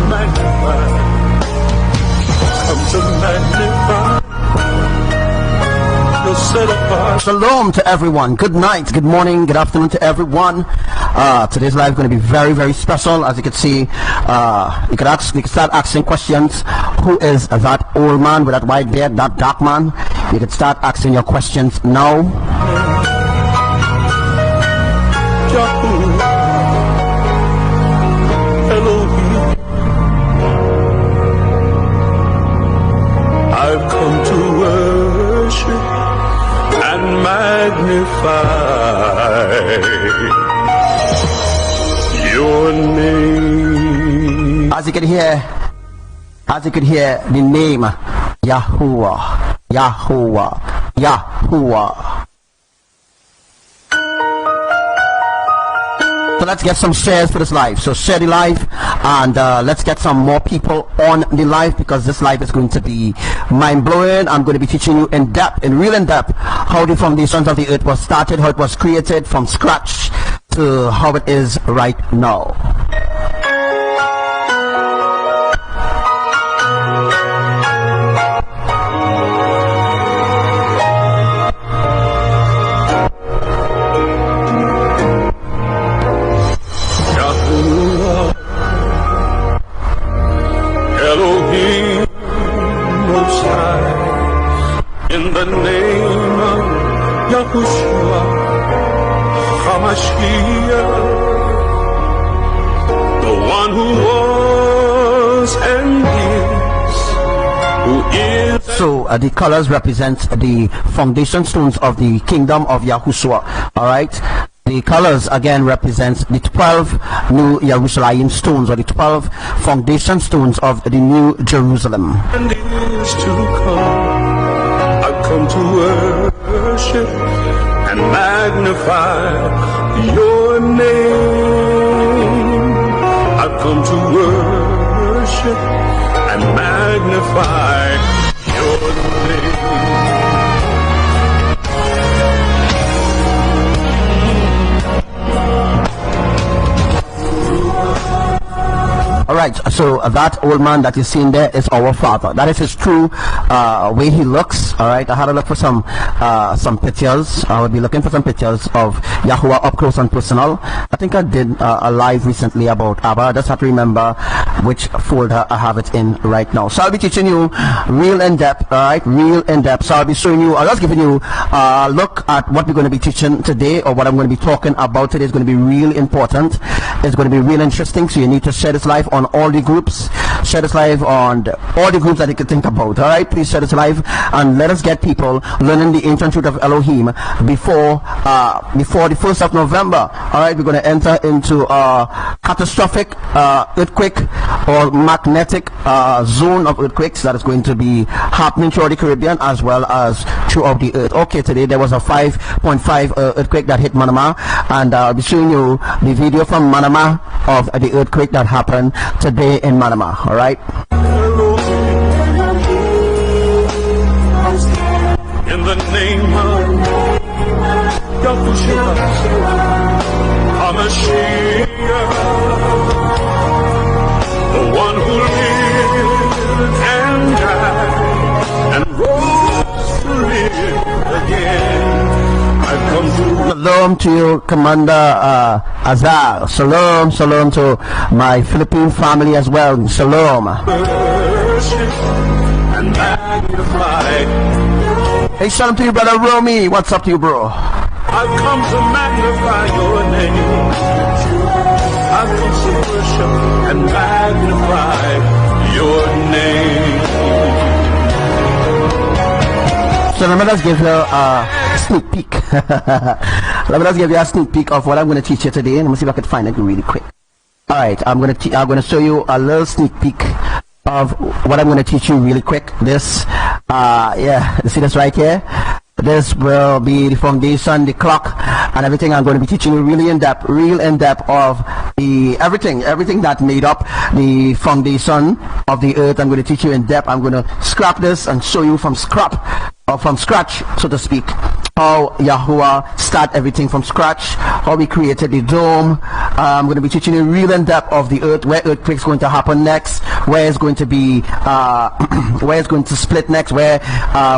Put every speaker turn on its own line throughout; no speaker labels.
magnify. Come to magnify. You're set apart.
Shalom to everyone. Good night, good morning, good afternoon to everyone. Today's live is going to be very, very special. As you can see, you can start asking questions. Who is that old man with that white beard, that dark man? You can start asking your questions now.
I've come to worship and magnify your name.
As you can hear the name Yahuwah, Yahuwah, Yahuwah. So let's get some shares for this live. So share the live, and let's get some more people on the live, because this live is going to be mind-blowing. I'm going to be teaching you in depth, real in depth, how the foundations of the earth was started, how it was created from scratch to how it is right now.
In the name of Yahushua HaMashiach, the one who was and is, who is.
So the colors represent the foundation stones of the kingdom of Yahushua. All right. The colors again represents the 12 new YAHRUSHALAYIM stones, or the 12 foundation stones of the new Jerusalem.
And is to come. I've come to worship and magnify your name. I've come to worship and magnify your name.
Alright, so that old man that you're seeing there is our father. That is his true way he looks. Alright, I had to look for some pictures. I will be looking for some pictures of Yahuwah up close and personal. I think I did a live recently about Abba. I just have to remember which folder I have it in right now. So I'll be teaching you real in depth, alright, real in depth. So I'll be showing you, I'll just giving you a look at what we're going to be teaching today, or what I'm going to be talking about today. Is going to be real important. It's going to be real interesting. So you need to share this live on all the groups. Share this live on all the groups that you can think about. All right, please share this live, and let us get people learning the ancient truth of Elohim before the 1st of November. All right, we're going to enter into a catastrophic earthquake or magnetic zone of earthquakes that is going to be happening throughout the Caribbean as well as throughout the earth. Okay, today there was a 5.5 earthquake that hit Manama, and I'll be showing you the video from Manama of the earthquake that happened today in Manama. All right.
In the name of Yahushua HaMashiach, the one who lived and died and rose to live again. I've come to.
Shalom to you, Commander Azar. Shalom, shalom to my Philippine family as well. Shalom.
And magnify.
Hey, shalom to you, brother Romy. What's up to you, bro?
I've come to magnify your name. I've come to worship and magnify your name.
So let me just give you a sneak peek. Let me just give you a sneak peek of what I'm going to teach you today. Let me see if I can find it really quick. All right, I'm going to show you a little sneak peek of what I'm going to teach you really quick. This, yeah, you see this right here? This will be the foundation, the clock, and everything. I'm going to be teaching you really in depth, real in depth of the everything that made up the foundation of the earth. I'm going to teach you in depth. I'm going to scrap this and show you from scratch, so to speak. how Yahuwah start everything from scratch, how we created the dome. I'm going to be teaching you real in depth of the earth, where earthquakes going to happen next, where it's going to be where it's going to split next, where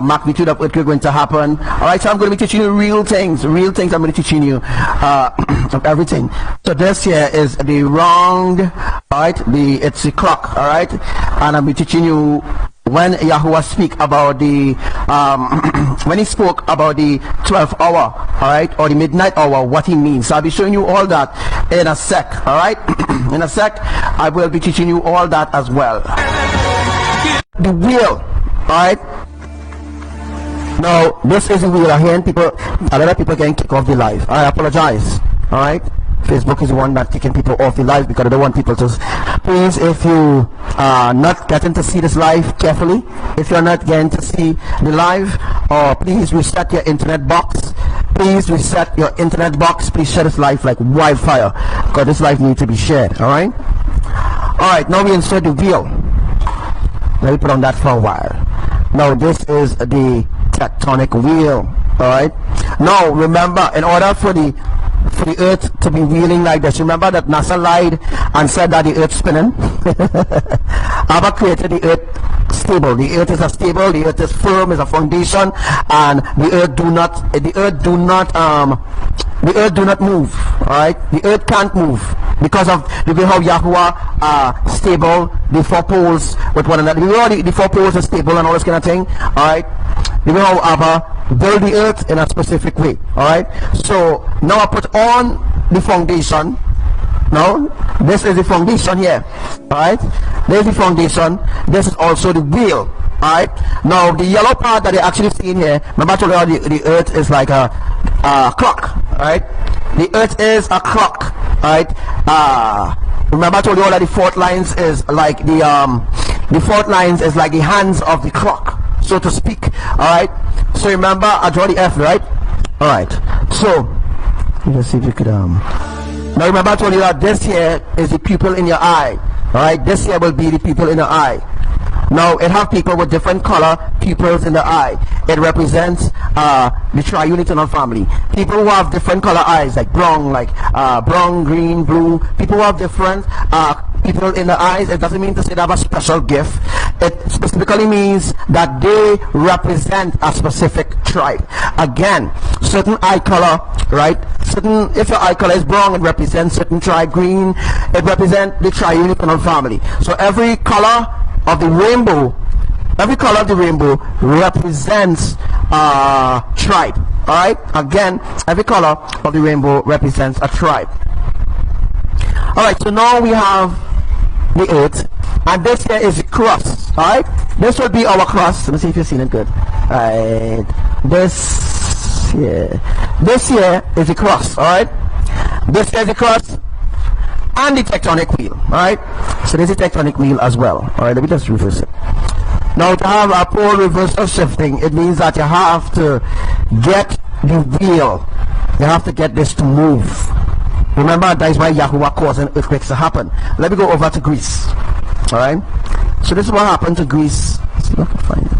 magnitude of earthquake going to happen. All right, so I'm going to be teaching you real things. I'm going to be teaching you of everything. So this here is the wrong, all right, it's the clock, all right, and I'll be teaching you when Yahuwah speak about the when he spoke about the 12th hour, all right, or the midnight hour, what he means. So I'll be showing you all that in a sec, all right. In a sec I will be teaching you all that as well. The wheel, all right. Now this is the wheel. I hear people, a lot of people getting kicked off the live. I apologize, all right. Facebook is the one that's kicking people off the live because I don't want people to. Please, if you are not getting to see this live carefully, if you're not getting to see the live, or please reset your internet box. Please reset your internet box. Please share this live like wildfire because this live needs to be shared. All right. All right. Now we insert the wheel. Let me put on that for a while. Now this is the tectonic wheel. All right. Now remember, in order for the earth to be wheeling like this, remember that NASA lied and said that the earth spinning. Abba created the earth stable. The earth is a stable, the earth is firm, is a foundation, and the earth do not move. All right, the earth can't move because of the way how Yahuwah stable the four poles with one another. The four poles are stable and all this kind of thing. All right, the way how Abba build the earth in a specific way. All right, so now I put on the foundation. Now this is the foundation here. All right, there's the foundation. This is also the wheel. All right, now the yellow part that you actually see in here, remember I told you the earth is like a clock. All right, the earth is a clock. All right, remember I told you all that the fault lines is like the fault lines is like the hands of the clock, so to speak. All right, so remember I draw the F, right? All right, so let's see if you could now remember I told you that this here is the pupil in your eye. All right, this here will be the pupil in your eye. Now it have people with different color pupils in the eye. It represents the triunitary family. People who have different color eyes, like brown, green, blue. People who have different people in the eyes. It doesn't mean to say they have a special gift. It specifically means that they represent a specific tribe. Again, certain eye color, right? If your eye color is brown, it represents certain tribe. Green, it represents the triunitary family. So every color of the rainbow, represents tribe. All right, again, every color of the rainbow represents a tribe. All right, so now we have the earth, and this here is the crust. All right, this will be our crust. Let me see if you've seen it good. All right, this here is the crust. All right, this is the crust and the tectonic wheel. All right, so there's a tectonic wheel as well. All right, let me just reverse it. Now to have a pole reversal shifting, it means that you have to get the wheel, you have to get this to move. Remember, that is why Yahuwah causing earthquakes to happen. Let me go over to Greece. All right, so this is what happened to Greece. Let's see if I can find it.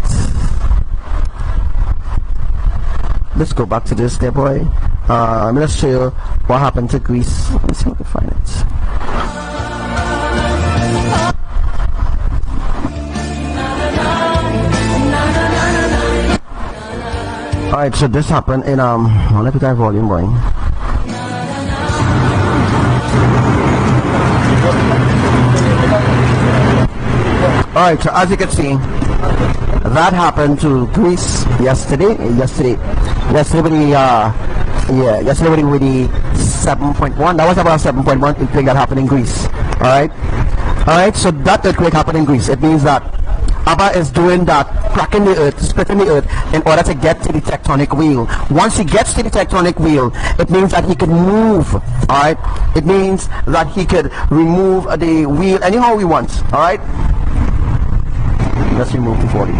Let's go back to this there, boy. Let me just show you what happened to Greece. Let me see if I can find it. Alright, so this happened in let me get volume going. Alright, so as you can see, that happened to Greece yesterday with the 7.1. That was about 7.1 earthquake that happened in Greece. Alright, so that earthquake happened in Greece. It means that Abba is doing that, cracking the earth, splitting the earth in order to get to the tectonic wheel. Once he gets to the tectonic wheel, it means that he could move. Alright, it means that he could remove the wheel anyhow he wants. Alright, let's remove the 40.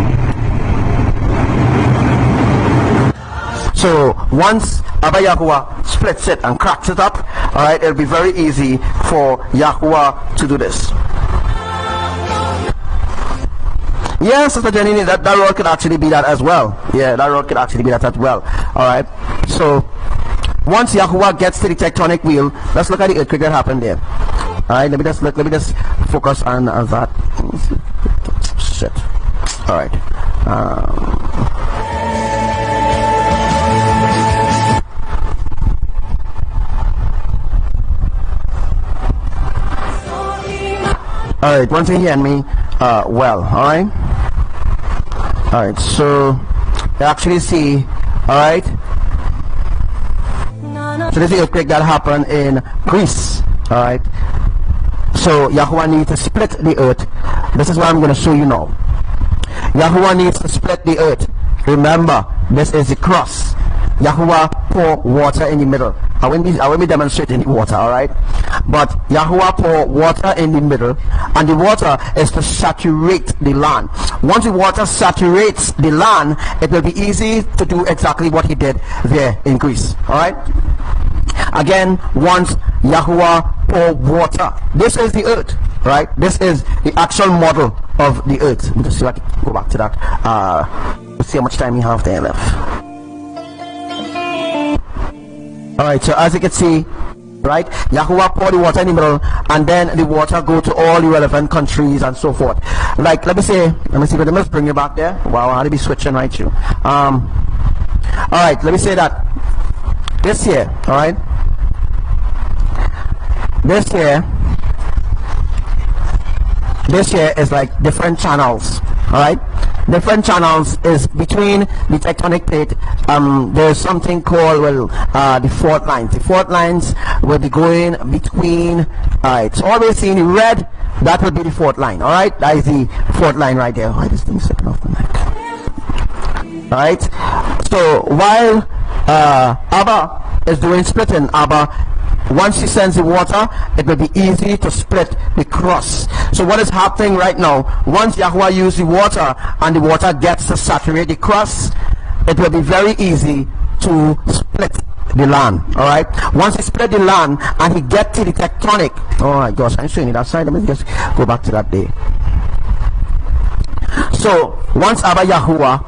So once Abba Yahuwah splits it and cracks it up, alright, it'll be very easy for Yahuwah to do this. Yes, Sister Jenny, that road could actually be that as well. Yeah, that road could actually be that as well. All right. So once Yahuwah gets to the tectonic wheel, let's look at the earthquake that happened there. All right. Let me just focus on that. Shit. All right. All right, once you hear me, well, all right, so you actually see, all right, so this is the earthquake that happened in Greece, all right, so Yahuwah needs to split the earth. This is what I'm going to show you now. Yahuwah needs to split the earth. Remember, this is the cross. Yahuwah pour water in the middle. I won't be demonstrating the water, alright? But Yahuwah pour water in the middle, and the water is to saturate the land. Once the water saturates the land, it will be easy to do exactly what he did there in Greece, alright? Again, once Yahuwah pour water, this is the earth, right? This is the actual model of the earth. Let me just see if I can go back to that. Let's see how much time we have there left. Alright, so as you can see, right, Yahuwah pour the water in the middle, and then the water go to all the relevant countries and so forth. Like, let me see, but let me just bring you back there. Wow, I'll be switching right through. Alright, let me say that this here, alright, this here is like different channels, alright. Different channels is between the tectonic plate. There's something called, the fault lines. The fault lines will be going between, it's always seen in red, that will be the fault line, alright? That is the fault line right there. Why this thing slipping off the mic? Alright? So while Abba is doing splitting, Abba, once he sends the water, it will be easy to split the crust. So what is happening right now, once Yahuwah uses the water and the water gets to saturate the crust, it will be very easy to split the land. Alright, once he split the land and he get to the tectonic, oh my gosh, I'm showing you that side. Let me just go back to that day. So once Abba Yahuwah,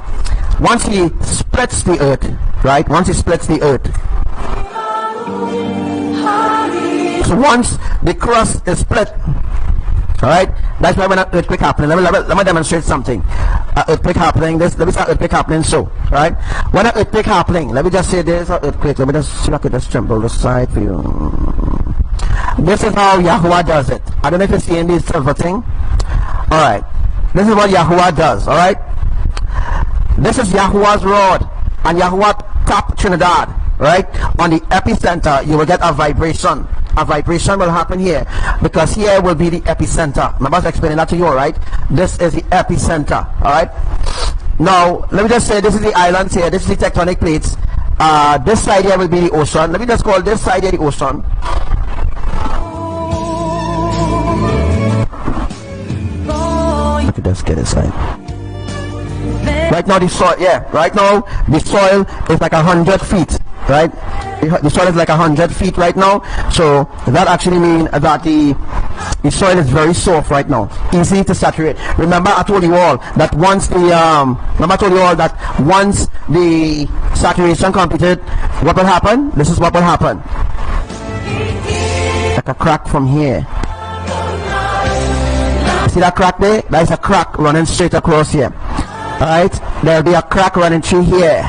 once he splits the earth, right, once he splits the earth, so once the crust is split, alright, that's why when an earthquake happening, let me demonstrate something. Earthquake happening, let me start earthquake happening, so, right, when an earthquake happening, let me just say there's an earthquake, let me just see if I can just tremble this side for you. This is how Yahuwah does it. I don't know if you're seeing this silver thing. Alright, this is what Yahuwah does, alright. This is Yahuwah's rod, and Yahuwah tap Trinidad, right, on the epicenter. You will get a vibration. A vibration will happen here, because here will be the epicenter. Remember I was explaining that to you, alright? This is the epicenter, alright? Now, let me just say, this is the islands here, this is the tectonic plates. This side here will be the ocean. Let me just call this side here the ocean. Let me just get this side. Right now the soil, yeah, right now the soil is like 100 feet, right? The soil is like 100 feet right now, so that actually means that the soil is very soft right now, easy to saturate. Remember I told you all that once the saturation completed, what will happen? This is what will happen. Like a crack from here. See that crack there? That is a crack running straight across here. Alright, there'll be a crack running through here.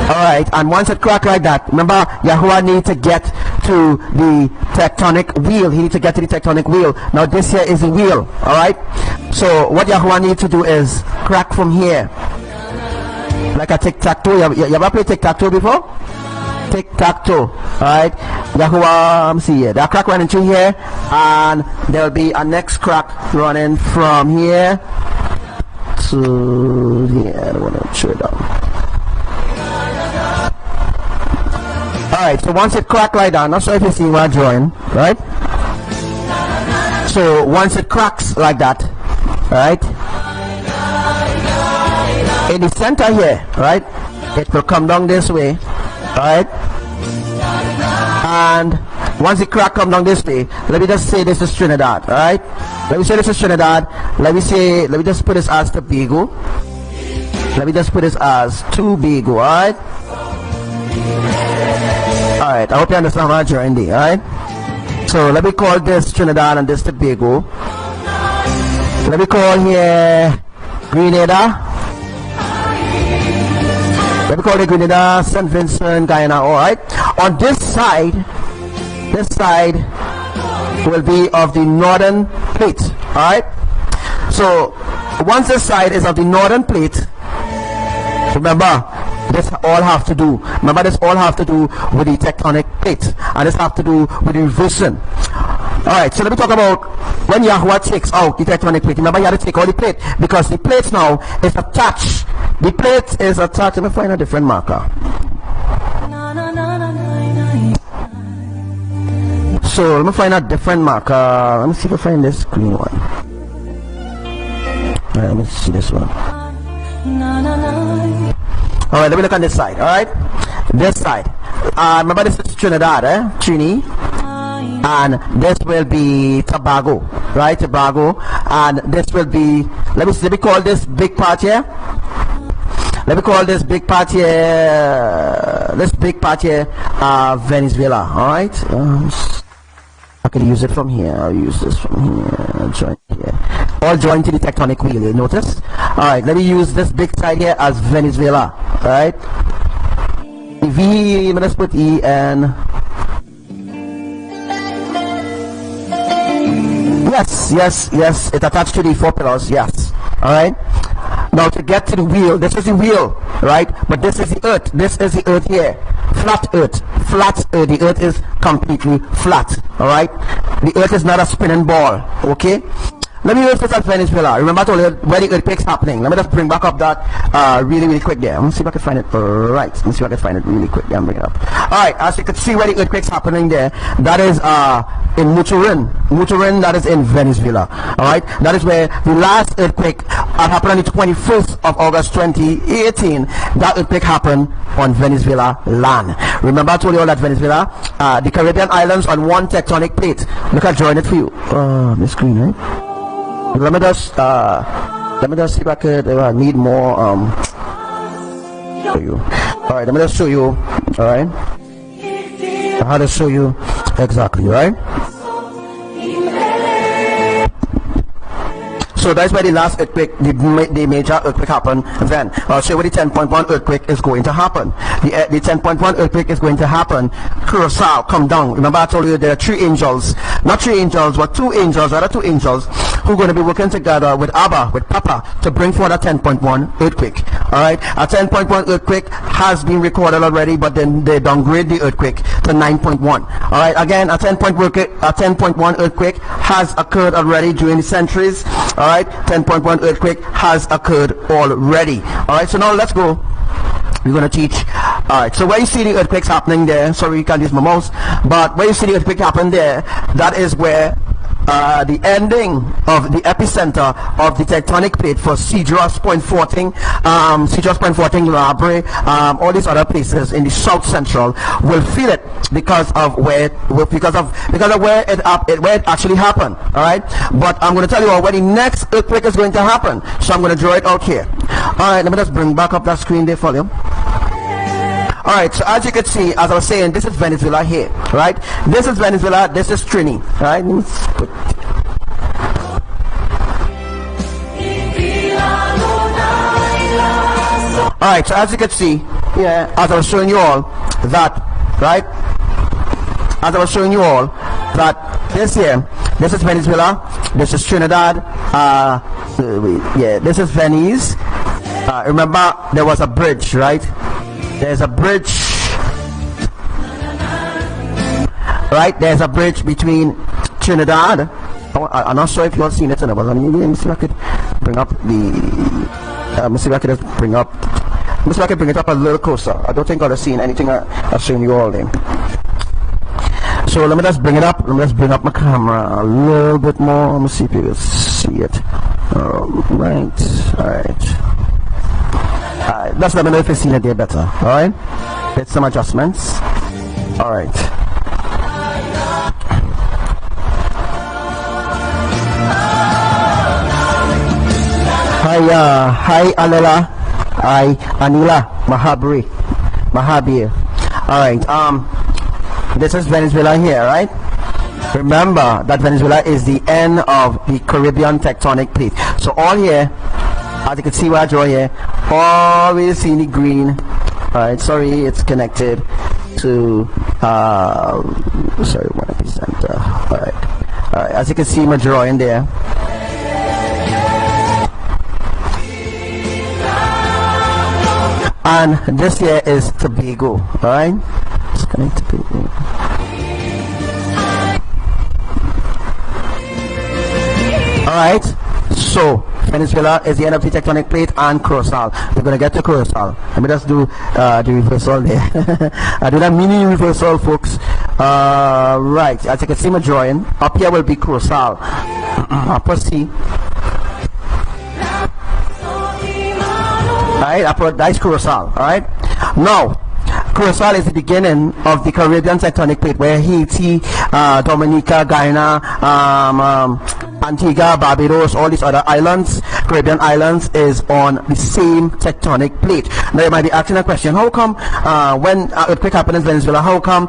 Alright, and once it crack like that, remember Yahuwah needs to get to the tectonic wheel. He needs to get to the tectonic wheel. Now this here is the wheel, alright? So what Yahuwah needs to do is crack from here. Like a tic-tac-toe. You ever played tic-tac-toe before? Tic-tac-toe, alright? Yahuwah, see here, there are crack running through here, and there will be a next crack running from here to here. I don't want to show it down. Alright, so once it crack like that, not sure if you see what I'm drawing, right? So once it cracks like that, right? In the center here, right? It will come down this way, right? And Once the crack come down this way, let me just say this is Trinidad, alright? Let me say this is Trinidad. Let me just put this as Tobago. Let me just put this as Tobago, alright? Alright, I hope you understand what I'm trying to do, alright? So let me call this Trinidad and this Tobago. Let me call here Grenada. Let me call it Grenada, St. Vincent, Guyana, alright? On this side will be of the northern plate, alright? So once this side is of the northern plate, remember this all have to do with the tectonic plate, and this have to do with the reversion. Alright, so let me talk about when Yahweh takes out the tectonic plate. Remember, you have to take out the plate because the plate now is attached. The plate is attached. Let me find a different marker. So let me find a different marker. Let me see if I find this green one. Alright, let me see this one. Alright, let me look on this side. Alright, this side. Remember, this is Trinidad, Trini, and this will be Tobago, right? Tobago, and this will be. Let me call this big part here. Let me call this big part here. Venezuela. Alright. I can use it from here. I'll use this from here. Join here. All joined to the tectonic wheel. You notice? Alright, let me use this big side here as Venezuela. Alright. V, let's put E and. Yes, it attached to the 4 pillars. Yes. Alright. Now to get to the wheel, this is the wheel, right? But this is the earth. This is the earth here. Flat earth. The earth is completely flat. Alright? The earth is not a spinning ball. Okay? Let me use this as Venezuela. Remember I told you where the earthquake's happening. Let me just bring back up that really quick there. Let me see if I can find it right. Let me see if I can find it really quick there and bring it up. Alright, as you can see where the earthquake's happening there, that is in Muturin, that is in Venezuela. Alright, that is where the last earthquake happened on the 21st of August 2018. That earthquake happened on Venezuela land. Remember I told you all that Venezuela, the Caribbean islands on one tectonic plate. Look, I'll join it for you. This screen, right? Let me just see if I could need more show you. Alright, let me just show you. Alright, how to show you exactly, right? So that's where the last earthquake, the major earthquake happened. Then I'll show you where the 10.1 earthquake is going to happen. The 10.1 earthquake is going to happen. Curacao, come down. Remember I told you there are 3 angels, not 3 angels, but 2 angels. There are 2 angels who are going to be working together with Abba, with Papa, to bring forth a 10.1 earthquake. Alright, a 10.1 earthquake has been recorded already, but then they downgrade the earthquake to 9.1. Alright, again, a 10.1 earthquake has occurred already during the centuries. Alright, 10.1 earthquake has occurred already. Alright, so now let's go. We're going to teach. Alright, so where you see the earthquakes happening there, sorry you can't use my mouse, but where you see the earthquake happen there, that is where the ending of the epicenter of the tectonic plate for Cedros Point Forting, Labre, all these other places in the south central will feel it because of where it actually happened. All right, but I'm going to tell you where the next earthquake is going to happen. So I'm going to draw it out here. All right, let me just bring back up that screen there for you. Alright, so as you can see, as I was saying, this is Venezuela here, right? This is Venezuela, this is Trini, right? Alright, so as you can see, yeah, as I was showing you all that, right? As I was showing you all that this here, this is Venezuela, this is Trinidad, this is Venice. Remember, there was a bridge, right? There's a bridge, right? There's a bridge between Trinidad. I'm not sure if you all seen it or not, but let me see if I could bring up the. Let me see if I could bring it up a little closer. I don't think I've seen anything I've shown you all there. So let me just bring it up. Let me just bring up my camera a little bit more. Let me see if you can see it. Right. Alright, just let me know if you've seen it there better. Alright, did some adjustments. Alright, Hi Alela, hi Anila, Mahabir. All right. This is Venezuela here, right? Remember that Venezuela is the end of the Caribbean tectonic plate. So all here, as you can see what I draw here, always see the green. All right. Sorry, it's connected to sorry, 1%. All right. All right. As you can see, my drawing there. And this here is Tobago, alright? Let's connect Tobago. Alright, so Venezuela is the end of the tectonic plate and Curacao. We're gonna get to Curacao. Let me just do the reversal there. I do that mini reversal, folks. Right, as you can see my drawing, up here will be Curacao. Upper C. Alright, that's Curacao. Alright, now Curacao is the beginning of the Caribbean tectonic plate, where Haiti, Dominica, Guyana, Antigua, Barbados, all these other islands, Caribbean islands, is on the same tectonic plate. Now you might be asking a question: how come when earthquake happens in Venezuela, how come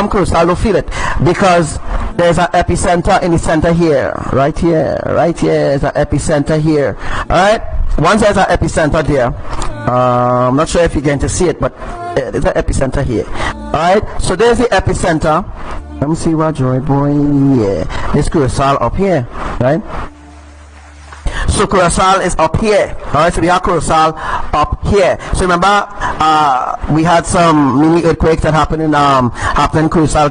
Curacao don't feel it? Because there's an epicenter in the center here, right here is an epicenter here. Alright, once there's an epicenter there, I'm not sure if you're going to see it, but there's an epicenter here. Alright, so there's the epicenter. Let me see what Joy boy. Yeah, there's Curacao up here, right? So Curacao is up here. Alright, so we have Curacao up here. So remember, we had some mini earthquakes that happened in Curacao,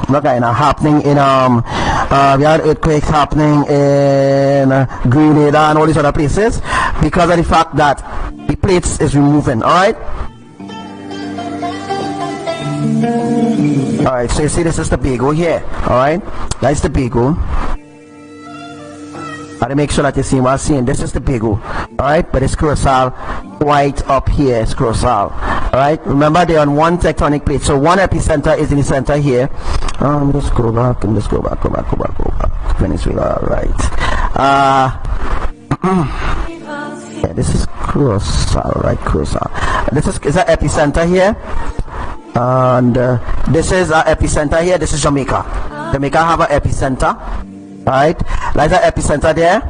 not Guyana, happening in we had earthquakes happening in Grenada and all these other places, because of the fact that the plates is removing. Alright. Alright, so you see this is the Tobago here. Alright, that's the Tobago. I to make sure that you see what I'm seeing. This is the Tobago, alright, but it's Curacao right up here. It's Curacao, alright. Remember, they're on one tectonic plate, so one epicenter is in the center here. Just go back and just go back. Venezuela, right? Yeah, this is Curacao, right? Curacao. This is the epicenter here, and this is our epicenter here. This is Jamaica. Jamaica have an epicenter. Right, like the epicenter there,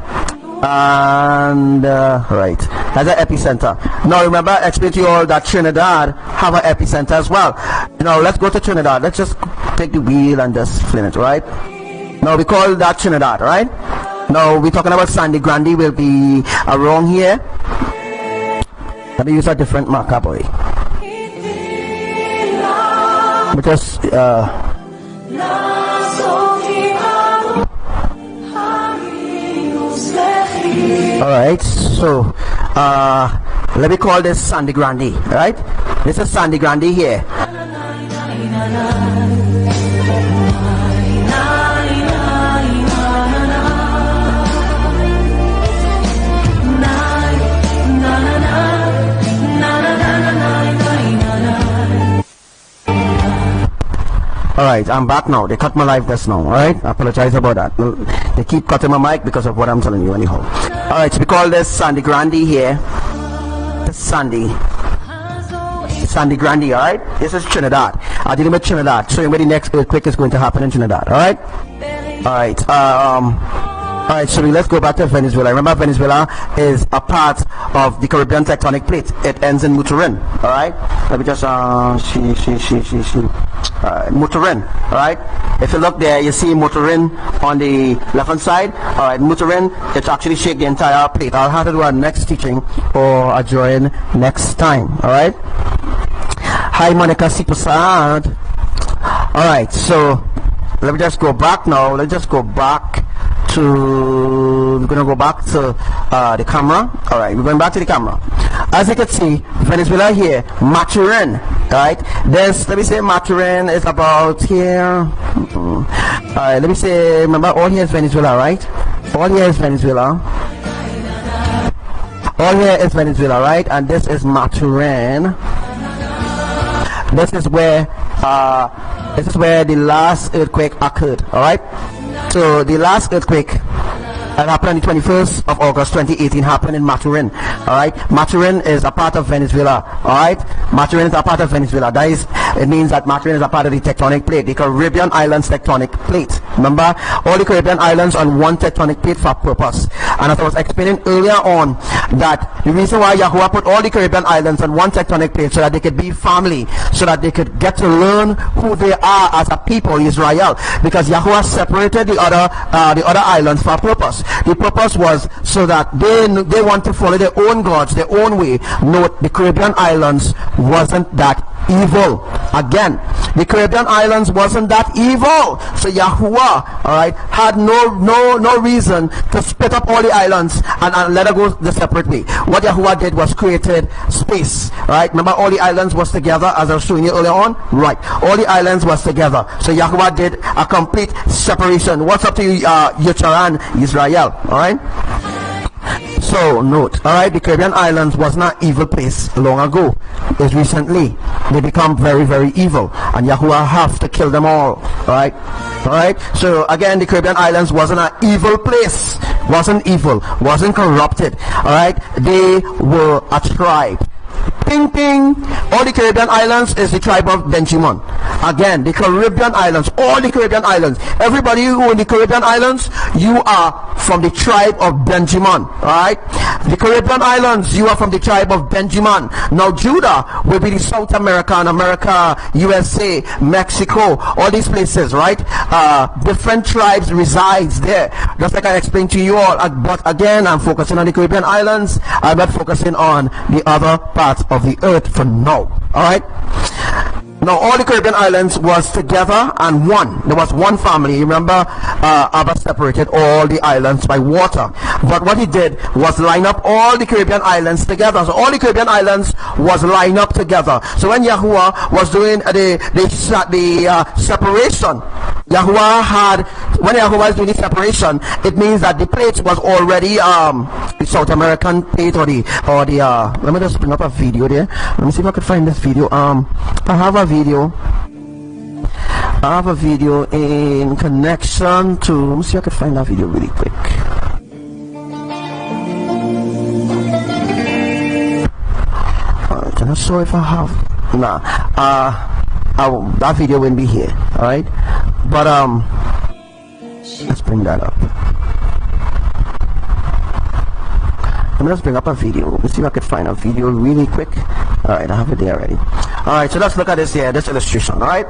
and right, that's the epicenter. Now remember, I explained to you all that Trinidad have an epicenter as well. Now let's go to Trinidad. Let's just take the wheel and just flip it, right? Now we call that Trinidad, right? Now we're talking about Sandy Grande will be around here. Let me use a different marker, boy. Because alright, so let me call this Sandy Grande, right? This is Sandy Grande here. Alright, I'm back now. They cut my live just now, alright? I apologize about that. They keep cutting my mic because of what I'm telling you anyhow. Alright, so we call this Sandy Grande here. This Sandy Grande, alright? This is Trinidad. I'm dealing with Trinidad, showing where the next earthquake is going to happen in Trinidad, alright? Alright, alright, so let's go back to Venezuela. Remember, Venezuela is a part of the Caribbean tectonic plate. It ends in Muturin, alright? Let me just, Muturin, alright? If you look there, you see Muturin on the left hand side. Alright, Muturin, it's actually shake the entire plate. I'll have to do a next teaching or a drawing next time, alright? Hi Monica Sipasad. Alright, so let me just go back now. Let's just go back to, we're gonna go back to the camera. Alright, we're going back to the camera. As you can see, Venezuela here, Maturin, right? This, let me say Maturin is about here. Alright, let me say, remember, all here is Venezuela, right? All here is Venezuela. All here is Venezuela, right? And this is Maturin. This is where the last earthquake occurred, alright? So the last earthquake That happened on the 21st of August 2018, happened in Maturin. Alright, Maturin is a part of Venezuela. Alright, Maturin is a part of Venezuela. That is, it means that Maturin is a part of the tectonic plate, the Caribbean islands tectonic plate. Remember, all the Caribbean islands on one tectonic plate for purpose. And as I was explaining earlier on, that the reason why Yahuwah put all the Caribbean islands on one tectonic plate, so that they could be family, so that they could get to learn who they are as a people, Israel. Because Yahuwah separated the other islands for a purpose. The purpose was so that they want to follow their own gods, their own way. Note, the Caribbean islands wasn't that evil. Again, the Caribbean islands wasn't that evil. So Yahuwah, alright, had no reason to split up all the islands and let it go the separate way. What Yahuwah did was created space. Right? Remember, all the islands was together, as I was showing you earlier on? Right. All the islands was together. So Yahuwah did a complete separation. What's up to you, Yucharan, Israel? Alright? So note, alright, the Caribbean islands was not evil place long ago. It's recently they become very, very evil, and Yahuwah have to kill them all. Alright? Alright? So again, the Caribbean islands wasn't an evil place. Wasn't evil, wasn't corrupted. Alright? They were a tribe. Ping ping. All the Caribbean islands is the tribe of Benjamin. Again, the Caribbean islands, all the Caribbean islands, everybody who in the Caribbean islands, you are from the tribe of Benjamin. Alright? The Caribbean islands, you are from the tribe of Benjamin. Now Judah will be the South American, America, USA, Mexico, all these places, right? Different tribes resides there. Just like I explained to you all. But again, I'm focusing on the Caribbean islands. I'm not focusing on the other parts of the earth for now. Alright? Now all the Caribbean islands was together and one. There was one family. Remember, Abba separated all the islands by water. But what he did was line up all the Caribbean islands together. So all the Caribbean islands was lined up together. So when Yahuwah was doing the separation, when Yahuwah was doing the separation, it means that the plate was already the South American plate or the let me just bring up a video there. Let me see if I could find this video. I have a video in connection to, let me see if I can find that video really quick. I'm not sure if I have. Nah, that video won't be here. Alright, but let's bring that up. Let me just bring up a video. Let's see if I could find a video really quick. Alright, I have it there already. Alright, so let's look at this here, this illustration. Alright,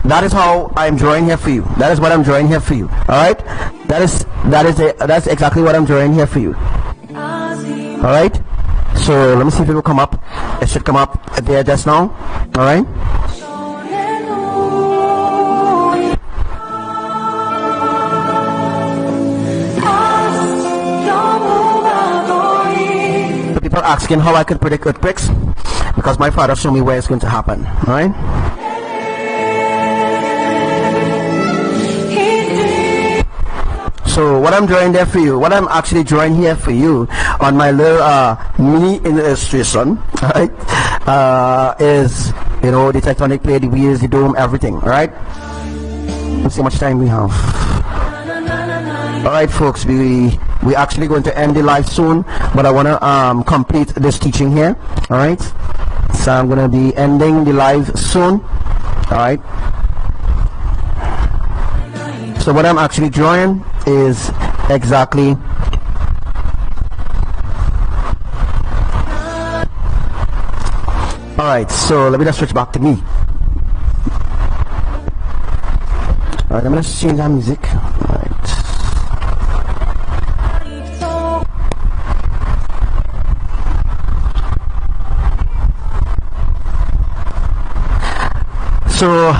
that is how I'm drawing here for you. That is what I'm drawing here for you. Alright, that's exactly what I'm drawing here for you. Alright, so let me see if it will come up. It should come up there just now. Alright, people asking how I can predict earthquakes, because my father showed me where it's going to happen. Alright, so what I'm drawing there for you, what I'm actually drawing here for you on my little mini illustration, right, is, you know, the tectonic plate, the wheels, the dome, everything. Alright, let's see how much time we have. Alright folks, we actually going to end the live soon, but I want to complete this teaching here. Alright, so I'm going to be ending the live soon. Alright, so what I'm actually drawing is exactly alright, so let me just switch back to me. Alright, I'm going to change that music. Alright, so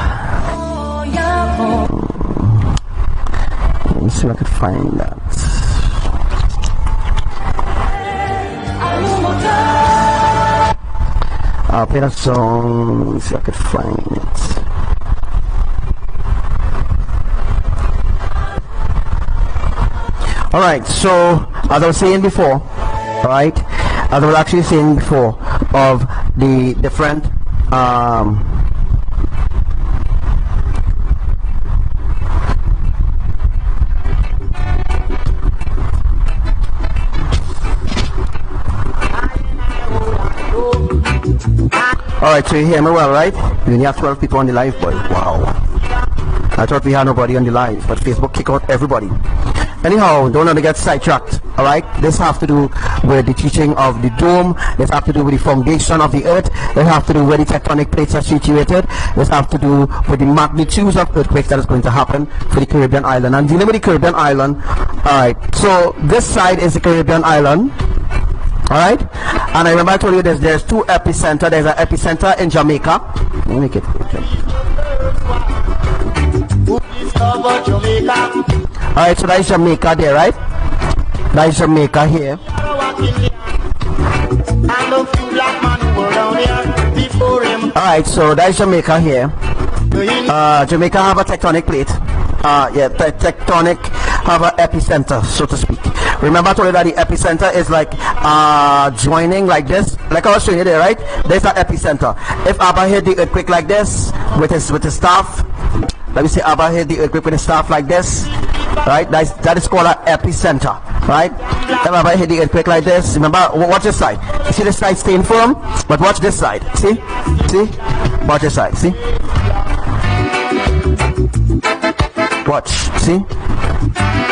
let me see if I could find that. I'll play that song. Let me see if I could find it. Alright, so as I was saying before, alright, as I was actually saying before, of the different Alright, so you hear me well, right? We only have 12 people on the live, boy. Wow. I thought we had nobody on the live, but Facebook kicked out everybody. Anyhow, don't let me get sidetracked. Alright, this have to do with the teaching of the dome. This have to do with the foundation of the earth. This have to do where the tectonic plates are situated. This have to do with the magnitudes of earthquakes that is going to happen for the Caribbean island. And dealing with the Caribbean island, alright, so this side is the Caribbean island. Alright, and I remember I told you there's two epicenter. There's an epicenter in Jamaica. Let me make it. Alright, so that is Jamaica there, right? That is Jamaica here. Alright, so that is Jamaica here. Jamaica have a tectonic plate. Tectonic have an epicenter, so to speak. Remember I told you that the epicenter is like joining like this, like I was showing you there, right? There's an epicenter. If Abba hit the earthquake like this with his staff, let me say Abba hit the earthquake with his staff like this, right? That is called an epicenter, right? If Abba hit the earthquake like this, remember, watch this side. You see this side staying firm, but watch this side. See? Watch this side. See? Watch. See?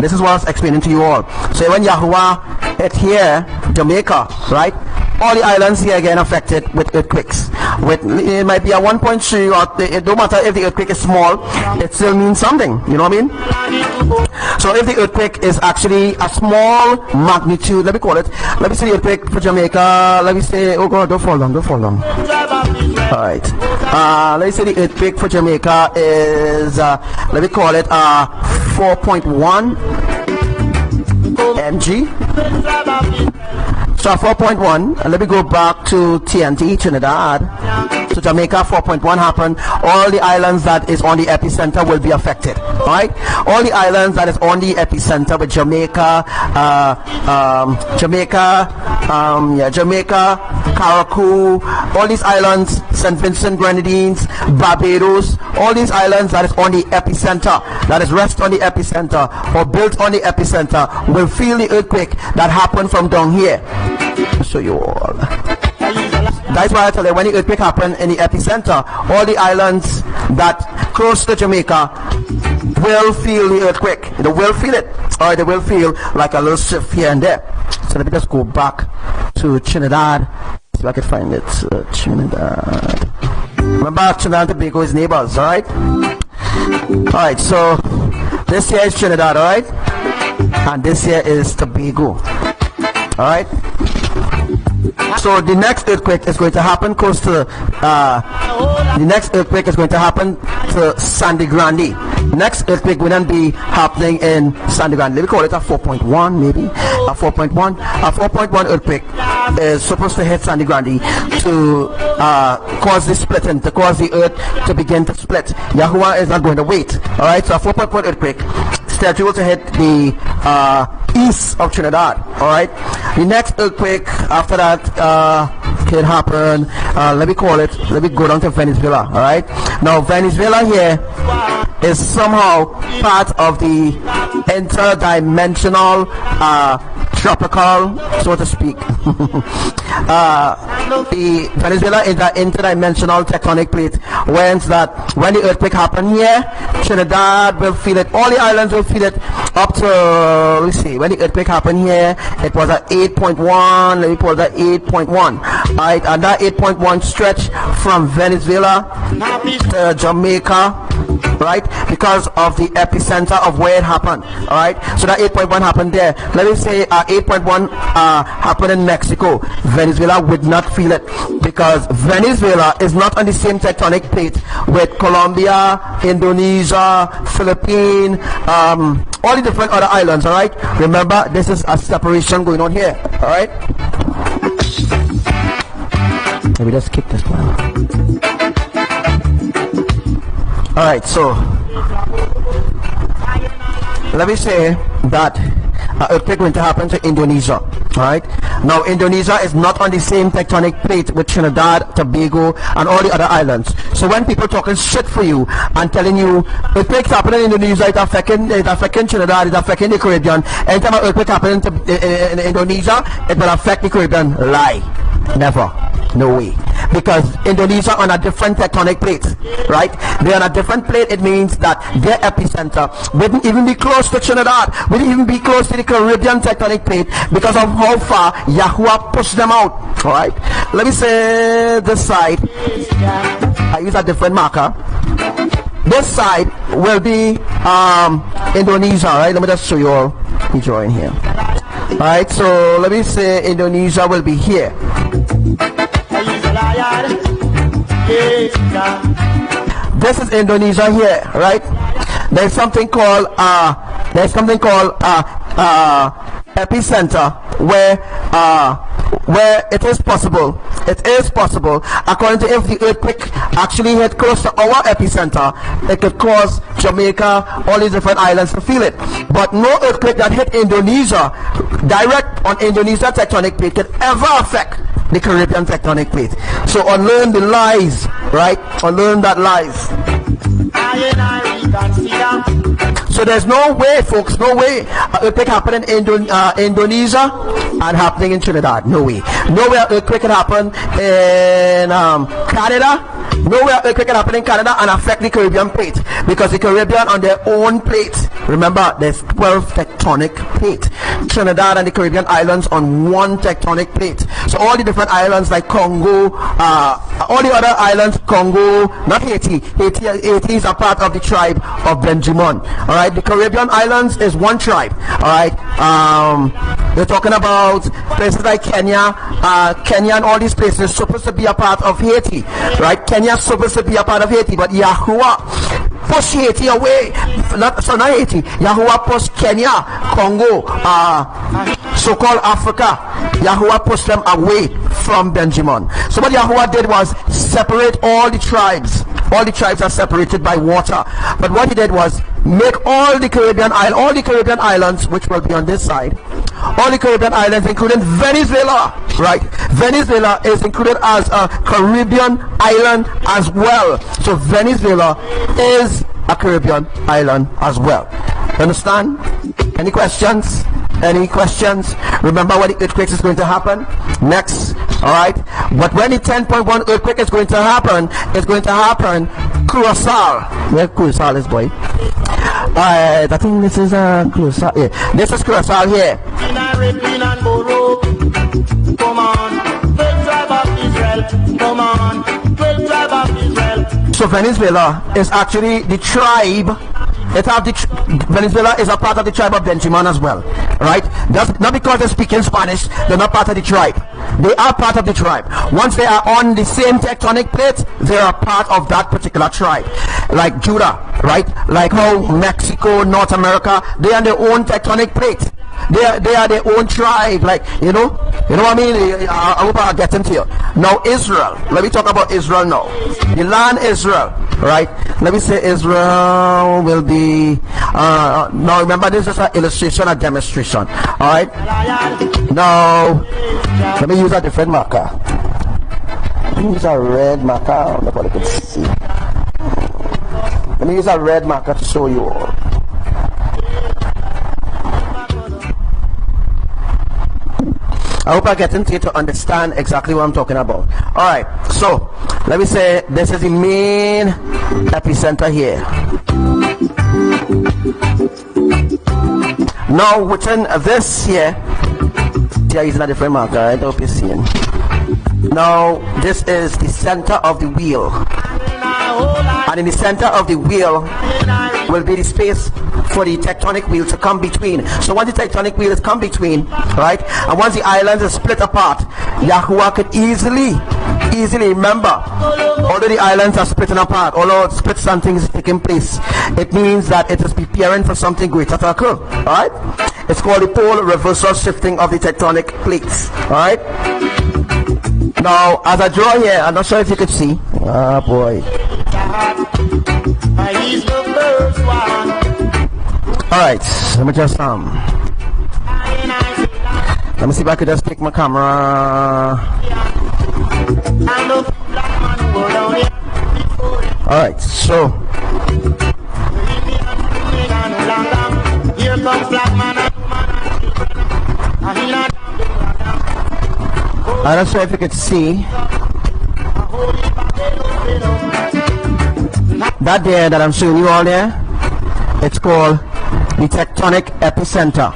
This is what I was explaining to you all. So when Yahuwah hit here, Jamaica, right? All the islands here again affected with earthquakes. It might be a 1.3 or it don't matter if the earthquake is small, it still means something. You know what I mean? So if the earthquake is actually a small magnitude, let me call it. Let me say the earthquake for Jamaica. Let me say, oh God, don't fall down. Alright. Let me say the earthquake for Jamaica is, let me call it 4.1 mg. So 4.1, let me go back to TNT, Trinidad. So Jamaica 4.1 happened. All the islands that is on the epicenter will be affected. Alright? All the islands that is on the epicenter with Jamaica, Jamaica, Caracou, all these islands, St. Vincent, Grenadines, Barbados, all these islands that is on the epicenter, that is rest on the epicenter or built on the epicenter, will feel the earthquake that happened from down here. So you all. That's why I tell you, when the earthquake happened in the epicenter, all the islands that close to Jamaica will feel the earthquake. They will feel it, or they will feel like a little shift here and there. So let me just go back to Trinidad. See if I can find it. Trinidad. Remember, Trinidad and Tobago is neighbors, alright? Alright, so this here is Trinidad, alright? And this here is Tobago. Alright? So the next earthquake is going to happen close to Sandy Grande. Next earthquake will then be happening in Sandy Grande. Let me call it a 4.1 maybe. A 4.1. A 4.1 earthquake is supposed to hit Sandy Grande to cause the splitting, to cause the earth to begin to split. Yahuwah is not going to wait. Alright, so a 4.1 earthquake scheduled to hit the east of Trinidad. Alright, the next earthquake after that can happen, let me go down to Venezuela. Alright, now Venezuela here is somehow part of the interdimensional tropical, so to speak. The Venezuela is the interdimensional tectonic plate, when the earthquake happened here, Trinidad will feel it, all the islands will feel it up to, let's see, when the earthquake happened here, it was at 8.1, let me put that 8.1, right, and that 8.1 stretch from Venezuela to Jamaica, right, because of the epicenter of where it happened. Alright, so that 8.1 happened there. Let me say 8.1 happened in Mexico. Venezuela would not feel it, because Venezuela is not on the same tectonic plate with Colombia, Indonesia, Philippines, all the different other islands. Alright, remember, this is a separation going on here. Alright, let me just skip this one. Alright, so let me say that earthquake going to happen to Indonesia. Alright, now Indonesia is not on the same tectonic plate with Trinidad, Tobago, and all the other islands. So when people talking shit for you and telling you earthquakes happen in Indonesia, it affecting Trinidad, it affecting the Caribbean, anytime an earthquake happens in Indonesia, it will affect the Caribbean. Lie. Never. No way. because Indonesia on a different tectonic plate, right? They're on a different plate. It means that their epicenter wouldn't even be close to Trinidad, wouldn't even be close to the Caribbean tectonic plate because of how far Yahuwah pushed them out. All right, let me say this side. I use a different marker. This side will be Indonesia, right? Let me just show you all the drawing here. All right, so let me say Indonesia will be here. This is Indonesia here, right? There's something called epicenter where it is possible, according to if the earthquake actually hit close to our epicenter, it could cause Jamaica, all these different islands to feel it. But no earthquake that hit Indonesia, direct on Indonesia tectonic plate, could ever affect the Caribbean tectonic plate. So unlearn the lies, right? Unlearn that lies. So there's no way, folks, no way an earthquake happening in Indonesia and happening in Trinidad. No way. Nowhere earthquake can happen in Canada. Nowhere earthquake can happen in Canada and affect the Caribbean plate, because the Caribbean on their own plate. Remember, there's 12 tectonic plate. Trinidad and the Caribbean islands on one tectonic plate. So all the different islands like Congo, all the other islands, Congo, not Haiti. Haiti is a part of the tribe of Benjamin. All right, the Caribbean islands is one tribe. All right, they're talking about places like Kenya. Kenya and all these places supposed to be a part of Haiti, right? Kenya is supposed to be a part of Haiti, but Yahuwah pushed Haiti away. Not Haiti. Yahuwah pushed Kenya, Congo, so-called Africa. Yahuwah pushed them away from Benjamin. So what Yahuwah did was separate all the tribes. All the tribes are separated by water. But what he did was make all the Caribbean islands, which will be on this side, all the Caribbean islands, including Venezuela, right? Venezuela is included as a Caribbean island as well. So Venezuela is a Caribbean island as well. Understand? Any questions? Any questions? Remember when the earthquake is going to happen? Next. Alright? But when the 10.1 earthquake is going to happen, it's going to happen Curacao. Where Curacao is, boy? I think this is Curacao. Yeah. This is Curacao here. Come on, 12 tribe of Israel. Come on, 12 tribe of Israel. So Venezuela is actually the tribe. Venezuela is a part of the tribe of Benjamin as well, right? That's not because they speak in Spanish, they're not part of the tribe. They are part of the tribe. Once they are on the same tectonic plate, they are part of that particular tribe. Like Judah, right? Like how Mexico, North America, they are on their own tectonic plate. They are their own tribe, like, you know what I mean? I hope I'll get into you. Now Israel, let me talk about Israel now. The land Israel, right? Let me say Israel will be, now remember this is an illustration, a demonstration, alright? Now, let me use a different marker. Let me use a red marker, nobody can see. Let me use a red marker to show you all. I hope I get into it to understand exactly what I'm talking about. Alright, so let me say this is the main epicenter here. Now within this here, yeah, using a different marker, I hope you're seeing. Now this is the center of the wheel. And in the center of the wheel will be the space for the tectonic wheel to come between. So once the tectonic wheel is come between, right, and once the islands are split apart, Yahuwah could easily remember, although the islands are splitting apart, although split something is taking place, it means that it is preparing for something greater to occur. Alright? It's called the pole reversal shifting of the tectonic plates. Alright? Now, as I draw here, I'm not sure if you could see. Ah, boy. Alright, let me just let me see if I could just pick my camera. Alright, so I'm not sure if you could see. that there that I'm showing you all there, it's called the tectonic epicenter.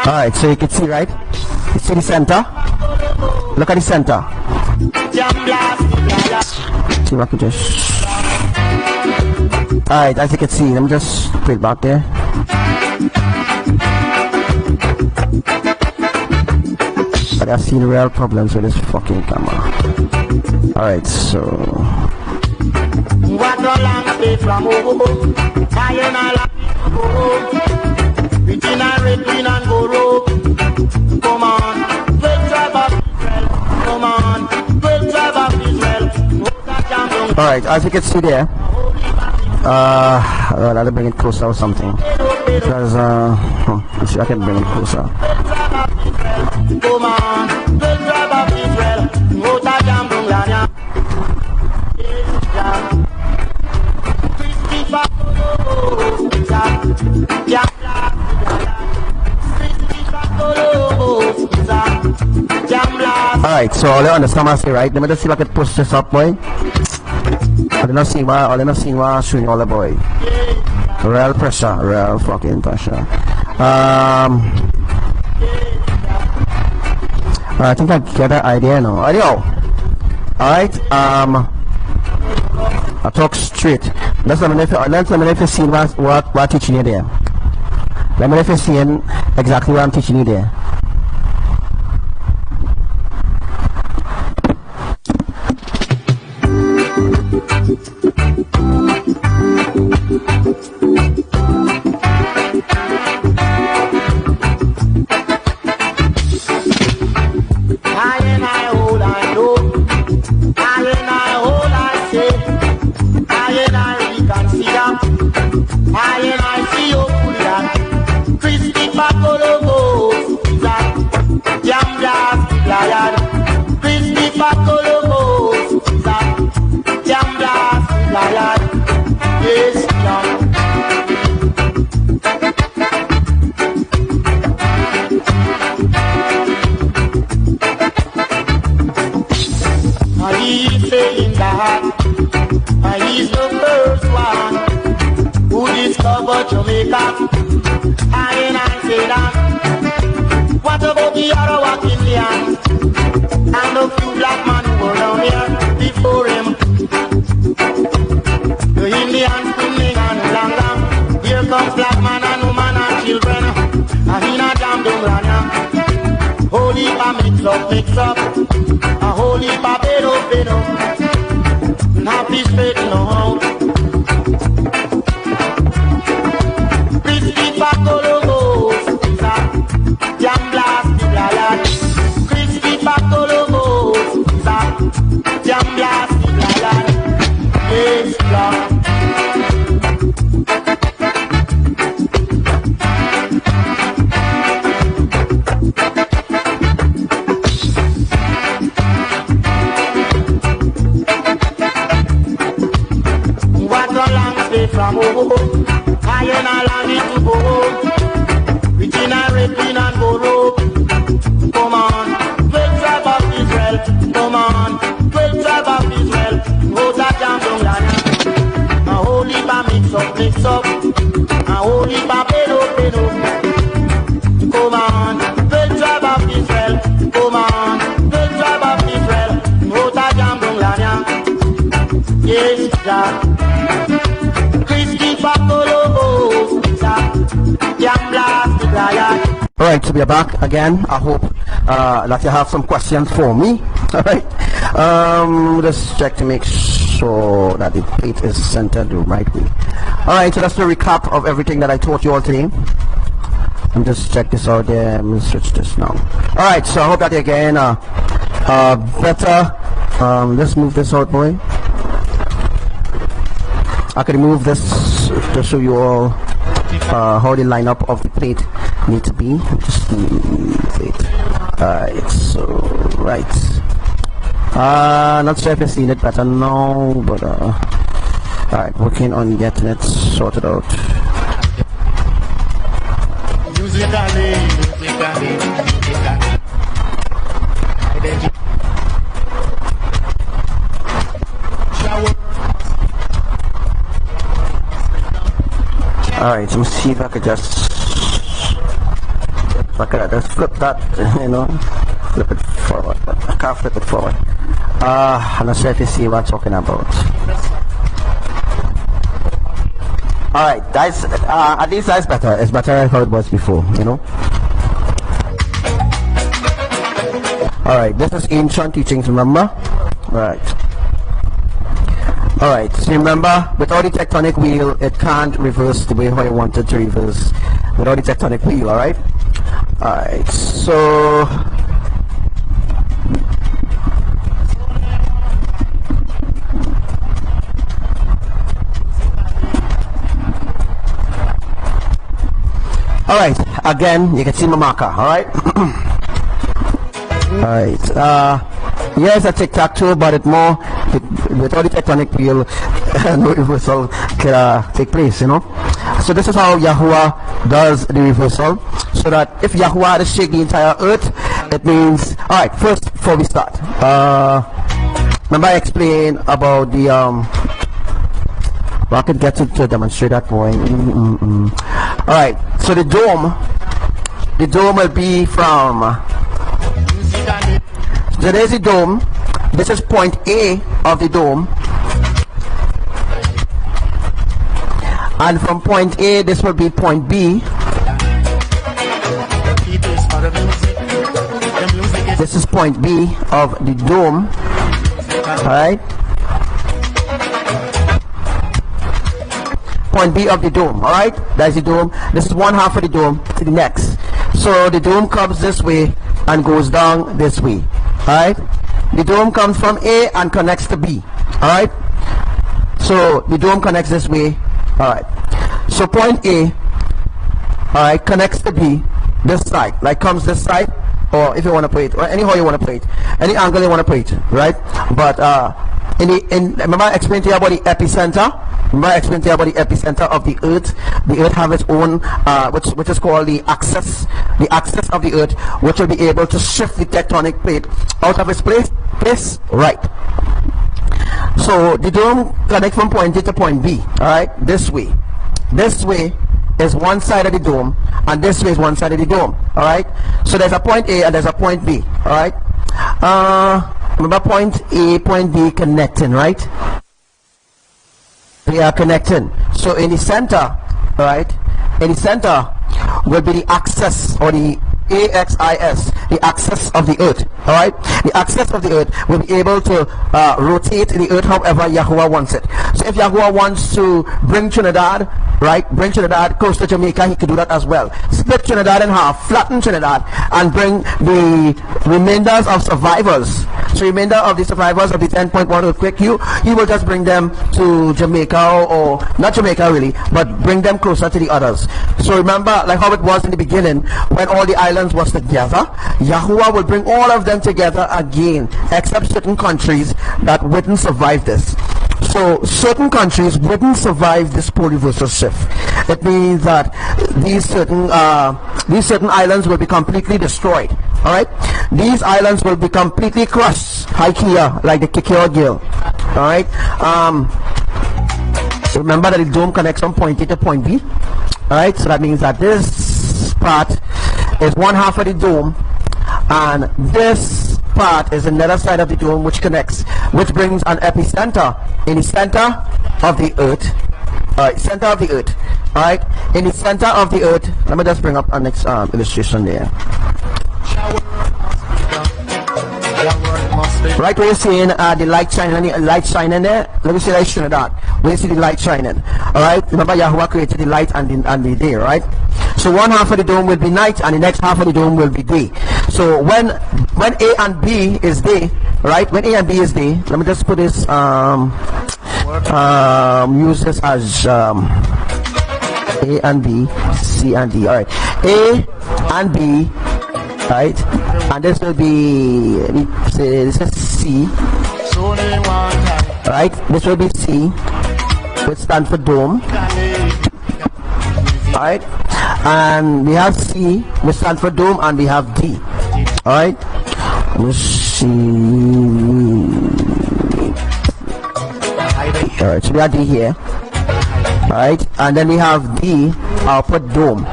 Alright, so you can see, right? You see the center? Look at the center. See if I can just... Alright, as you can see, let me just put it back there. But I've seen real problems with this fucking camera. Alright, so... Let Alright, as you can see there, I'll bring it closer or something. Because, let's see if I can bring it closer. Alright, so all you understand what I say, right? Let me just see if I can push this up, boy. I did not see what I'm showing you all the boy. Real pressure, real fucking pressure. I think I get an idea now. Anyhow, alright, I talk straight. Let me know if you're seeing what I'm teaching you there. Let me know if you're seeing exactly what I'm teaching you there.
Mix up a whole heap of bedo. Happy straight now. Crispy Pacologos, jam blast the lion. Crispy Pacologos, jam blast the lion. Yes, Lord. From home, I and I need to go home. Between I repin and go rope. Come on, 12 tribe of Israel. Come on, 12 tribe of Israel. Rose a jam down lana. A whole heap of mix up. A whole heap of pedo. Come on, 12 tribe of Israel. Come on, 12 tribe of Israel. Rose a jam down lana. Yes, Jah.
Alright, so we are back again. I hope that you have some questions for me. Alright, let's check to make sure that the plate is centered the right way. Alright, so that's the recap of everything that I taught you all today. And just check this out there. I'm going to switch this now. Alright, so I hope that again better. Let's move this out, boy. I can remove this to show you all how the lineup of the plate need to be. Just move it. Alright, so right. Not sure if you've seen it better now, but alright, working on getting it sorted out. Alright, so let's see if I could just flip that, you know, flip it forward, but I can't flip it forward. I'm not sure if you see what I'm talking about. Alright, that's at least that's better. It's better than how it was before, you know. Alright, this is ancient teachings, remember? Alright, so remember, without the tectonic wheel, it can't reverse the way how you wanted to reverse without the tectonic wheel, alright? Alright, so alright, again, you can see my marker, alright? Alright, here's a tic-tac-toe, but it more, without the tectonic wheel, no reversal can take place, you know? So this is how Yahuwah does the reversal, so that if Yahuwah had to shake the entire earth, it means, alright, first, before we start, remember I explained about the, I could get to demonstrate that point. Alright, so the dome will be from, so there's the dome, this is point A of the dome, and from point A this will be point B. This is point B of the dome, alright? Point B of the dome, alright? That's the dome. This is one half of the dome to the next. So the dome comes this way and goes down this way, alright? The dome comes from A and connects to B, alright? So the dome connects this way, alright? So point A, alright, connects to B, this side, like comes this side, or if you want to put it, or anyhow you want to put it, any angle you want to put it, right? But remember I explained to you about the epicenter. Remember I explained to you about the epicenter of the earth. The earth have its own, which is called the axis of the earth, which will be able to shift the tectonic plate out of its place, right? So the dome connects from point A to point B, all right? This way is one side of the dome, and this way is one side of the dome, all right? So there's a point A and there's a point B, all right? Remember point A, point B connecting, right? They are connecting. So in the center, right? In the center will be the axis, or the AXIS, the axis of the earth, all right? The axis of the earth will be able to rotate the earth however Yahuwah wants it. So if Yahuwah wants to bring Trinidad, right, bring Trinidad close to Jamaica, he could do that as well. Split Trinidad in half, flatten Trinidad, and bring the remainders of survivors. So remainder of the survivors of the 10.1 earthquake, he will just bring them to Jamaica, or not Jamaica really, but bring them closer to the others. So remember, like how it was in the beginning, when all the islands was together, Yahuwah will bring all of them together again, except certain countries that wouldn't survive this. So certain countries wouldn't survive this pole reversal shift. It means that these certain islands will be completely destroyed. All right, these islands will be completely crushed, like the Kikyo Gill. All right. Remember that the dome connects from point A to point B. All right, so that means that this part is one half of the dome, and this part is another side of the dome which connects, which brings an epicenter in the center of the earth. Center of the earth. All right, in the center of the earth. Let me just bring up our next illustration there. Right where you're seeing the light shining there. Let me see that Trinidad. Where you see the light shining. Alright, remember Yahuwah created the light and the day, right? So one half of the dome will be night and the next half of the dome will be day. So when A and B is day, right? When A and B is day, let me just put this use this as A and B, C and D. Alright. A and B, right? And this will be, this is C, right? This will be C, which stands for dome, right? And we have C, which stands for dome, and we have D, right? Let's see. Alright, so we have D here. right? And then we have D, I'll put dome.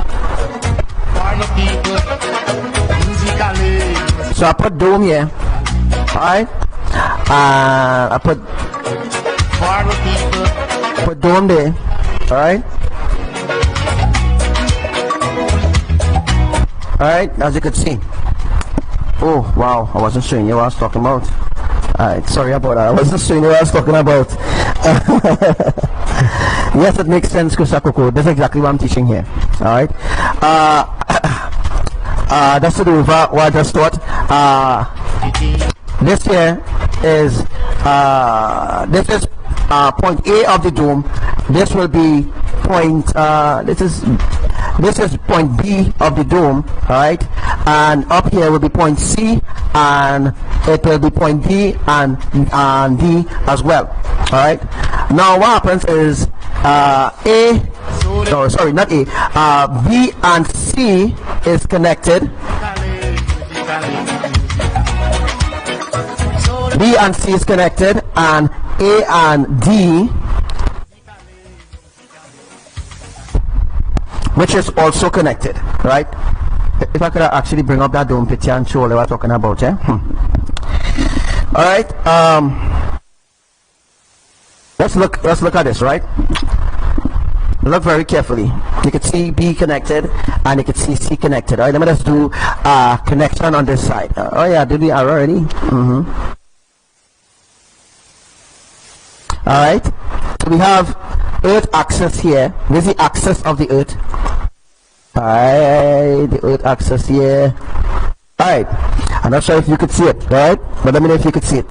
So I put dome here, alright? I put dome there, alright? Alright, as you can see. Oh wow, I wasn't showing you what I was talking about. Alright, sorry about that. I wasn't showing you what I was talking about. Yes, it makes sense, Kusakoko. That's exactly what I'm teaching here. Alright. That's to do with what I just taught. This here is point A of the dome. This will be point this is point B of the dome, alright, and up here will be point C, and it will be point D and D as well, alright. Now what happens is B and C is connected. B and C is connected, and A and D, which is also connected, right? If I could actually bring up that dome picture and show what we're talking about, yeah? All right. Let's look at this, right? Look very carefully. You can see B connected, and you can see C connected. All right. Let me just do connection on this side. Oh yeah, did we already? All right. So we have Earth axis here. This is the axis of the Earth. Alright, the Earth axis here. Alright, I'm not sure if you could see it, right? But let me know if you could see it.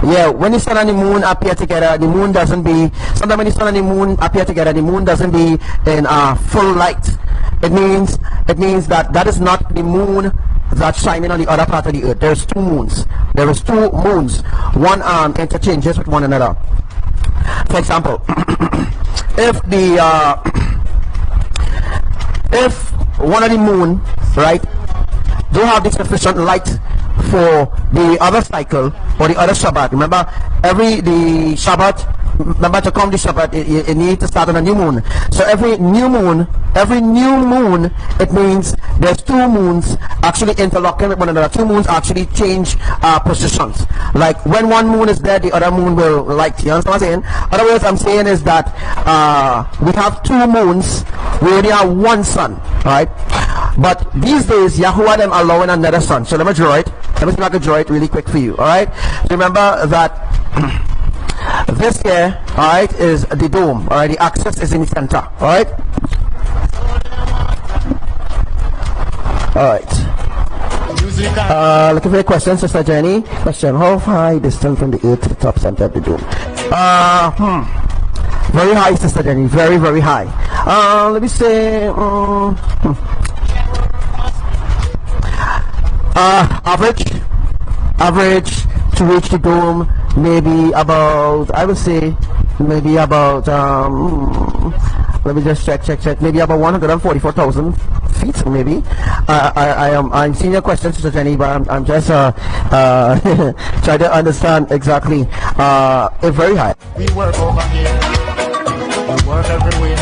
Yeah, when the sun and the moon appear together, the moon doesn't be, sometimes when the sun and the moon appear together, the moon doesn't be in full light. It means that is not the moon that's shining on the other part of the Earth. There's two moons. There is two moons. One interchanges with one another. For example, if one of the moon, right, don't have the sufficient light for the other cycle or the other Shabbat. Remember, the Shabbat, remember to come the Shabbat, it needs to start on a new moon. So every new moon, it means there's two moons actually interlocking with one another. Two moons actually change positions. Like when one moon is there, the other moon will light. You understand what I'm saying? Other words, I'm saying is that we have two moons, we only have one sun, right? But these days, Yahuwah them allowing another sun. So let me draw it. Let me see if I can draw it really quick for you. All right. So remember that this here, all right, is the dome. All right. The axis is in the center. All right. All right. Looking for a question, Sister Jenny. Question: how high distant from the Earth to the top center of the dome? Very high, Sister Jenny. Very, very high. Let me say. Average to reach the dome, maybe about, I would say, maybe about, let me just check, maybe about 144,000 feet, maybe. I'm seeing your question, Sister Jenny, but I'm just trying to understand exactly. It's very high.
We work over here, we work everywhere.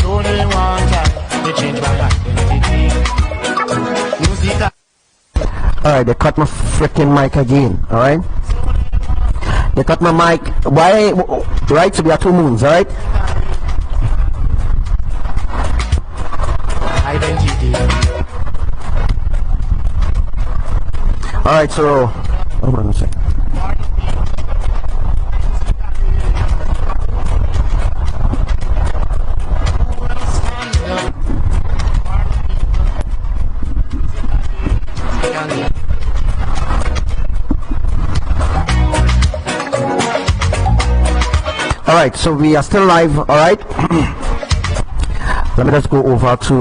So they want time to change my life.
Alright, they cut my freaking mic again. Alright, they cut my mic. Why? Right, so we have two moons. Alright,
identity.
alright, so hold on a second. Alright, so we are still live. Alright. Let me just go over to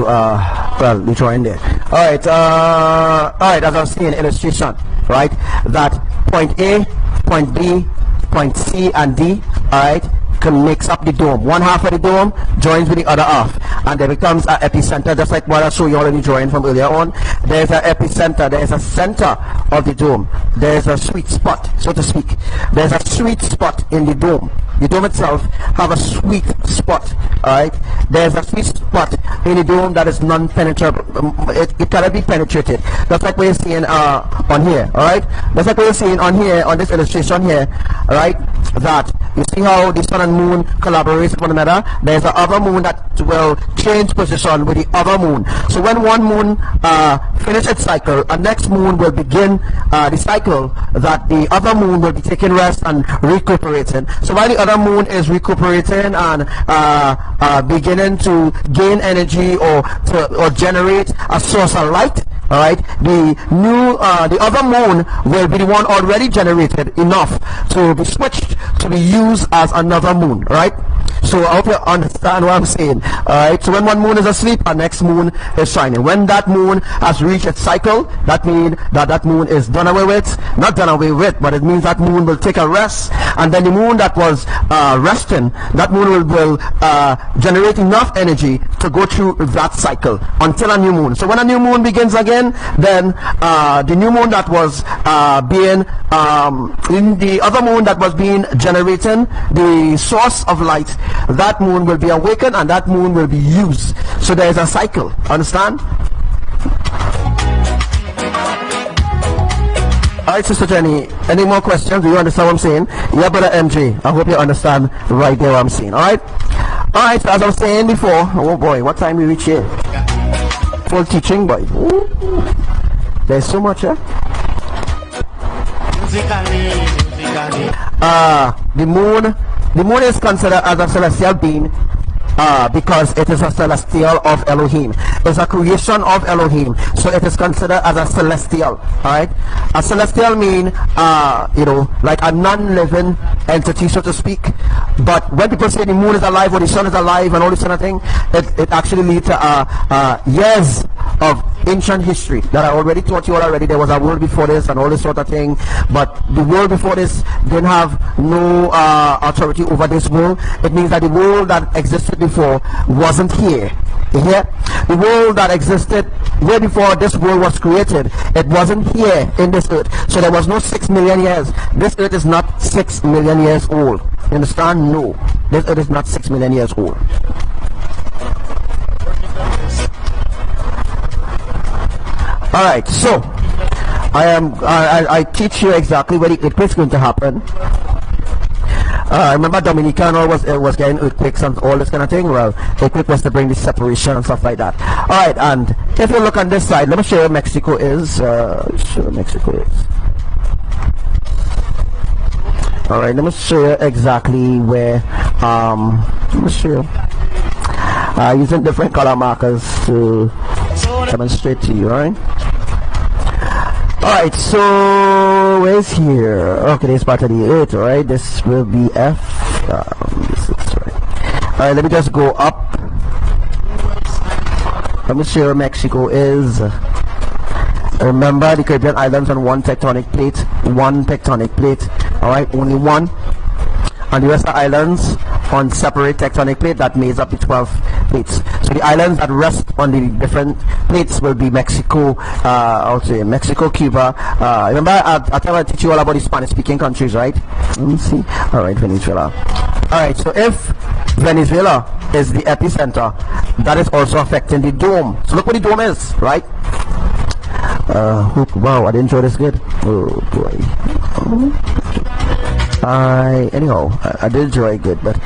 well, the drawing there. Alright, alright, as I was saying, illustration, right, that point A, point B, point C and D, alright, makes up the dome. One half of the dome joins with the other half, and there becomes an epicenter, just like what I showed you all in the drawing from earlier on. There's an epicenter, there's a center of the dome, there's a sweet spot, so to speak. There's a sweet spot in the dome. The dome itself have a sweet spot, alright? There's a sweet spot in the dome that is non-penetrable. It cannot be penetrated. That's like what you're seeing on here, alright? That's like what you're seeing on here, on this illustration here, alright? That you see how the sun and moon collaborate with one another. There's the other moon that will change position with the other moon. So when one moon finishes its cycle, a next moon will begin the cycle that the other moon will be taking rest and recuperating. So while the other moon is recuperating and beginning to gain energy or generate a source of light, all right, the other moon will be the one already generated enough to be switched to be used as another moon, right? So I hope you understand what I'm saying. Alright, so when one moon is asleep, our next moon is shining. When that moon has reached its cycle, that means that moon is done away with. Not done away with, but it means that moon will take a rest, and then the moon that was resting, that moon will generate enough energy to go through that cycle until a new moon. So when a new moon begins again, then the new moon that was in the other moon that was being generating the source of light, that moon will be awakened and that moon will be used. So there is a cycle, understand? Alright, Sister Jenny, any more questions? Do you understand what I'm saying? Yeah, Brother MJ, I hope you understand right there what I'm saying. Alright? Alright, so as I was saying before, oh boy, what time we reach here? Full teaching, boy. Ooh, there's so much, eh? The moon is considered as a celestial being because it is a celestial of Elohim. It's a creation of Elohim, so it is considered as a celestial. Alright, a celestial mean like a non-living entity, so to speak. But when people say the moon is alive or the sun is alive and all this kind of thing, it actually leads to years of ancient history that I already taught you all already. There was a world before this and all this sort of thing, but the world before this didn't have no authority over this world. It means that the world that existed before wasn't here. Here, the world that existed way before this world was created, it wasn't here in this earth. So there was no 6 million years. This earth is not 6 million years old. You understand? No, this earth is not 6 million years old. Alright, so I teach you exactly where the earthquake is going to happen. Remember Dominica and all was getting earthquakes and all this kind of thing. Well, earthquake was to bring the separation and stuff like that. Alright, and if you look on this side, let me show you where Mexico is. Alright, let me show you exactly where let me show you using different color markers to demonstrate to you. Alright, so where's here? Okay, this part of the earth, alright? This will be F. This is right. Alright, let me just go up. Let me show you where Mexico is. Remember, the Caribbean islands on one tectonic plate. One tectonic plate. Alright, only one. And the rest of the islands on separate tectonic plate that makes up the 12 plates. So the islands that rest on the different plates will be Mexico, Mexico, Cuba. Remember, I teach you all about the Spanish-speaking countries, right? Let me see. All right, Venezuela. All right, so if Venezuela is the epicenter, that is also affecting the dome. So look what the dome is, right? Wow, I didn't show this good. Oh boy. Anyhow, I did enjoy it good, but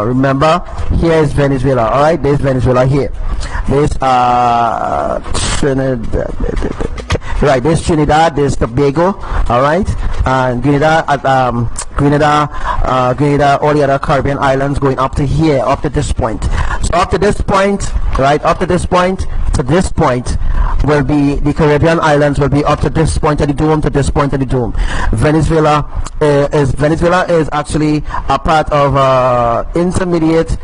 remember, here is Venezuela. All right, there's Venezuela here. There's Trinidad. Right, there's Trinidad. There's Tobago. All right, and Grenada, all the other Caribbean islands going up to here, up to this point. So up to this point, right, up to this point to this point will be the Caribbean islands will be up to this point of the dome to this point of the dome. Venezuela is actually a part of intermediate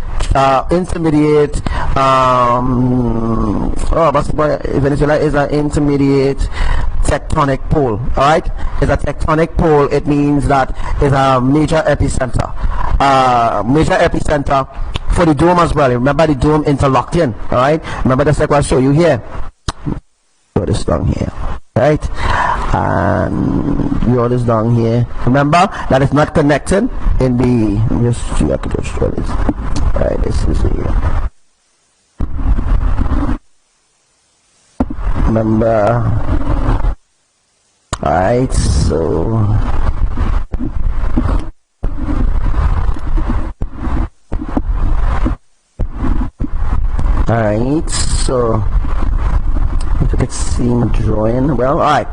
Venezuela is an intermediate tectonic pole. All right, it's a tectonic pole. It means that it's a major epicenter. major epicenter for the dome as well. Remember the dome interlocked in, all right? Remember that's like what I show you here. Put this down here, right? And draw this down here. Remember that it's not connected in the, just see, I could just draw this. All right, this is here. Remember, all right, so alright, so if you can see my drawing, well, alright,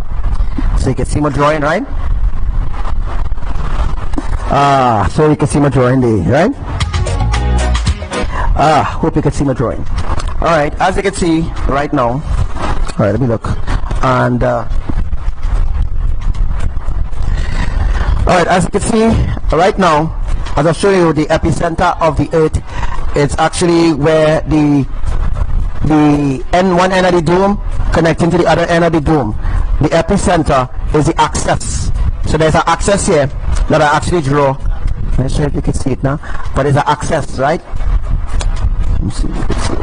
so you can see my drawing, right? So you can see my drawing there, right? Hope you can see my drawing. Alright, as you can see right now, alright, let me look, and alright, as you can see right now, as I show you the epicenter of the earth, it's actually where the one end of the dome connecting to the other end of the dome. The epicenter is the axis. So there's an axis here that I actually draw. I'm not sure if you can see it now, but there's an axis, right? Let me see if you can see it.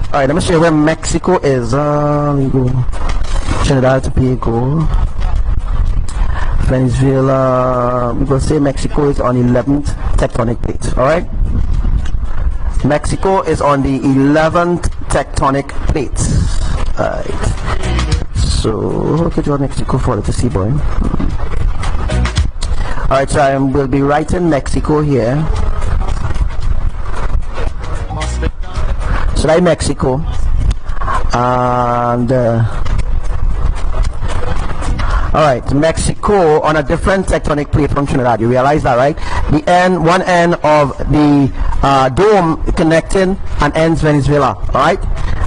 Alright, let me show you where Mexico is. Let me go. Trinidad, Tobago, Venezuela. We're going to say Mexico is on 11th tectonic plate. Alright? Mexico is on the 11th tectonic plate. Alright. So, okay, draw Mexico for to see, boy. Alright, so I will be writing Mexico here. So, that's Mexico. And, alright, Mexico on a different tectonic plate from Trinidad. You realize that, right? The end, one end of the dome connecting and ends Venezuela. Alright?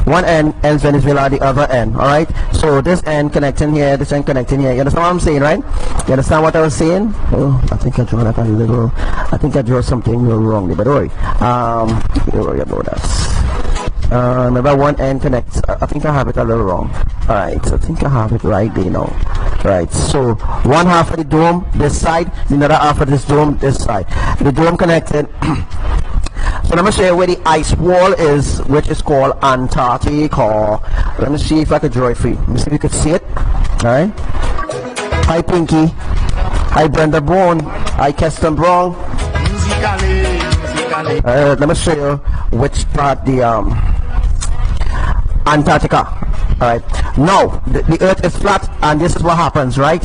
One end ends Venezuela, the other end. Alright? So this end connecting here, this end connecting here. You understand what I'm saying, right? You understand what I was saying? Oh, I think I drew that a little, I think I drew something wrongly, but don't worry. Don't worry about that. Remember one end connects, I think I have it a little wrong. Alright, so I think I have it right there now. Right, so one half of the dome this side, the other half of this dome this side. The dome connected. So let me show you where the ice wall is, which is called Antarctica. Let me see if I can draw it for you. Let me see if you can see it. Alright. Hi Pinky. Hi Brenda Bone. Hi Keston Brown. Let me show you which part the Antarctica. Alright, now the earth is flat and this is what happens, right?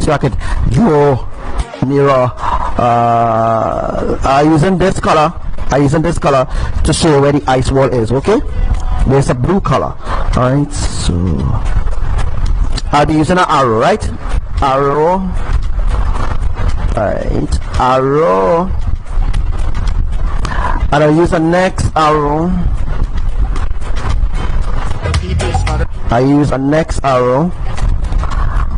So I could draw nearer, using this color to show where the ice wall is. Okay, there's a blue color. Alright, so I'll be using an arrow, right? Arrow. Alright, arrow, and I'll use the next arrow. I use a next arrow,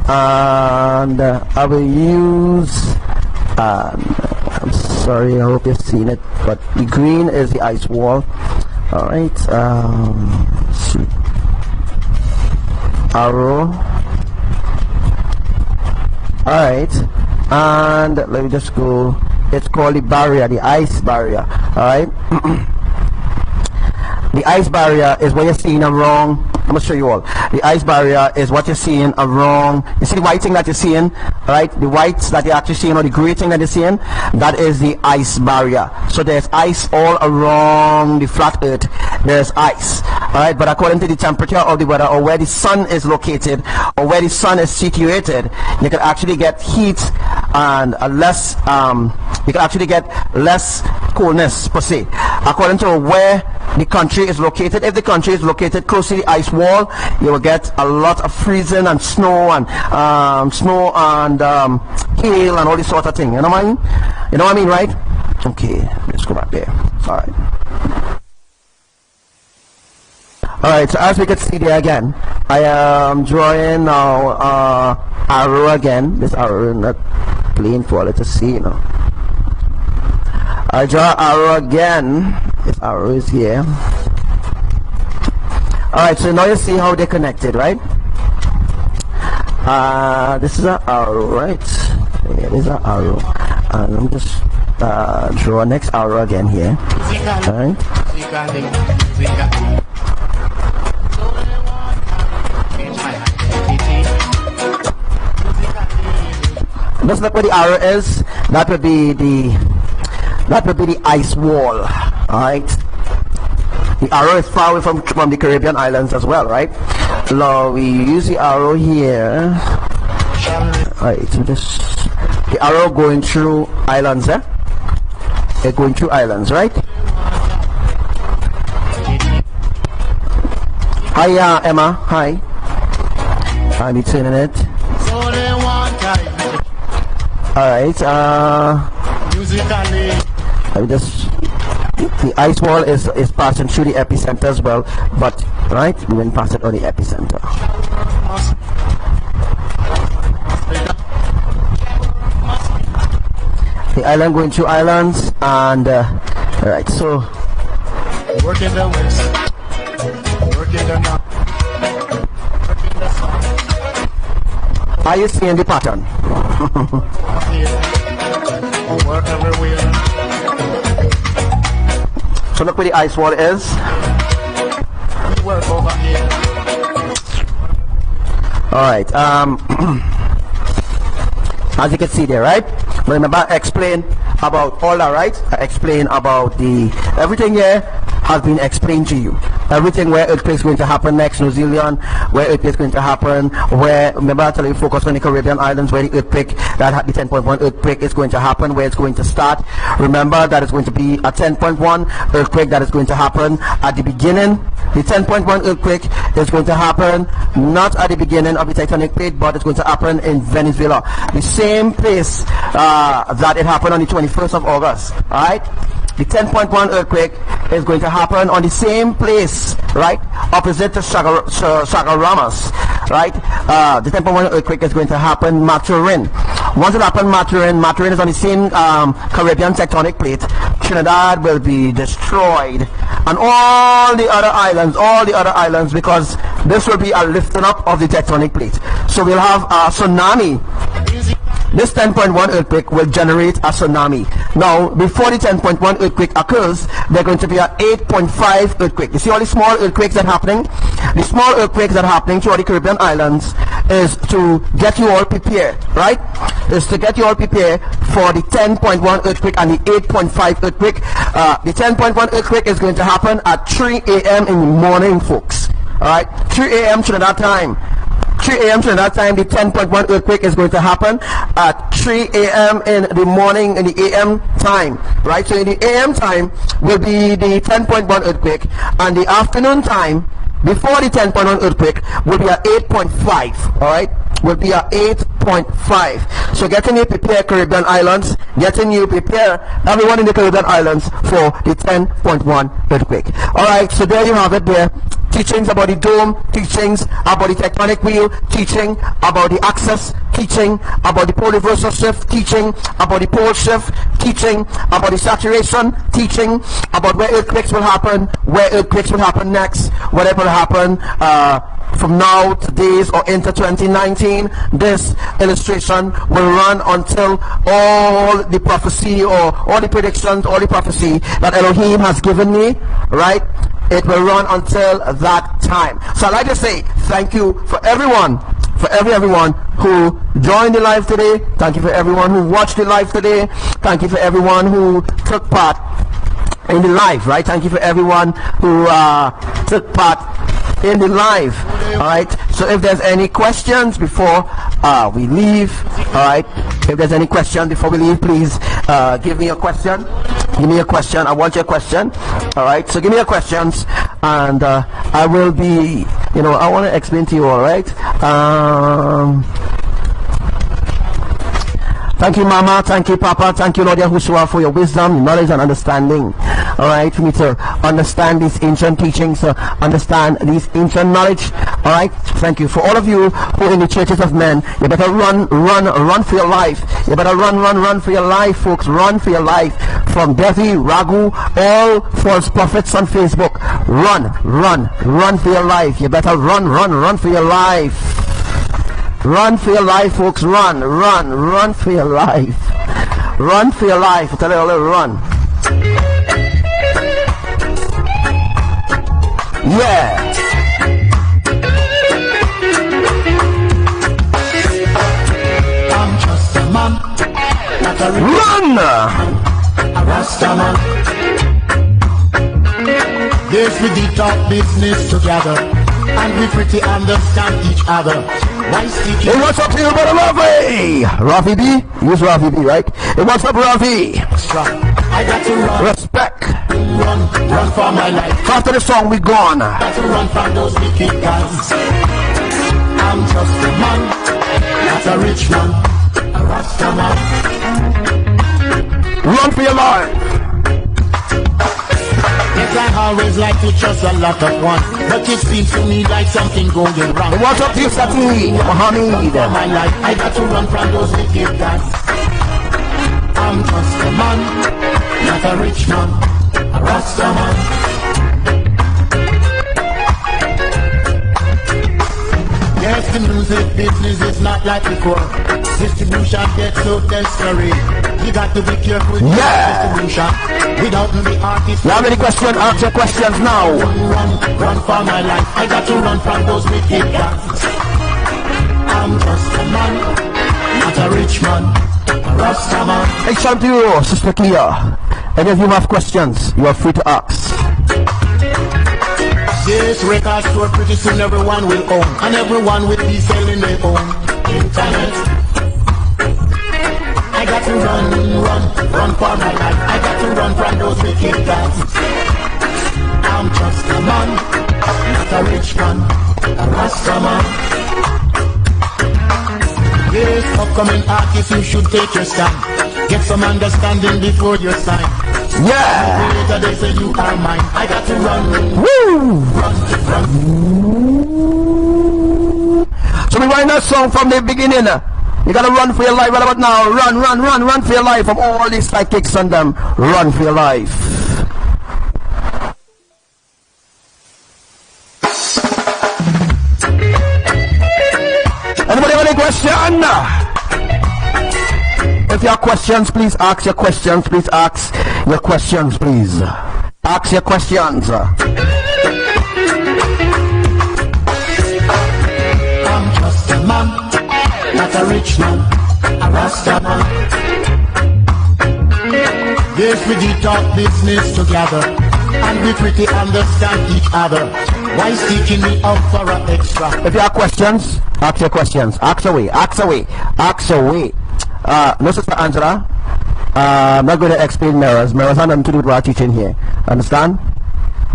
and I will use, I'm sorry, I hope you've seen it, but the green is the ice wall. Alright, see. Arrow. Alright, and let me just go, it's called the barrier, the ice barrier. Alright. The ice barrier is what you're seeing around. I'm gonna show you all. The ice barrier is what you're seeing around. You see the white thing that you're seeing, right? The whites that you're actually seeing, or the gray thing that you're seeing, that is the ice barrier. So there's ice all around the flat earth. There's ice, alright? But according to the temperature of the weather, or where the sun is located, or where the sun is situated, you can actually get heat and less. You can actually get less coolness per se, according to where the country is located. If the country is located close to the ice wall, you will get a lot of freezing and snow and hail and all this sort of thing. You know what I mean? You know what I mean, right? Okay, let's go back there. All right. All right. So as we can see there again, I am drawing now arrow again. This arrow is not plain for it to see, you know. I draw arrow again. This arrow is here. Alright, so now you see how they're connected, right? This is an arrow, right? Yeah, this is an arrow. And let me just draw next arrow again here. Alright. Just look where the arrow is. That would be the ice wall. Alright. The arrow is far away from the Caribbean islands as well, right? Now we use the arrow here. Alright, so the arrow going through islands, eh? They're going through islands, right? Hi, Emma. Hi. I'm turning it. Alright, let me just, the ice wall is passing through the epicenter as well, but, right, we went past it on the epicenter. The island going through islands, and, alright, so,
work in the west, work in the north, work in the south.
are you seeing the pattern?
Work everywhere.
So look where the ice wall is.
We work over here.
Alright, as you can see there, right? Remember I explained about all that, right? I explained about everything here has been explained to you. Everything where earthquake is going to happen next, New Zealand, where earthquake is going to happen, where, remember I tell you, focus on the Caribbean islands where the earthquake, the 10.1 earthquake is going to happen, where it's going to start. Remember that it's going to be a 10.1 earthquake that is going to happen at the beginning. The 10.1 earthquake is going to happen not at the beginning of the tectonic plate, but it's going to happen in Venezuela, the same place that it happened on the 21st of August. Alright? The 10.1 earthquake is going to happen on the same place, right, opposite to Sagaramas, right? The 10.1 earthquake is going to happen Maturin. Once it happens Maturin is on the same Caribbean tectonic plate. Trinidad will be destroyed, and all the other islands, because this will be a lifting up of the tectonic plate. So we'll have a tsunami. This 10.1 earthquake will generate a tsunami. Now, before the 10.1 earthquake occurs, there's going to be an 8.5 earthquake. You see all the small earthquakes that are happening? The small earthquakes that are happening throughout the Caribbean islands is to get you all prepared, right? Is to get you all prepared for the 10.1 earthquake and the 8.5 earthquake. The 10.1 earthquake is going to happen at 3 a.m. in the morning, folks. Alright? 3 a.m. Trinidad time. 3 a.m. Trinidad time, the 10.1 earthquake is going to happen at 3 a.m. in the morning, in the a.m. time, right? So in the a.m. time will be the 10.1 earthquake, and the afternoon time before the 10.1 earthquake will be at 8.5, all right? Will be at 8.5. So getting you prepared, Caribbean islands, getting you prepared, everyone in the Caribbean islands, for the 10.1 earthquake. All right, so there you have it there. Teachings about the dome, teachings about the tectonic wheel, teaching about the axis, teaching about the pole reversal shift, teaching about the pole shift, teaching about the saturation, teaching about where earthquakes will happen, next, whatever will happen from now to days or into 2019. This illustration will run until all the prophecy or all the predictions, all the prophecy that Elohim has given me, right? It will run until that time. So I'd like to say thank you for everyone, everyone who joined the live today. Thank you for everyone who watched the live today. Thank you for everyone who took part in the live, right? Thank you for everyone who took part in the live. All right, so if there's any questions before we leave, all right, if there's any question before we leave, please give me a question. Give me a question. I want your question. All right, so give me your questions, and I will be, I want to explain to you, all right. Thank you, Mama. Thank you, Papa. Thank you, Lord Yahushua, for your wisdom, knowledge, and understanding. All right, for me to understand these ancient teachings, understand these ancient knowledge. All right, thank you. For all of you who are in the churches of men, you better run for your life. You better run for your life, folks. Run for your life. From Devi, Ragu, all false prophets on Facebook. Run for your life. You better run for your life. Run for your life, folks. Run, run, run for your life. Run for your life. I tell you all, run. Yeah.
I'm just a man, not a
Run!
a Rasta man. Yes, we did talk business together, and we pretty understand each other. Why speaking?
Hey, what's up to you, brother Rafi? Rafi B? Use Rafi B, right? Hey, what's up, Rafi?
I got to run,
Respect.
run for my life.
After the song, we gone.
Got to run from those wicked guys. I'm just a man, not a rich man, a Rasta man.
Run for your life.
Yes, I always like to trust a lot of one, but it seems to me like something going wrong.
Hey, what's up to you, Sati? Mohammed.
For my life, I got to run from those wicked guys. I'm just a man, not a rich man, a Rasta man. Yes, the music business is not like before. Distribution gets so desperate. You got to be careful with
Yeah.
distribution. Without the artist.
You have any questions? Ask your questions now.
Run for my life. I got to run from those wicked guys. I'm just a man, not a rich man, a Rasta man.
Hey, shout to you, Sister Kia. And if you have questions, you are free to ask.
This record store pretty soon everyone will own, and everyone will be selling their own internet. I got to run for my life. I got to run from those wicked guys. I'm just a man, not a rich man, a Rasta man. Yes, upcoming artists, you should take your stand. Get some understanding before you sign.
Yeah.
Later they say you are mine. I got to run.
Woo!
Run.
So we write that song from the beginning. You gotta run for your life right about now. Run for your life from all these psychics and them. Run for your life. Anybody have any question? If you have questions, please ask your questions. Please ask your questions, please. Ask your questions.
I'm just a man, not a rich man, a Rasta man. Yes, we did talk business together, and we pretty understand each other. Why seeking me out for an extra?
If you have questions, ask your questions. Ask away. No, Sister Angela, I'm not going to explain mirrors. Mirrors have nothing to do with what I'm teaching here. Understand?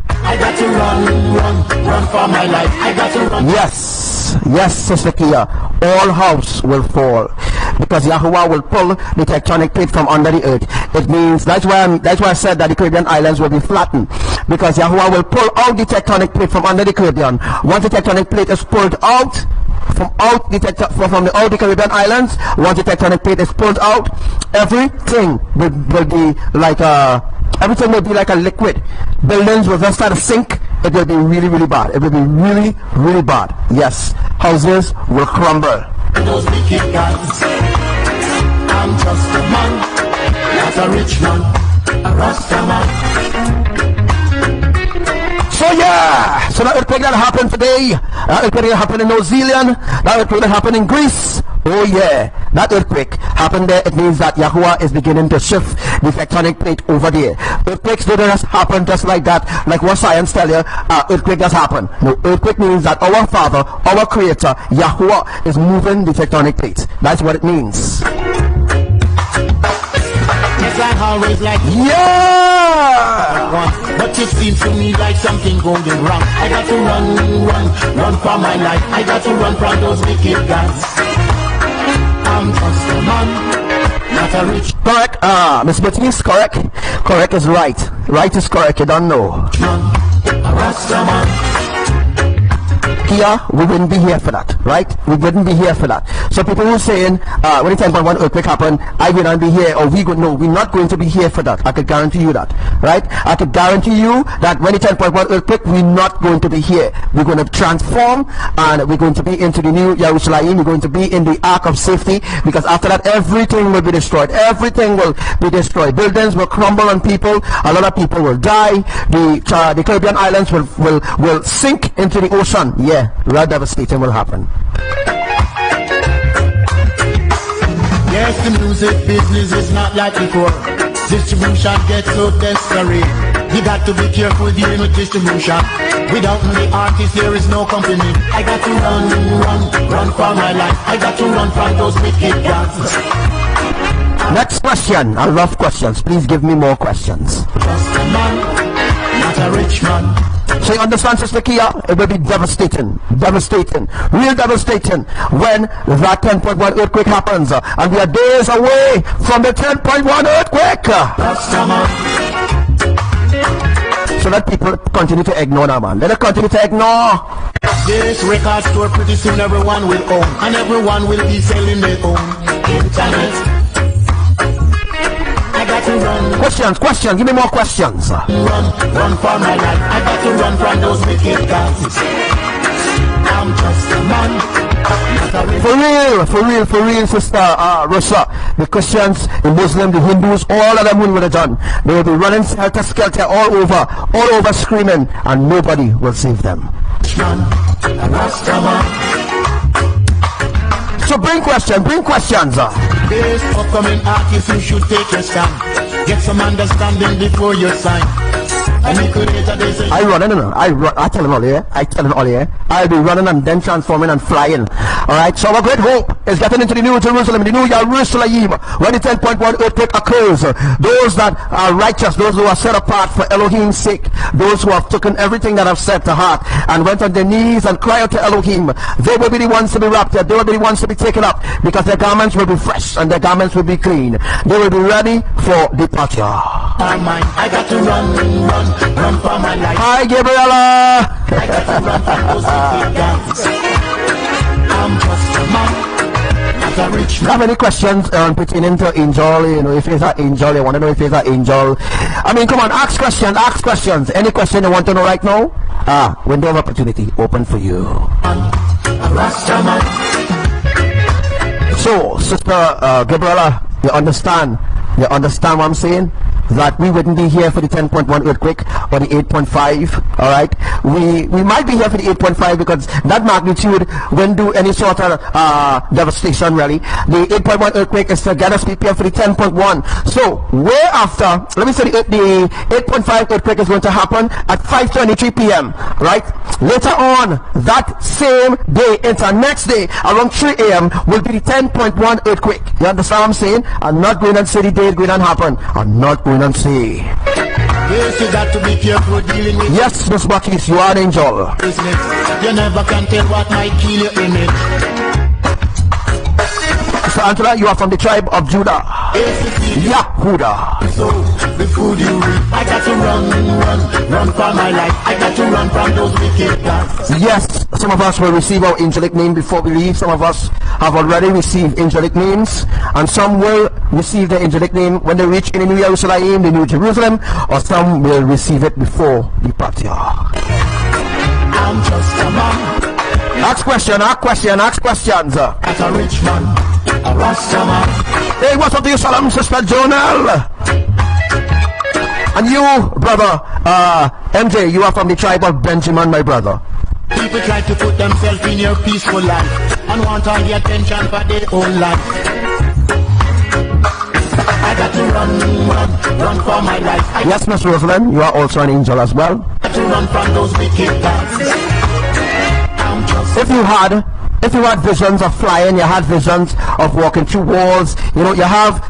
I got to run for my life. I got to run.
Yes, Sister Kia. All house will fall because Yahuwah will pull the tectonic plate from under the earth. It means that's why I said that the Caribbean islands will be flattened, because Yahuwah will pull out the tectonic plate from under the Caribbean. Once the tectonic plate is pulled out from the Caribbean islands, once the tectonic plate is pulled out, everything will be like a liquid. Buildings will just start to sink. It will be really, really bad. It will be really, really bad. Yes, houses will crumble.
Those wicked guys. I'm just a man, not a rich man, a Rasta man.
So yeah, so that earthquake that happened today, that earthquake that happened in New Zealand, that earthquake that happened in Greece, oh yeah, that earthquake happened there. It means that Yahuwah is beginning to shift the tectonic plate over there. Earthquakes don't just happen just like that, like what science tell you, earthquake does happen. No, earthquake means that our Father, our Creator, Yahuwah, is moving the tectonic plate. That's what it means.
Yes, I always like
Yeah!
but it seems to me like something going wrong. I got to run for my life. I got to run from those wicked guys. I'm just a man, not a rich
Correct, Miss Betty is correct. Correct is right. Right is correct, you don't know.
man, a Rasta man.
Kia, we wouldn't be here for that, right? We wouldn't be here for that. So people who saying when the 10.1 earthquake happened, I will not be here, or no, we're not going to be here for that. I could guarantee you that, right? I could guarantee you that when the 10.1 earthquake, we're not going to be here. We're going to transform, and we're going to be into the new YAHRUSHALAYIM. We're going to be in the ark of safety, because after that, everything will be destroyed. Everything will be destroyed. Buildings will crumble on people. A lot of people will die. The Caribbean islands will sink into the ocean. Yeah, real devastating will happen.
Yes, the music business is not like before. Distribution gets so desperate. You got to be careful dealing with distribution. Without the artist, there is no company. I got to run for my life. I got to run from those wicked gods.
Next question. I love questions. Please give me more questions.
Just a man, not a rich man.
So you understand, Sister Kia? It will be devastating, real devastating when that 10.1 earthquake happens, and we are days away from the 10.1 earthquake. So let people continue to ignore now, man. Let them continue to ignore.
This record store pretty soon everyone will own, and everyone will be selling their own internet. I got to run.
Questions. Give me more questions.
Run for my life. I got to run from those wicked gods. I'm just a man. For real, Sister Russia. The Christians, the Muslims, the Hindus, all of them will have done. They will be running helter-skelter all over screaming, and nobody will save them. So bring questions. This upcoming artist, you should take your stand. Get some understanding before you sign. I tell them all here. I'll be running and then transforming and flying. Alright, so our great hope is getting into the new Jerusalem, the new YAHRUSHALAYIM, when the 10.1 earthquake occurs. Those that are righteous, those who are set apart for Elohim's sake, those who have taken everything that I've said to heart and went on their knees and cried out to Elohim, they will be the ones to be raptured. They will be the ones to be taken up, because their garments will be fresh and their garments will be clean. They will be ready for departure. I got to run for my life.
Hi, Gabriella.
I got to run from those wicked gods. I'm just a man, not a rich man.
Have any questions pertaining to angel? You know, if it's an angel, you want to know if it's an angel. I mean, come on, ask questions. Any question you want to know right now? Window of opportunity open for you. So, Sister Gabriella, you understand what I'm saying? That we wouldn't be here for the 10.1 earthquake or the 8.5. all right, we might be here for the 8.5 because that magnitude wouldn't do any sort of devastation really. The 8.1 earthquake is to get us prepared for the 10.1. So way after, let me say the 8.5 earthquake is going to happen at 5:23 p.m. right? Later on that same day into next day around 3 a.m. will be the 10.1 earthquake. You understand what I'm saying? I'm not going to say the day it's going to happen. I'm not going and see.
Yes, you got to be careful dealing with.
Yes, Miss Buckies, you are an angel.
Business. You never can tell what might kill your image.
Mr. Angela, you are from the tribe of Judah. Yahuda.
So, the food you eat, I got to run for my life. I got to run from those wicked gods.
Yes, some of us will receive our angelic name before we leave. Some of us have already received angelic names, and some will receive the angelic name when they reach in the new Yerushalayim, the new Jerusalem, or some will receive it before departure.
I'm just a man.
Ask questions.
As a rich man, a Rasta man.
Hey, what's up to you, Salam, Sister Jonal? And you, brother, MJ, you are from the tribe of Benjamin, my brother.
People try to put themselves in your peaceful life and want all the attention for their own life. I got to run for my life.
Yes, Miss Rosalind, you are also an angel as well.
I got to run from those wicked gods.
If you had visions of flying, you had visions of walking through walls, you know, you have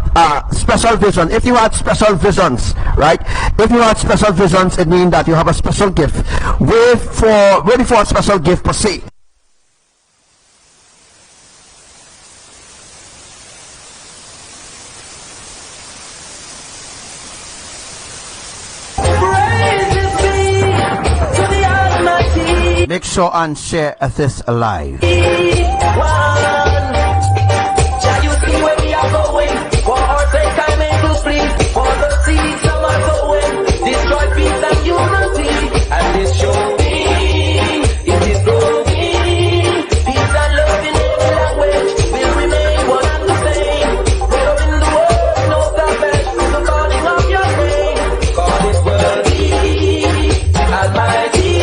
special vision. If you had special visions, right? If you had special visions, it means that you have a special gift. Wait for a special gift per se. Make sure and share this live.
Shall you see where we are going? For our sake I make you free. For the seeds some are going. Destroy peace and unity. And this showing, it is growing. Peace and love in every language will remain one and the same. Love in the world, no selfish, the calling of your name. God is worthy, Almighty.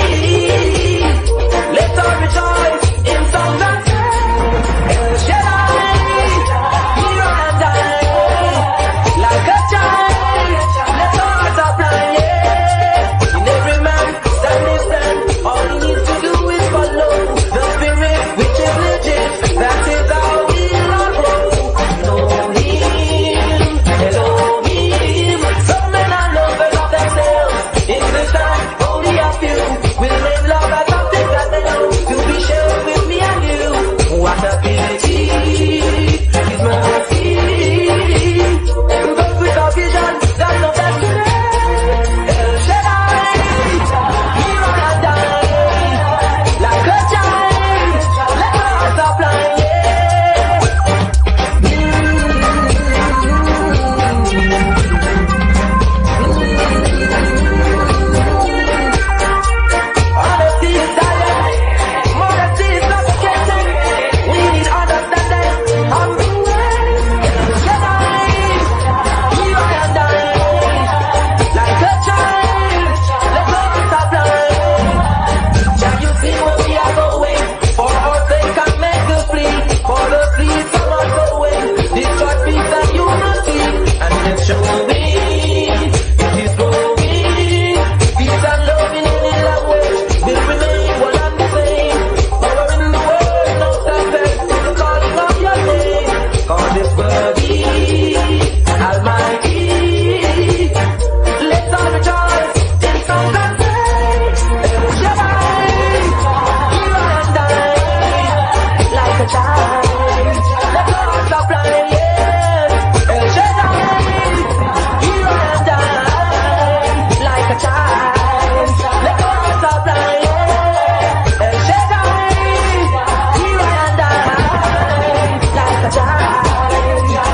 Let's all rejoice in songs and El Shaddai, here and I, like a child. Let's all supply, yeah. In every man stand his stand. All he needs to do is follow the spirit which is legit. That is how we all grow. Elohim. Some men are lovers of themselves. In this time, only a few will live love as something that they know. To be shared with me and you. What a pity. His mercy. Those without vision, that know that today. El Shaddai, here and I, like a child. Let my heart supply, Honesty is silent, modesty is suffocating. We need understanding of the way. El Shaddai, here and I, like a child. Let us supply. Shall you see where we are going? For our sake and make you free. For the free some are going. Destroy peace and unity. And let's show me it is growing. Peace and love in any language will remain one and the same. Power in the world, no selfish, to the calling of your name. God is worthy, Almighty. Let's all rejoice in songs and praise. El Shaddai, here and I, like a child. Let's all supply, yeah. El Shaddai, here and I, like a child. Let's all supply, yeah. El Shaddai, here and I, like a child.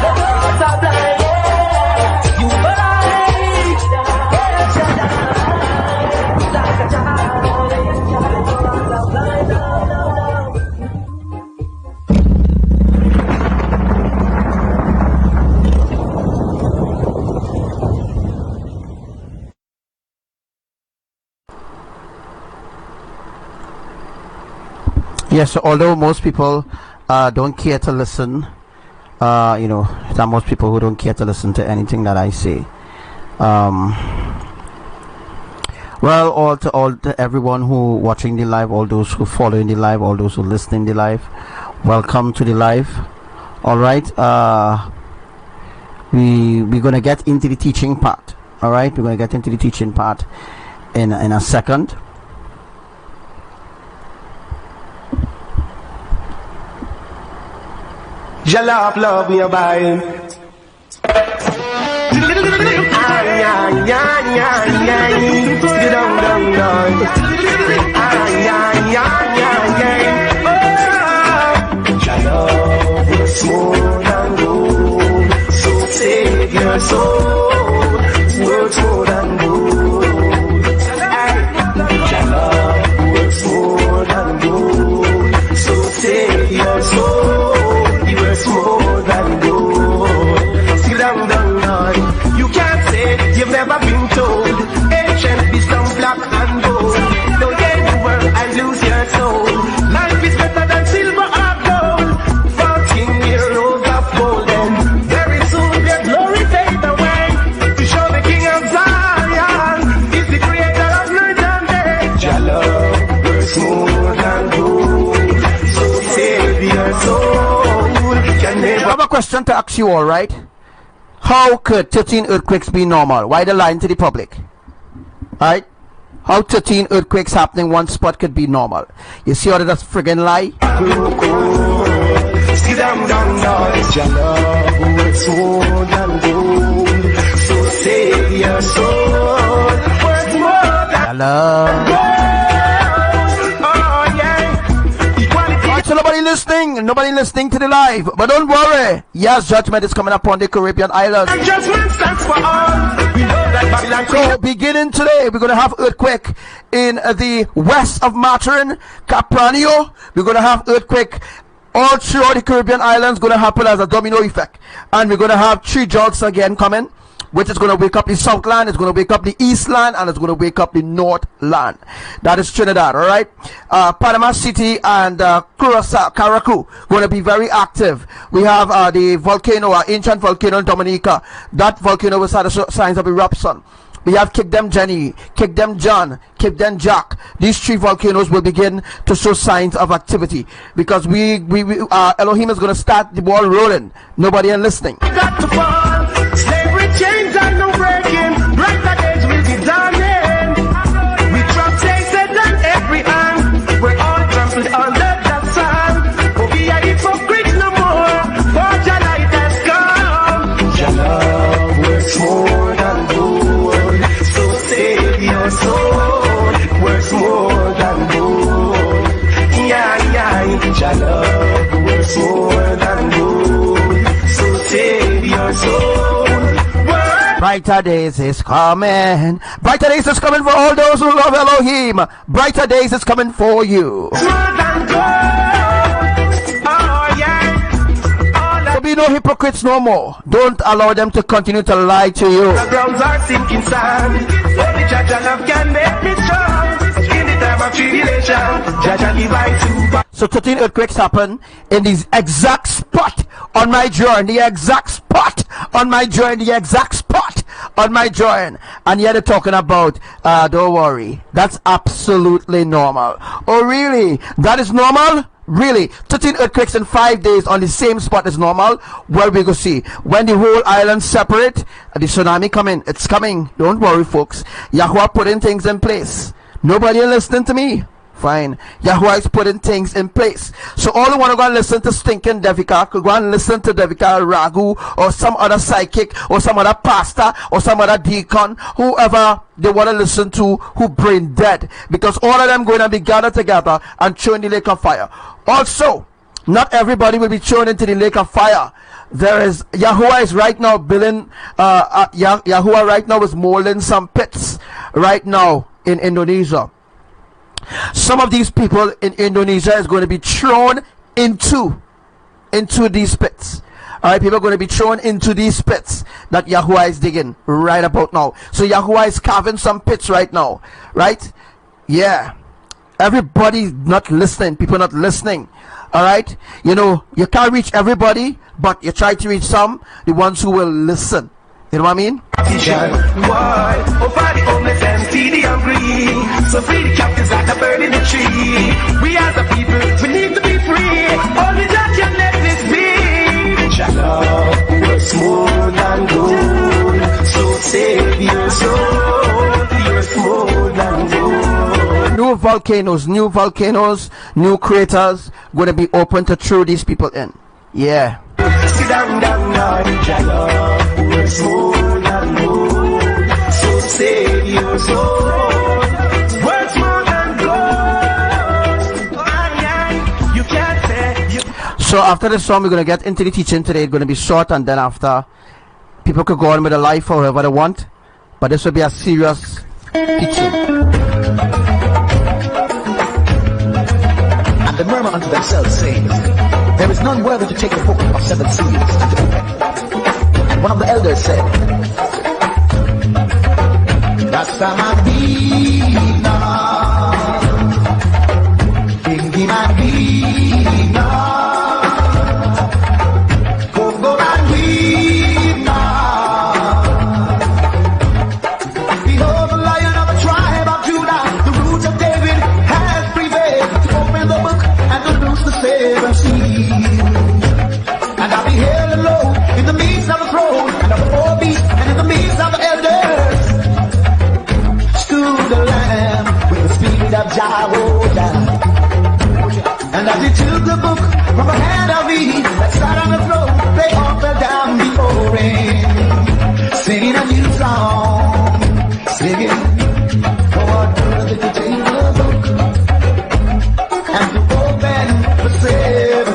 Let's all supply, yeah. You and I, El Shaddai, like a child. Supply, no.
Yes, so although most people don't care to listen, you know, there are most people who don't care to listen to anything that I say. Well, all to everyone who watching the live, all those who following the live, all those who listening the live, welcome to the live. All right, we're gonna get into the teaching part. All right, we're gonna get into the teaching part in a second.
Jalap love me a buy. Get down, down, down. Jalap works more than gold, so take your soul. Works more than gold. Jalap works more than gold, so take your soul. More than gold. Sit down, down, down. You can't say you've never been told. Ancient wisdom, black and gold. Don't get the world and lose your soul. Life is better than silver or gold. 14-year-olds of golden. Very soon their glory fade away. To show the King of Zion is the creator of night and day. Your love works more than gold. So save your soul.
I have a question to ask you all, right? How could 13 earthquakes be normal? Why the line to the public? Right? How 13 earthquakes happening one spot could be normal? You see how that's friggin' lie? Hello. listening. Nobody listening to the live. But don't worry. Yes, judgment is coming upon the Caribbean islands.
And judgment stands for all. We know that Babylon.
So beginning today, we're going to have earthquake in the west of Maturin, Capranio. We're going to have earthquake all throughout the Caribbean islands. Going to happen as a domino effect. And we're going to have 3 jolts again coming, which is going to wake up the Southland, it's going to wake up the Eastland, and it's going to wake up the Northland. That is Trinidad, all right? Panama City and Caracou going to be very active. We have the volcano, ancient volcano in Dominica. That volcano was had signs of eruption. We have Kick Them Jenny, Kick Them John, Kick Them Jack. These 3 volcanoes will begin to show signs of activity because Elohim is going to start the ball rolling. Nobody is listening.
Got to fall. Slavery chains are no breaking. Brighter days will be dawning. We trust Satan every hand. We're all trampled under the sun. But we are hypocrites no more. For your light has come. Your love works more than gold. So save your soul. Works more than gold. Your love works more than gold. So save your soul.
Brighter days is coming. Brighter days is coming for all those who love Elohim. Brighter days is coming for you. So be no hypocrites no more. Don't allow them to continue to lie to you.
The grounds are sinking sand. Only Jah Jah love can make me strong. In the time of tribulation, Jah Jah give I to.
So 13 earthquakes happen in the exact spot on my journey, the exact spot on my journey, the exact spot on my journey. And yet they're talking about, don't worry, that's absolutely normal. Oh really? That is normal? Really? 13 earthquakes in 5 days on the same spot is normal? Well, we go see. When the whole island separate, the tsunami coming. It's coming. Don't worry, folks. Yahuwah putting things in place. Nobody listening to me. Fine. Yahuwah is putting things in place. So all who want to go and listen to stinking Devika could go and listen to Devika Ragu or some other psychic or some other pastor or some other deacon, whoever they want to listen to who brain dead. Because all of them going to be gathered together and thrown in the lake of fire. Also, not everybody will be thrown into the lake of fire. There is, Yahuwah is right now building, Yahuwah right now is molding some pits right now in Indonesia. Some of these people in Indonesia is going to be thrown into these pits. Alright, people are going to be thrown into these pits that Yahuwah is digging right about now. So Yahuwah is carving some pits right now. Right? Yeah. Everybody not listening. People not listening. Alright? You know, you can't reach everybody, but you try to reach some, the ones who will listen. You know what I mean?
Why? Oh, for the homeless and feed the hungry. So free the captives like a bird in the tree. We as a people, we need to be free. Only Jah can let this be. Jah love works more than gold. So save your soul. Works more than gold.
New volcanoes, new craters going to be open to throw these people in. Yeah.
Sit down, Jah love works more than gold. So save your soul. Works more than gold. You can't say.
So after the song, we're going to get into the teaching today. It's going to be short, and then after, people could go on with their life however they want. But this will be a serious teaching.
And they murmur unto themselves, saying, there is none worthy to take the book of 7 seals and to open it. And one of the elders said, behold, the Lion of the tribe of Judah, the root of David, has prevailed to open the book and to loose the 7 seals. And I beheld alone in the midst of the throne and of the 4 beasts and in the midst of the elders stood the Lamb with the spirit of Jehovah. And as he took the book from the hand of me that sat on the throne, they all fell down before him, singing a new song, singing, Lord, worthy to take the book and to open the 7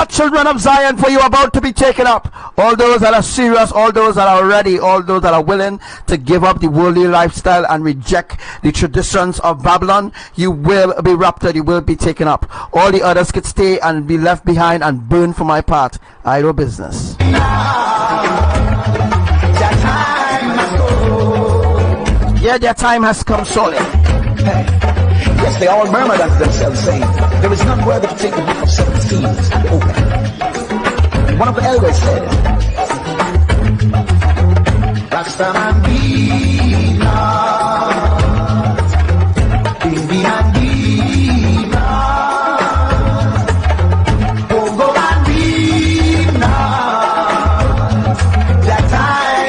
Children of Zion, for you are about to be taken up. All those that are serious, all those that are ready, all those that are willing to give up the worldly lifestyle and reject the traditions of Babylon, you will be raptured, you will be taken up. All the others could stay and be left behind and burn for my part. Idle business. Yeah, their time has come sorely.
Yes, they all murmured unto themselves, saying, there is none worthy to take the book of 7 seals and open it. One of the elders said, that time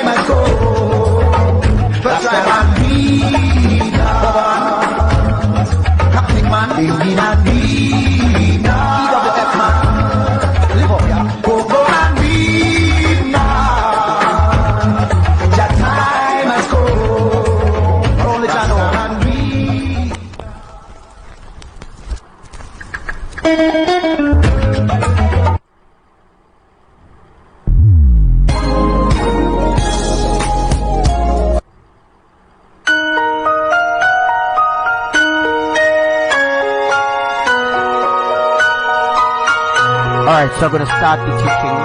has
Alright, so I'm going to start the teaching.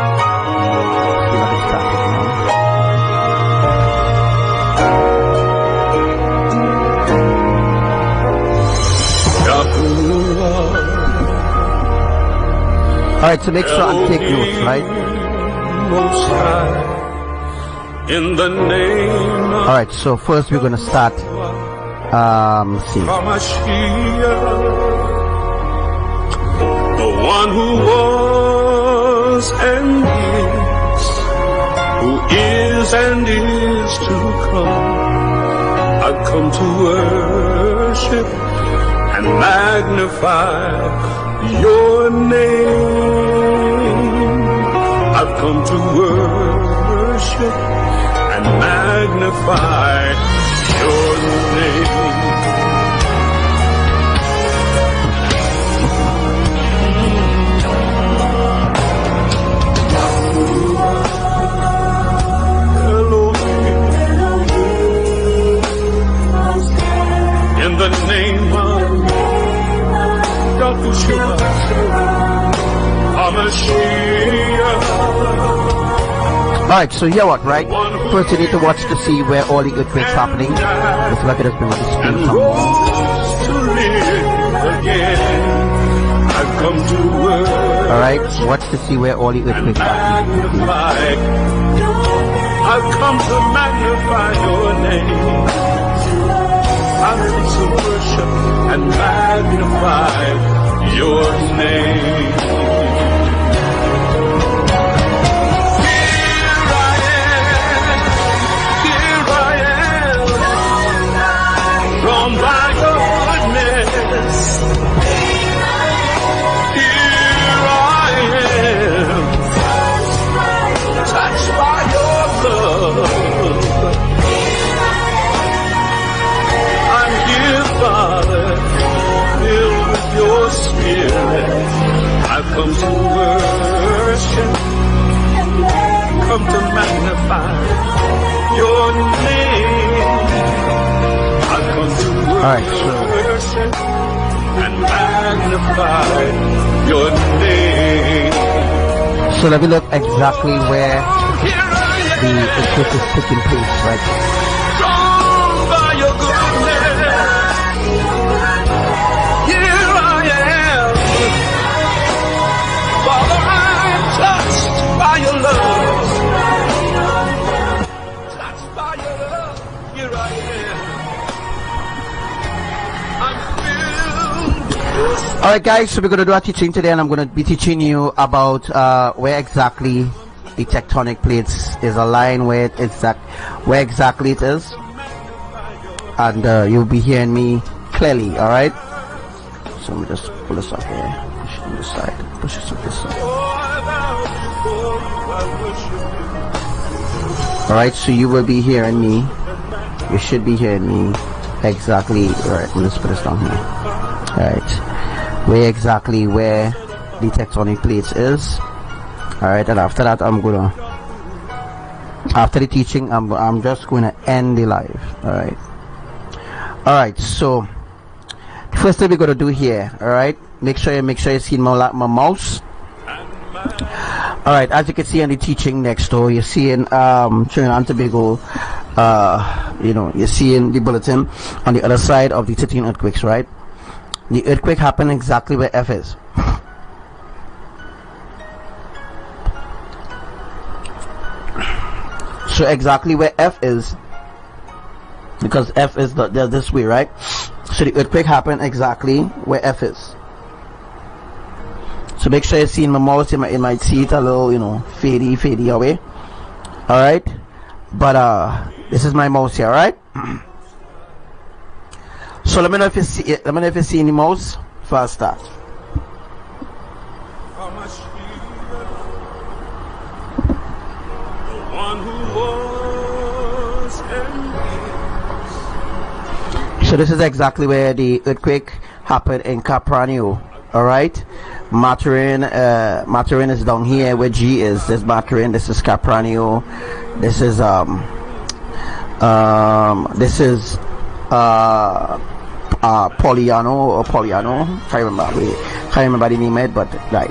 See what it started now. Alright, so make sure and take notes, right?
In the name of
Alright, so first we're going to start, see.
The one who was and is to come. I've come to worship and magnify your name. I've come to worship and magnify your name. In the name of Yahushua,
Alright, so hear what, right? First you need to watch to see where all the earthquakes happening. Let's look at this with the screen some more. Alright, watch to see where all the earthquakes happening.
I've come to magnify your name. I've come to worship and magnify your name. Here I am, drawn by your goodness. Here I am, touched by your love. Father, filled with your spirit, I've come to worship, come to magnify your name. I've come to worship and magnify your name.
So let me look exactly where the earthquake is taking place, right?
Drawn by your goodness. By your love, touched by your love, here I am.
Alright guys, so we're going to do our teaching today, and I'm going to be teaching you about where exactly the tectonic plates is aligned with, where exactly it is, and you'll be hearing me clearly. Alright, so let me just pull this up here, push it on this side, push it up this side. Alright, so you will be hearing me, you should be hearing me exactly. Alright, let's put this down here. Alright, where exactly where the tectonic plates is. Alright, and after that after the teaching, I'm just going to end the live. Alright, so first thing we're going to do here, alright, make sure you see my mouse. Alright, as you can see on the teaching next door, you're seeing Trinidad and Tobago, you're seeing the bulletin on the other side of the 13 earthquakes, right? The earthquake happened exactly where F is. So exactly where F is, because F is this way, right? So the earthquake happened exactly where F is. So make sure you see in my mouse, you might see it a little, fadey away. Alright, but this is my mouse here, alright? So let me know if you see it. Let me know if you see any mouse before I start. So this is exactly where the earthquake happened in Capranio. Alright, Maturin is down here where G is. This Maturin, this is Capranio, this is Poliano, can't remember the name of it, but right,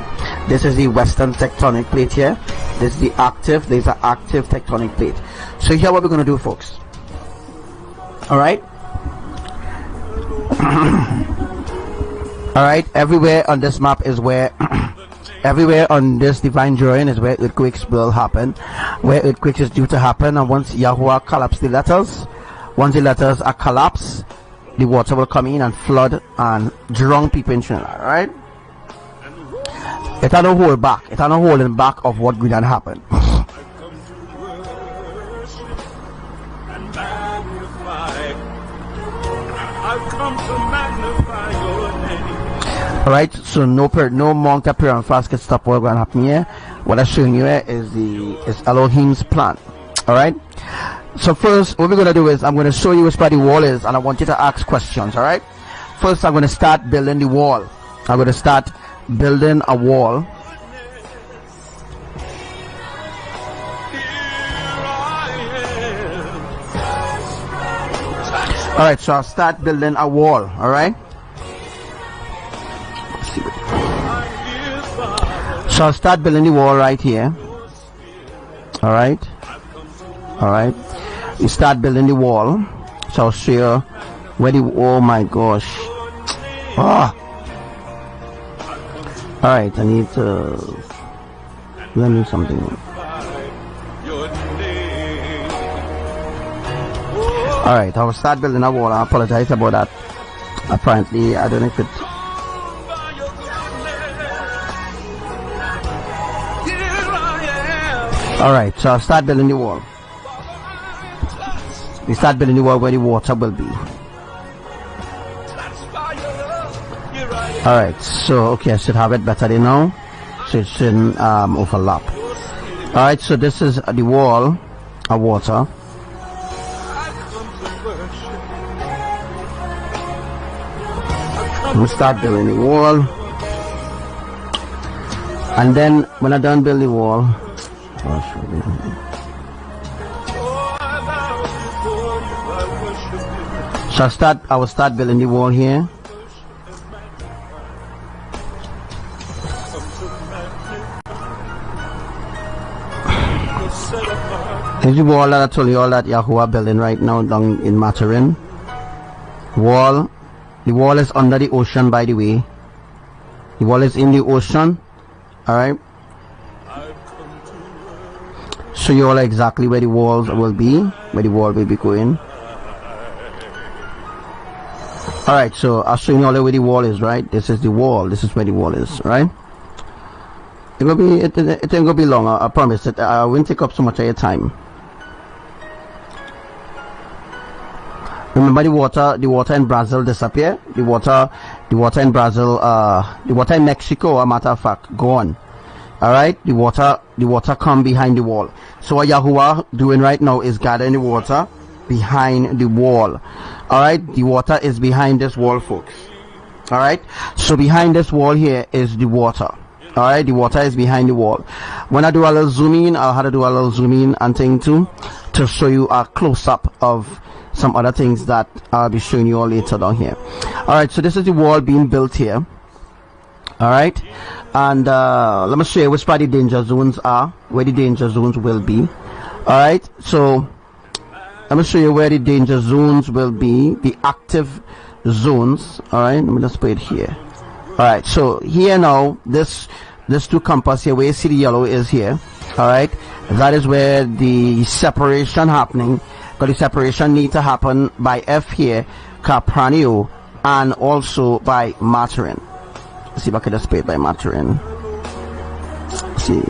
this is the western tectonic plate here. This is the active, there's an active tectonic plate. So here what we're going to do, folks. Alright. Alright, everywhere on this map is where everywhere on this divine drawing is where earthquakes will happen, where earthquakes is due to happen. And once Yahuwah collapses the letters, once the letters are collapsed, the water will come in and flood and drown people in Trinidad. Alright, it's not a hold back, it's not a holding back of what going to happen. Alright, so no monk or prayer and fast can stop what's going to happen here. What I'm showing you here is Elohim's plan. Alright, so first what we're going to do is I'm going to show you where the wall is, and I want you to ask questions. Alright, first I'm going to start building the wall. I'm going to start building a wall. Alright, so I'll start building a wall. Alright, so I'll start building the wall right here. Alright, you start building the wall. So I'll show you where the, oh my gosh. Alright, I need to learn something. Alright, I will start building a wall. I apologize about that. Apparently, I don't know if it. Alright, so I'll start building the wall. We start building the wall where the water will be. Alright, so okay, I should have it better there now, so it shouldn't overlap. Alright, so this is the wall of water. We'll start building the wall, and then when I'm done building the wall, so I will start building the wall here. Here's the wall that I told you all that Yahuwah building right now down in Maturin. The wall is under the ocean, by the way. The wall is in the ocean. Alright, show you all exactly where the walls will be, where the wall will be going. All right, so I'll show you all the way the wall is, right? This is the wall. This is where the wall is, right? It will be. It ain't gonna be long. I promise. I won't take up so much of your time. Remember, the water in Brazil disappear. The water in Brazil, the water in Mexico, a matter of fact, gone. All right, the water come behind the wall. So what Yahuwah doing right now is gathering the water behind the wall. All right, the water is behind this wall, folks. All right, so behind this wall here is the water. All right, the water is behind the wall. When I do a little zoom in, I'll have to do a little zoom in and thing too, to show you a close up of some other things that I'll be showing you all later down here. All right, so this is the wall being built here. All right, and let me show you which part the danger zones are, where the danger zones will be. All right, so let me show you where the danger zones will be, the active zones. All right, let me just put it here. All right, so here now, this two compass here, where you see the yellow is here. All right, that is where the separation happening. Because the separation need to happen by F here, Capranio, and also by Maturin. Let's see if I can just put it by Maturin. Let's see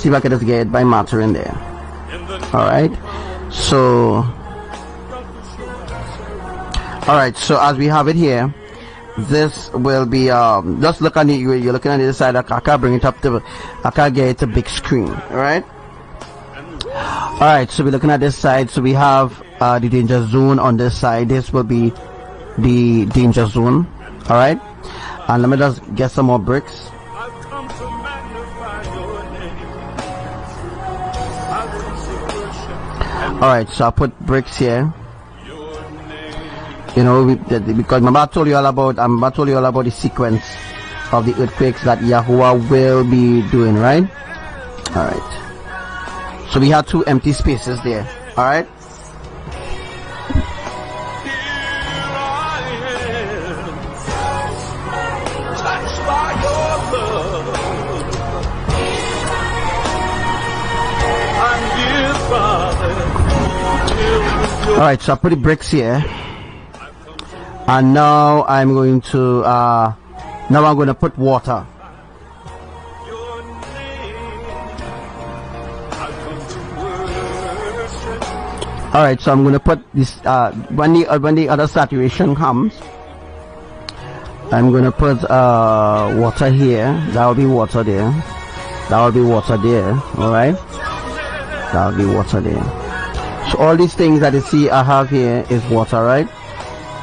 if I can just get it by Maturin there. Alright, so as we have it here, this will be just look on it. You're looking on the other side. I can bring it up to, I can get it to big screen. Alright. Alright, so we're looking at this side. So we have the danger zone on this side. This will be the danger zone. Alright, and let me just get some more bricks. Alright, so I put bricks here. You know, because I'm about to tell you all about the sequence of the earthquakes that Yahuwah will be doing, right? Alright. So we have two empty spaces there. Alright. Alright, so I put the bricks here. And now I'm going to put water. Alright, so I'm going to put this, when the other saturation comes, I'm going to put water here. That will be water there. That will be water there. Alright? That will be water there. So all these things that you see I have here is water, right?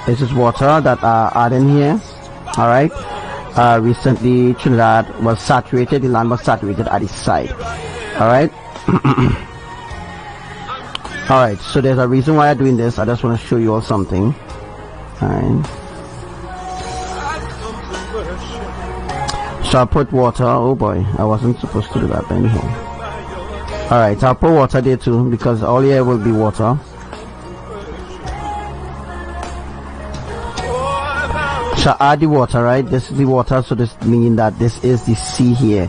This is water that I add in here. Alright? Recently Trinidad was saturated, the land was saturated at its side. Alright? Alright, so there's a reason why I'm doing this. I just want to show you all something. Alright. So I put water. Oh boy, I wasn't supposed to do that anyhow. Alright, I'll put water there too, because all here will be water. So add the water, right? This is the water, so this means that this is the sea here.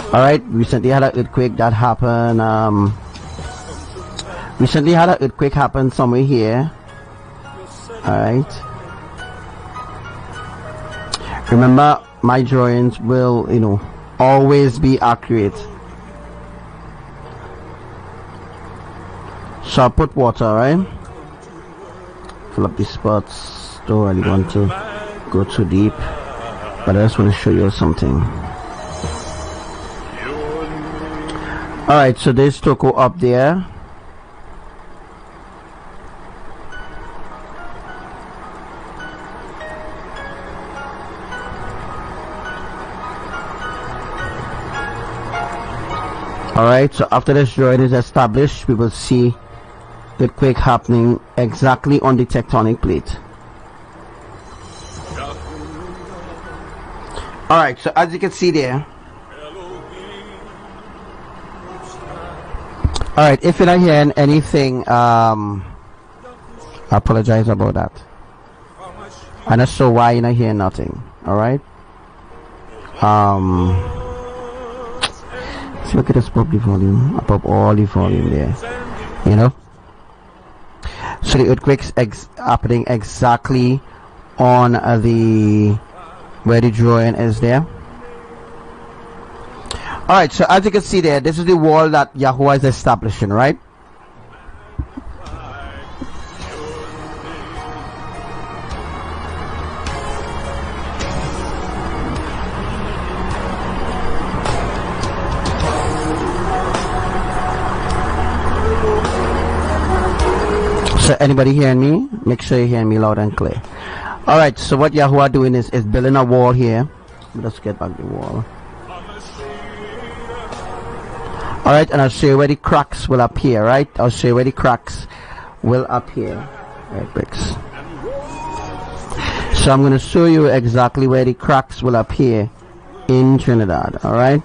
Alright, recently had an earthquake that happened, somewhere here. Alright. Remember, my drawings will, you know, always be accurate. So I put water, right? Fill up the spots. Don't really want to go too deep, but I just want to show you something. Alright, so there's Toko up there. Alright, so after this drawing is established, we will see the earthquake happening exactly on the tectonic plate. Alright, so as you can see there. Alright, if you're not hearing anything, I apologize about that. I'm not sure why you're not hearing nothing. Alright? So look at this, pop the volume, up all the volume there. You know? So the earthquake's happening exactly on the where the drawing is there. Alright, so as you can see there, this is the wall that Yahuwah is establishing, right? So anybody hearing me? Make sure you hear me loud and clear. Alright, so what Yahuwah doing is building a wall here. Let's get back the wall. Alright, and I'll show you where the cracks will appear, right? I'll show you where the cracks will appear. Right, bricks. So I'm going to show you exactly where the cracks will appear in Trinidad, alright?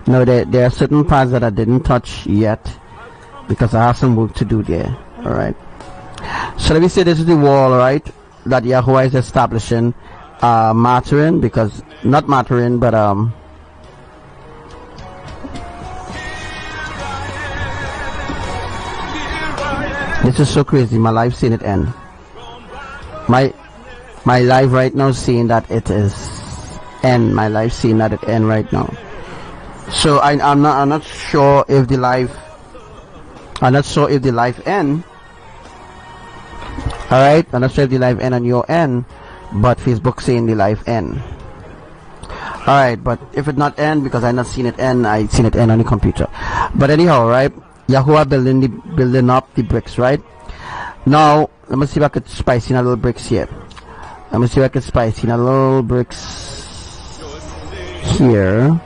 Now there are certain parts that I didn't touch yet because I have some work to do there, alright? So let me say this is the wall, right, that Yahuwah is establishing, martyring, because, not martyring, but this is so crazy. My life seeing it end. My life right now seeing that it is end. My life seeing that it end right now. So I'm not sure if the life. I'm not sure if the life end. All right. I'm not sure if the life end on your end, but Facebook saying the life end. All right. But if it not end because I not seen it end, I seen it end on the computer. But anyhow, right? Yahuwah building up the bricks, right? Now let me see if I could spice in a little bricks here. Let me see if I could spice in a little bricks here.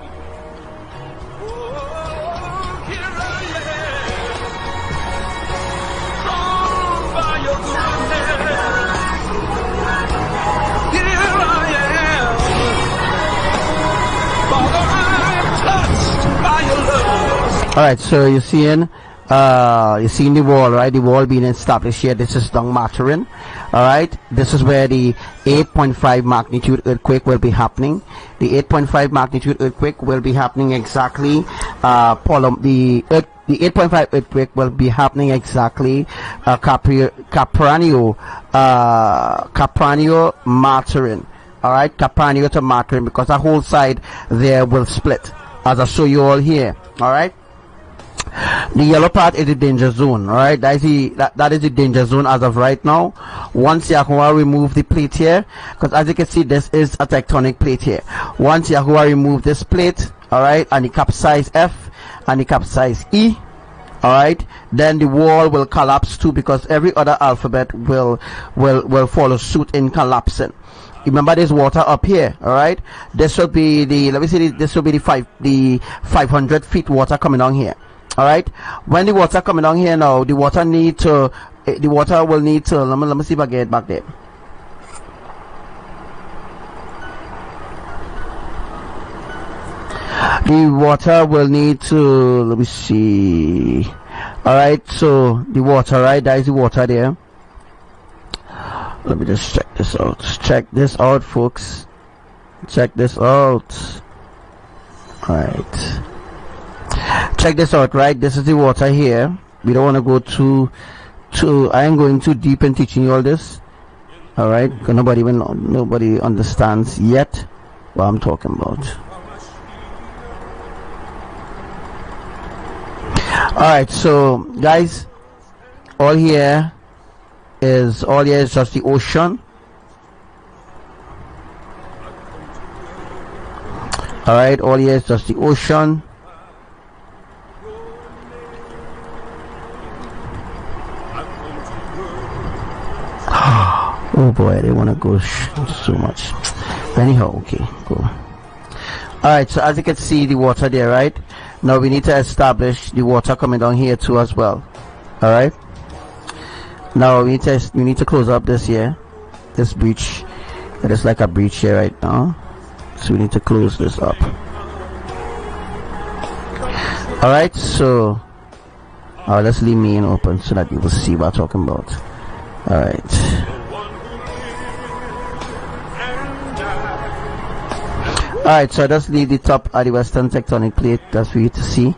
Alright, so you're seeing the wall, right? The wall being established here. This is Dong Maturin. Alright, this is where the 8.5 magnitude earthquake will be happening. The 8.5 magnitude earthquake will be happening exactly, the 8.5 earthquake will be happening exactly, Capranio Maturin. Alright, Capranio to Maturin, because the whole side there will split, as I show you all here. Alright. The yellow part is the danger zone, alright? That is the danger zone as of right now. Once Yahuwah remove the plate here, because as you can see, this is a tectonic plate here. Once Yahuwah remove this plate, alright, and the capsize F and the capsize E, alright, then the wall will collapse too, because every other alphabet will follow suit in collapsing. Remember, there's water up here, all right? This will be the, let me see, this will be the 500 feet water coming down here, all right? When the water coming down here now, the water will need to, let me see if I get it back there. The water will need to, let me see, all right? So the water, right? That is the water there. Let me just check this out. Check this out, folks. Check this out. Alright. Check this out, right? This is the water here. We don't want to go too I am going too deep in teaching you all this. Alright? Because nobody understands yet what I'm talking about. Alright, so guys, all here is just the ocean. Alright, all here is just the ocean. Oh boy, they want to go so much. Anyhow, okay, cool. Alright, so as you can see the water there, right? Now we need to establish the water coming down here too as well. Alright? Now we need to close up this here, this breach. It is like a breach here right now, so we need to close this up. All right, so let's leave me in open so that you will see what I'm talking about. All right. All right, so let's leave the top of the western tectonic plate. That's for you to see.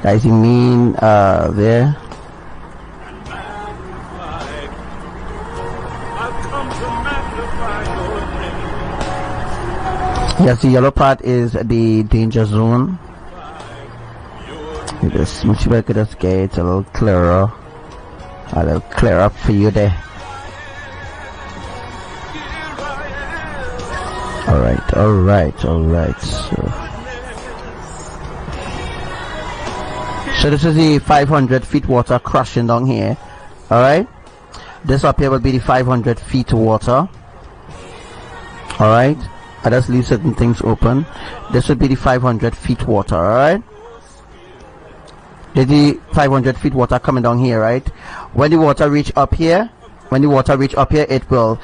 That is the mean there. Yes, the yellow part is the danger zone. Just make sure I could just get it a little clearer for you there. Alright. So this is the 500 feet water crushing down here. Alright, this up here will be the 500 feet water. Alright, I just leave certain things open. This would be the 500 feet water. Alright, there's the 500 feet water coming down here. Right, when the water reach up here, it will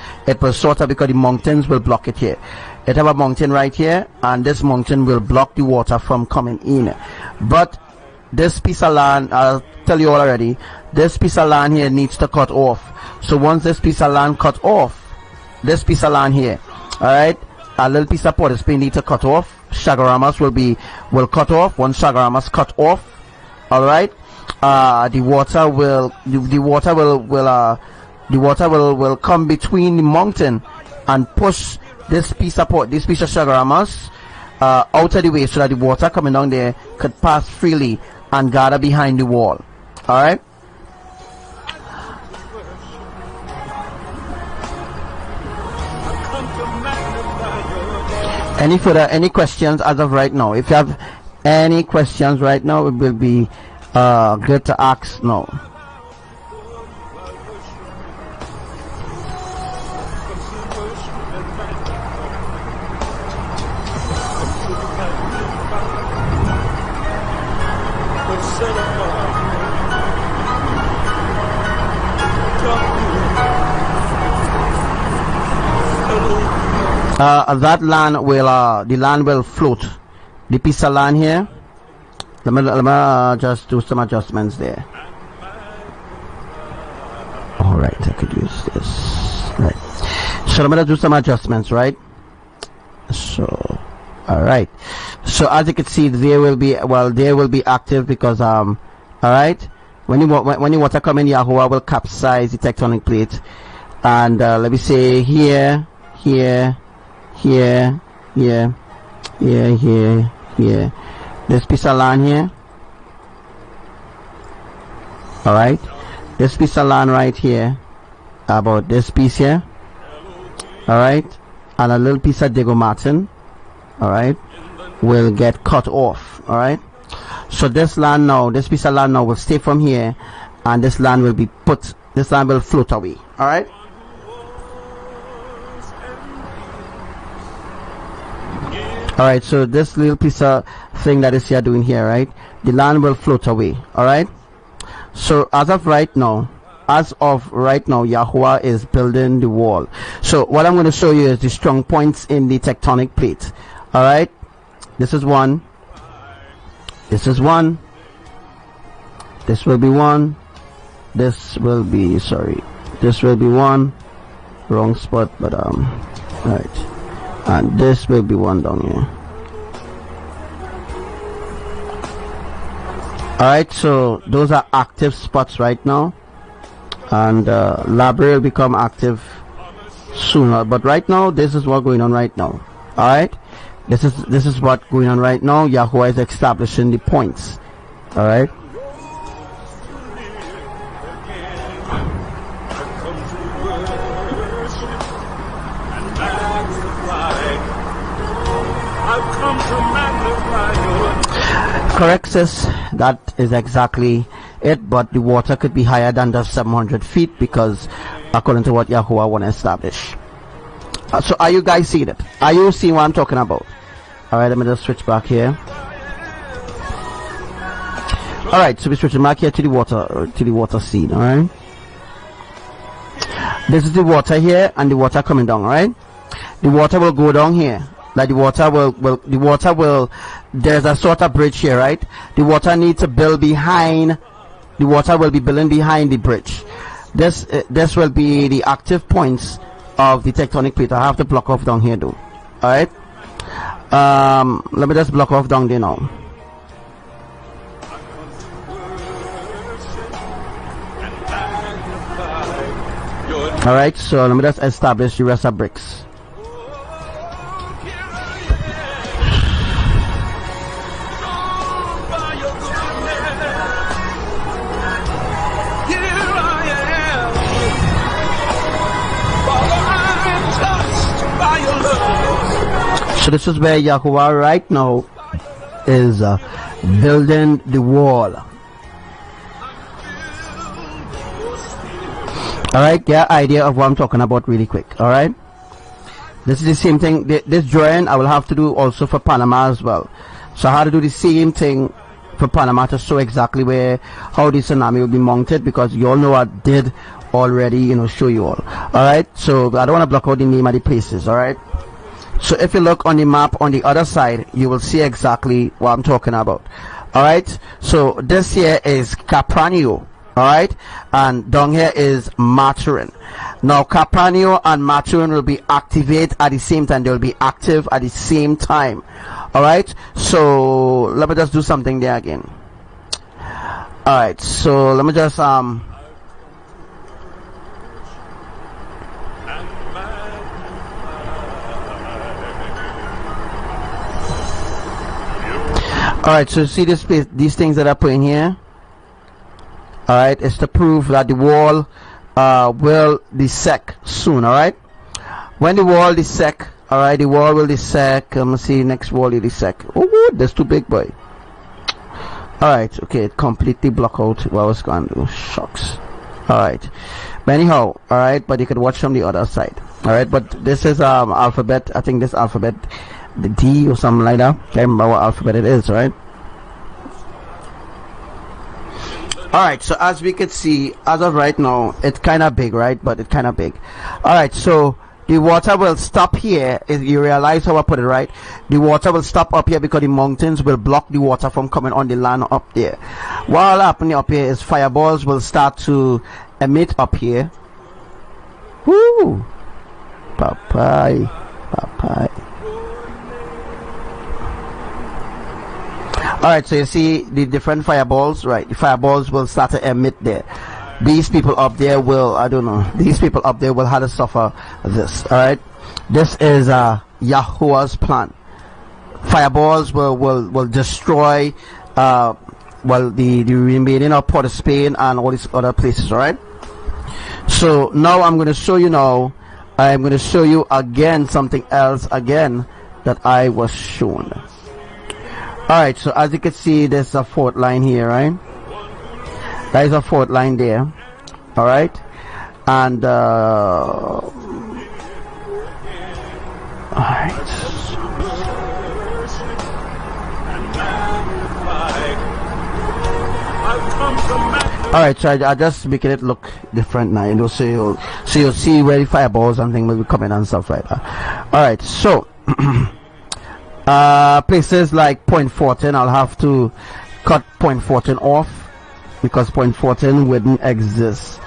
sort of, because the mountains will block it here. It have a mountain right here, and this mountain will block the water from coming in. But this piece of land, I'll tell you all already, this piece of land here needs to cut off. So once this piece of land cut off, this piece of land here, alright, a little piece of participant need to cut off. Shagaramas will cut off. Once shagaramas cut off, alright, the water will come between the mountain and push this piece of shagaramas out of the way, so that the water coming down there could pass freely and gather behind the wall. Alright, any questions as of right now? If you have any questions right now, it will be good to ask now. That land will the land will float. The piece of land here, let me just do some adjustments there. Alright, I could use this. Right, so I'm gonna do some adjustments, right? So alright, so as you can see, there will be active, because alright, when the water come in, Yahuwah will capsize the tectonic plate, and let me say here, this piece of land here, alright, this piece of land right here, about this piece here, alright, and a little piece of Diego Martin, alright, will get cut off. Alright, so this land now, this piece of land now will stay from here, and this land will be this land will float away. Alright, alright, so this little piece of thing that is here doing here, right, the land will float away. Alright, so as of right now, Yahuwah is building the wall. So what I'm going to show you is the strong points in the tectonic plate. Alright, this is one, this will be one, this will be one, wrong spot, but right, and this will be one down here. Alright, so those are active spots right now, and library will become active sooner, but right now this is what's going on right now. Alright, this is what's going on right now. Yahuwah is establishing the points. Alright, correct, sis, that is exactly it, but the water could be higher than the 700 feet, because according to what Yahuwah want to establish. So are you guys seeing it? Are you seeing what I'm talking about? Alright, let me just switch back here. Alright, so we're switching back here to the water scene. Alright, this is the water here, and the water coming down. Alright, the water will go down here, like the water will there's a sort of bridge here, right? The water needs to build behind, the water will be building behind the bridge. This will be the active points of the tectonic plate. I have to block off down here though. Alright, let me just block off down there now. Alright, so let me just establish the rest of bricks. So this is where Yahuwah right now is building the wall. Alright, get an idea of what I'm talking about really quick. Alright, this is the same thing. This drawing I will have to do also for Panama as well. So I had to do the same thing for Panama to show exactly how the tsunami will be mounted, because you all know I did already show you all. Alright, so I don't want to block out the name of the places. Alright, so if you look on the map on the other side, you will see exactly what I'm talking about. Alright, so this here is Capranio. Alright, and down here is Maturin. Now Capranio and Maturin will be activate at the same time. They will be active at the same time. Alright, so let me just do something there again. Alright, so let me just alright, so see this place, these things that I put in here. Alright, it's to prove that the wall will dissect soon. Alright, when the wall dissect, alright, the wall will dissect. Let me see, next wall will dissect. Oh, that's too big, boy. Alright, okay, it completely block out what I was going to do. Shucks. Alright, but anyhow, alright, but you can watch from the other side. Alright, but this is alphabet. I think this alphabet, the D or something like that. I can't remember what alphabet it is. Right. Alright, so as we can see, as of right now, it's kind of big, right? But it's kind of big. Alright, so the water will stop here. If you realize how I put it, right? The water will stop up here because the mountains will block the water from coming on the land up there. What will happen up here is fireballs will start to emit up here. Woo! Papai. Papai. Alright, so you see the different fireballs, right? The fireballs will start to emit there. These people up there will, I don't know, these people up there will have to suffer this. Alright, this is Yahuwah's plan. Fireballs will destroy the remaining of Port of Spain and all these other places. Alright, so now I'm going to show you I'm going to show you again something else again that I was shown. Alright, so as you can see, there's a fault line here, right? There is a fault line there. Alright, and alright, alright, so I just making it look different now, so you'll see where the fireballs and things will be coming and stuff like that. Alright, so places like Point 14, I'll have to cut Point 14 off because Point 14 wouldn't exist.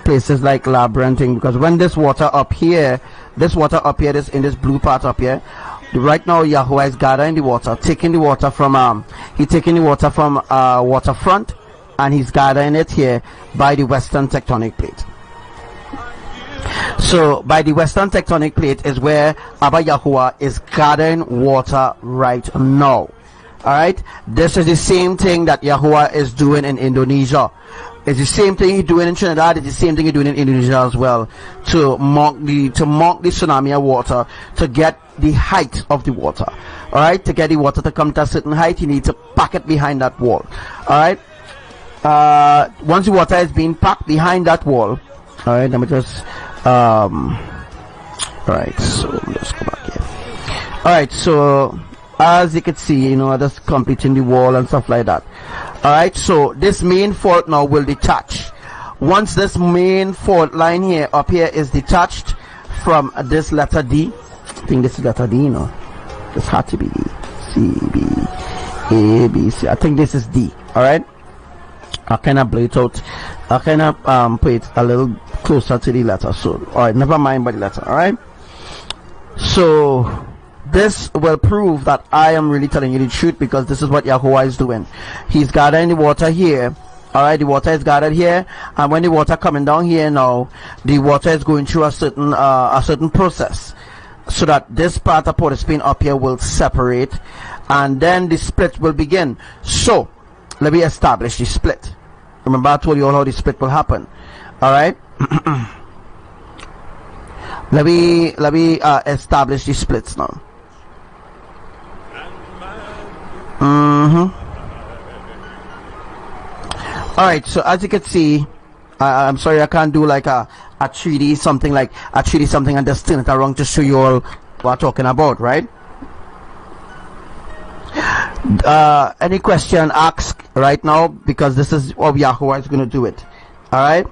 Places like Labyrinthing, because when this water up here, this in this blue part up here, right now Yahuwah is gathering the water, taking the water from waterfront, and he's gathering it here by the western tectonic plate. So by the western tectonic plate is where Abba Yahuwah is gathering water right now. Alright, this is the same thing that Yahuwah is doing in Indonesia. It's the same thing he's doing in Trinidad. It's the same thing he's doing in Indonesia as well, to mark the tsunami of water, to get the height of the water. Alright, to get the water to come to a certain height, you need to pack it behind that wall. Alright, once the water is being packed behind that wall, alright, let me just alright, so let's go back here. Alright, so as you can see, just completing the wall and stuff like that. Alright, so this main fault now will detach. Once this main fault line here up here is detached from this letter D, I think this is letter D, this had to be D, C, B, A, B, C. I think this is D. Alright, I kind of blur it out. I kind of put it a little closer to the letter. So alright, never mind by the letter. Alright, so this will prove that I am really telling you the truth, because this is what Yahuwah is doing. He's gathering the water here. Alright, the water is gathered here, and when the water coming down here now, the water is going through a certain process, so that this part of Port of Spain up here will separate, and then the split will begin. So let me establish the split. Remember I told you all how the split will happen. Alright, let me establish the splits now. All right, so as you can see, I'm sorry I can't do like a 3D something, like a 3D something and just turn it around to show you all what I'm talking about, right? Any question, ask right now, because this is how Yahuwah is going to do it. All right,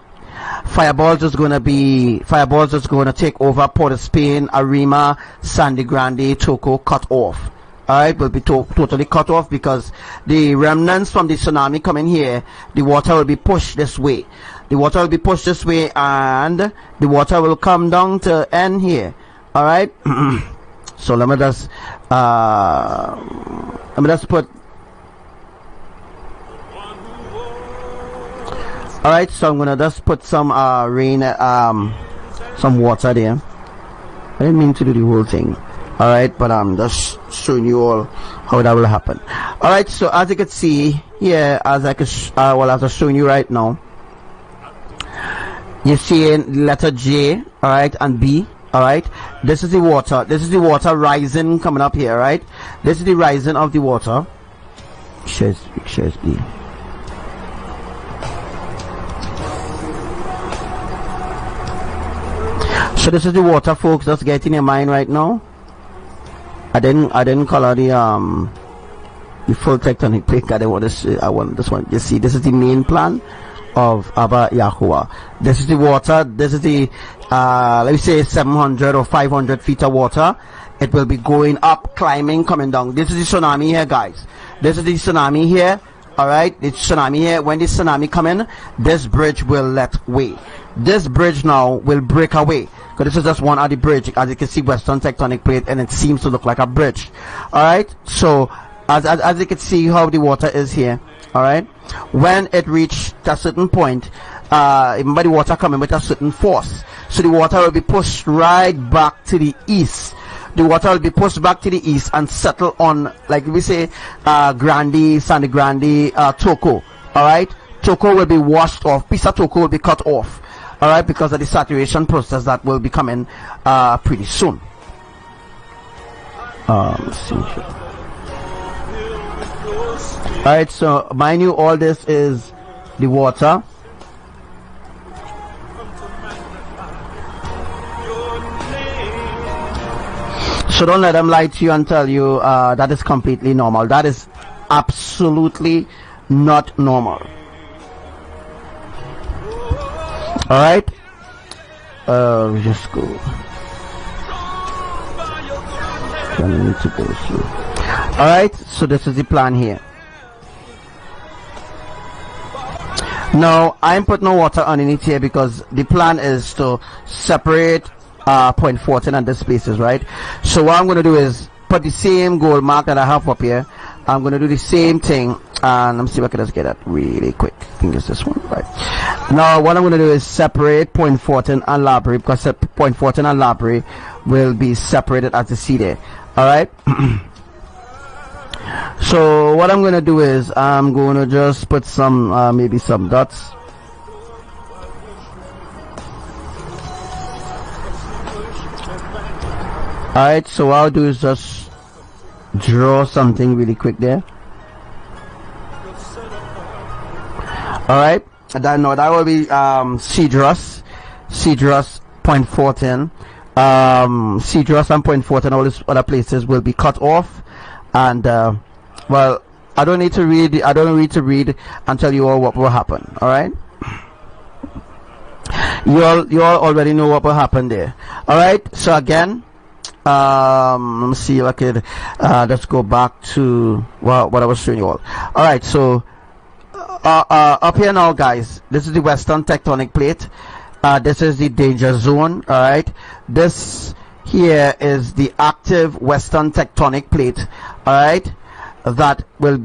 Fireballs is going to take over Port of Spain, Arima, Sandy Grande, Toco, cut off. Alright, will be totally cut off, because the remnants from the tsunami coming here, the water will be pushed this way. The water will be pushed this way, and the water will come down to end here. Alright, so let me just put. Alright, so I'm gonna just put some rain, some water there. I didn't mean to do the whole thing. Alright, but I'm just showing you all how that will happen. Alright, so as you can see here, as I can as I'm showing you right now, you're seeing letter J, alright, and B. Alright, this is the water rising, coming up here, right? This is the rising of the water. Shares B. So this is the water, folks, that's getting in your mind right now. I didn't color the full tectonic plate. I want this one. You see, this is the main plan of Abba Yahuwah. This is the water. This is the let me say 700 or 500 feet of water. It will be going up, climbing, coming down. This is the tsunami here, guys. This is the tsunami here. All right, it's tsunami here. When the tsunami come in, this bridge will let way. This bridge now will break away, because this is just one of the bridge. As you can see, Western Tectonic Plate, and it seems to look like a bridge. All right, so as you can see how the water is here. All right, when it reached a certain point, remember the water coming with a certain force, so the water will be pushed right back to the east. The water will be pushed back to the east and settle on, like we say, Grande, Sandy Grande, Toco. All right, Toco will be washed off. Piece of Toco will be cut off. All right, because of the saturation process that will be coming pretty soon. Let's see here. All right, so mind you, all this is the water. So don't let them lie to you and tell you that is completely normal. That is absolutely not normal. All right, just go. I need to go through. All right, so this is the plan here. Now I'm putting no water underneath here, because the plan is to separate point 14 and this places, right? So what I'm going to do is put the same gold mark that I have up here. I'm going to do the same thing, and let me see if I can just get that really quick. I think it's this one, right? Now what I'm going to do is separate point 14 and library, because point 14 and library will be separated as you see there. All right. So what I'm going to do is I'm going to just put some maybe some dots. Alright, so what I'll do is just draw something really quick there. Alright, that will be Cedrus point 14. Cedrus and point 14, all these other places will be cut off. And well, I don't need to read and tell you all what will happen. Alright, you all already know what will happen there. Alright, so again, let me see if I could let's go back to what I was showing you all. Alright, so up here now, guys, this is the Western Tectonic Plate. This is the danger zone. Alright, this here is the active Western Tectonic Plate. Alright, that will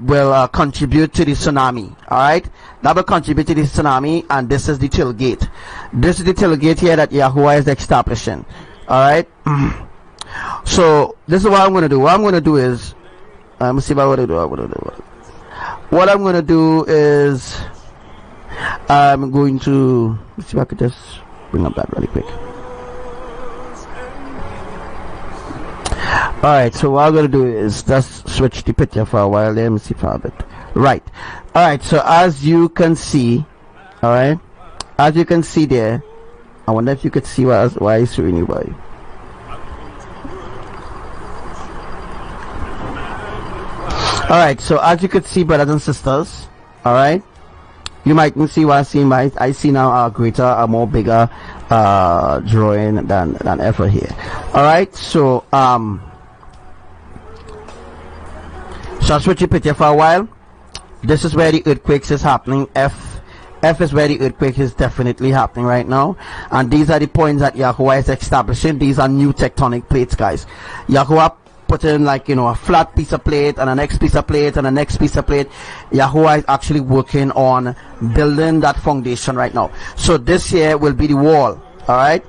contribute to the tsunami. Alright, that will contribute to the tsunami, and this is the tailgate. This is the tailgate here that Yahuwah is establishing. Alright. So this is what I'm going to do. What I'm going to do is, let me see what I do. What I'm going to do is, I'm going to, let's see if I could just bring up that really quick. Alright, so what I'm gonna do is just switch the picture for a while. Let me see if I have it. Right. Alright, so as you can see, alright, as you can see there, I wonder if you could see why it's showing you by. Alright, so as you could see, brothers and sisters, alright, you might see what I see. I see now a greater, a more bigger drawing than ever here. Alright, so I'll switch the picture for a while. This is where the earthquakes is happening. F is where the earthquake is definitely happening right now, and these are the points that Yahuwah is establishing. These are new tectonic plates, guys. Yahuwah put in, like, a flat piece of plate and the next piece of plate and the next piece of plate. Yahuwah is actually working on building that foundation right now. So this here will be the wall. All right,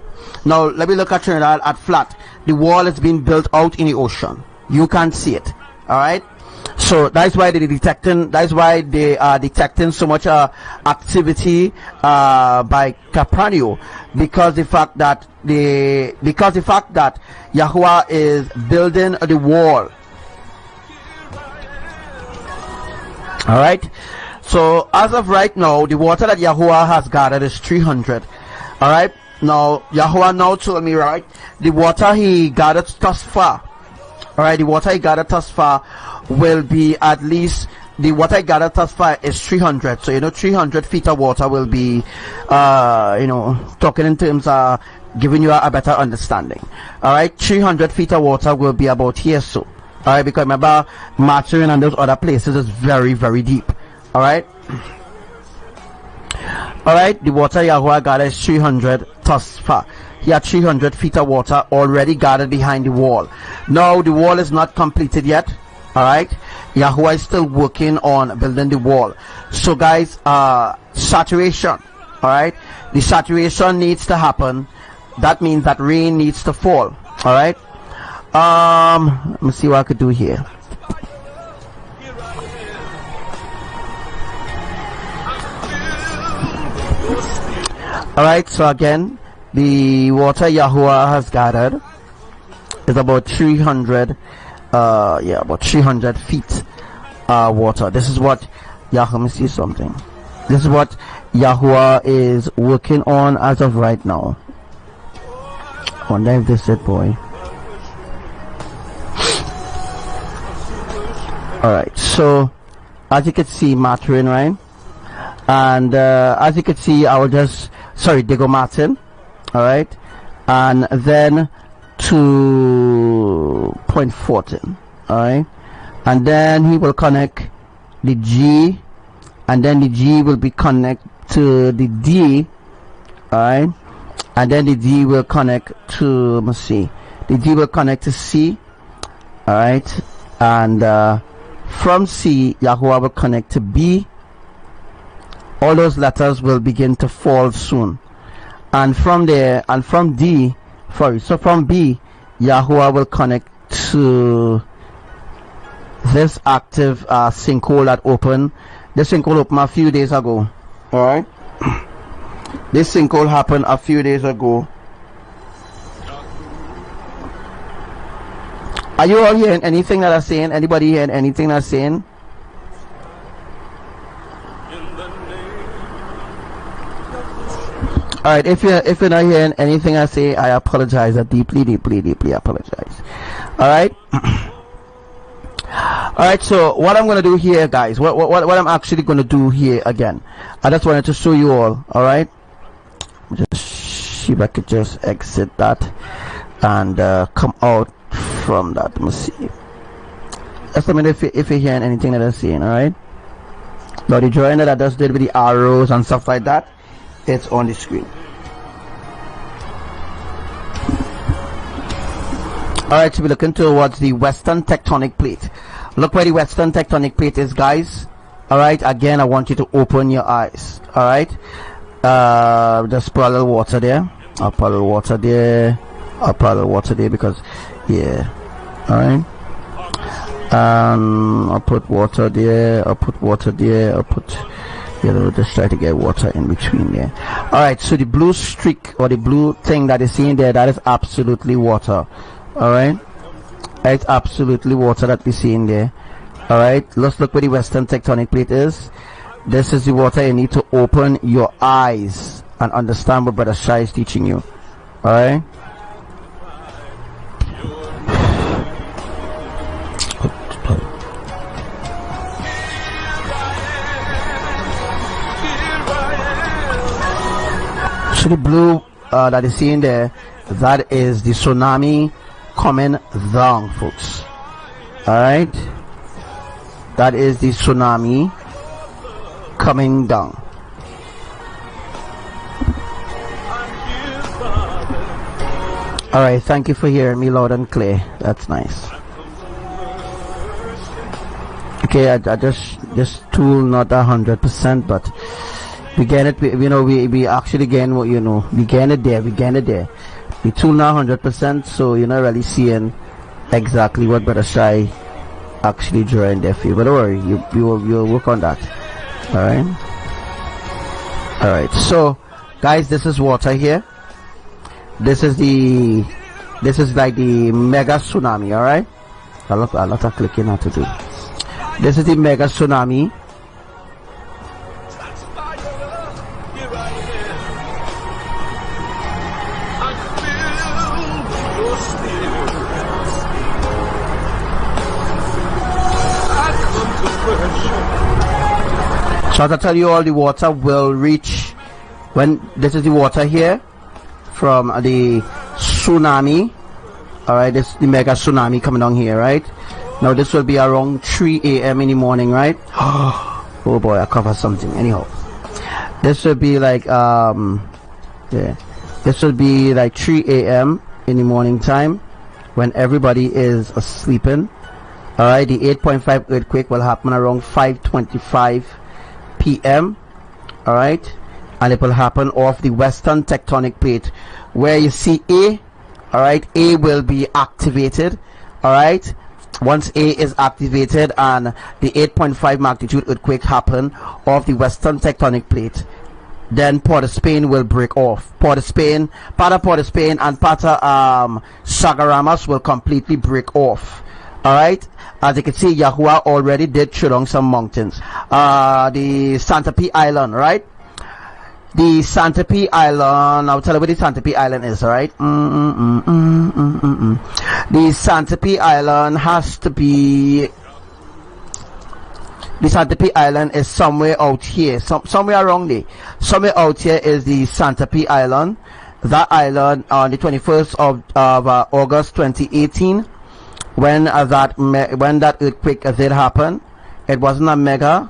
now let me look at Trinidad at flat. The wall is being built out in the ocean. You can't see it. All right, so that's why they are detecting so much activity by Capranio, because the fact that Yahuwah is building the wall. All right, so as of right now, the water that Yahuwah has gathered is 300. All right, now Yahuwah now told me, right, the water he gathered thus far, all right, the water he gathered thus far will be at least, the water he gathered thus far is 300. So 300 feet of water will be talking in terms of giving you a better understanding. All right, 300 feet of water will be about here. So all right, because remember, Mathurin and those other places is very, very deep. All right, the water Yahuwah gathered is 300 thus far. He had 300 feet of water already gathered behind the wall. Now the wall is not completed yet. All right, Yahuwah is still working on building the wall. So guys, saturation. All right, the saturation needs to happen. That means that rain needs to fall. All right, let me see what I could do here. All right, so again, the water Yahuwah has gathered is about 300 about 300 feet water. This is what let me see something. This is what Yahuwah is working on as of right now. I wonder if this is it, boy. Alright, so as you can see, Mathurin, right? And as you can see, I will just Diego Martin, alright, and then to point 14, alright, and then he will connect the G, and then the G will be connect to the D, alright, and then the D will connect to, let me see, the D will connect to C, alright, and from C Yahuwah will connect to B. All those letters will begin to fall soon, and from there, and from D, so from B, Yahuwah will connect to this active sinkhole that opened. This sinkhole opened a few days ago. Alright, this sinkhole happened a few days ago. Are you all hearing anything that I'm saying? Anybody hearing anything that I'm saying? Alright, if you're not hearing anything I say, I apologize. I deeply apologize. Alright. Alright, so what I'm gonna do here, guys, what I'm actually gonna do here again, I just wanted to show you all. Alright, just see if I could just exit that and come out from that. Let me see. Just let me know if you're hearing anything that I'm saying. Alright, now the drawing that I just did with the arrows and stuff like that, it's on the screen. Alright, so we're looking towards the western tectonic plate. Look where the western tectonic plate is, guys. Alright, again, I want you to open your eyes. Alright, just put a little water there. I'll put a little water there. I'll put a little water there because, yeah. Alright, I'll put water there. I'll put water there. I'll put, just try to get water in between there. Alright, so the blue streak or the blue thing that is in there, that is absolutely water. Alright, It's absolutely water that we see in there. All right, let's look where the western tectonic plate is. This is the water. You need to open your eyes and understand what Brother Shai is teaching you. All right. So the blue that you see in there, that is the tsunami coming down, folks. All right, that is the tsunami coming down. All right, thank you for hearing me loud and clear. That's nice. Okay, I just tool not 100%, but we get it. We actually gain what we gain it there. The tool not 100%, so you're not really seeing exactly what Brother Shai actually drawing there for you. But don't worry, you'll work on that. All right. So, guys, this is water here. This is like the mega tsunami. All right. A lot of clicking how to do. This is the mega tsunami. So as I tell you, all the water will reach when this is the water here from the tsunami. All right, this is the mega tsunami coming down here, right? Now this will be around 3 a.m. in the morning, right? Oh boy, I covered something. Anyhow, this will be like this will be like 3 a.m. in the morning time when everybody is sleeping. All right, the 8.5 earthquake will happen around 5:25 p.m. all right, and it will happen off the western tectonic plate where you see A. All right, A will be activated. All right, once A is activated and the 8.5 magnitude earthquake happen off the western tectonic plate, then Port of Spain will break off. Part of Spain and part of Sagaramas will completely break off. All right, as you can see, Yahuwah already did shoot on some mountains. The Santa P Island, right? The Santa P Island, I'll tell you where the Santa P Island is, all right? The Santa P Island has to be... The Santa P Island is somewhere out here, somewhere around there. Somewhere out here is the Santa P Island. That island on the 21st of August 2018. When that earthquake did happen, it wasn't a mega,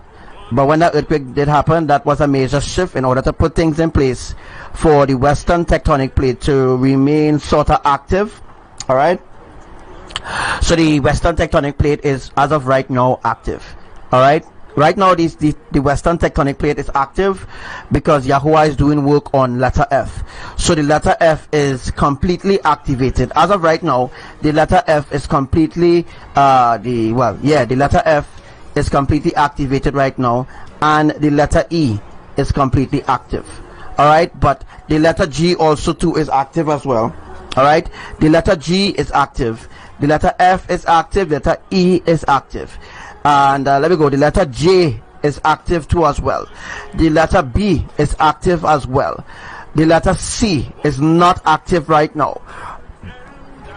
but when that earthquake did happen, that was a major shift in order to put things in place for the western tectonic plate to remain sort of active. All right. So the western tectonic plate is, as of right now, active. All right. Right now, the western tectonic plate is active because Yahuwah is doing work on letter F. So the letter F is completely activated. As of right now, the letter F is completely, the letter F is completely activated right now, and the letter E is completely active. All right, but the letter G also too is active as well. All right, the letter G is active, the letter F is active, the letter E is active. And let me go. The letter J is active too as well. The letter B is active as well. The letter C is not active right now.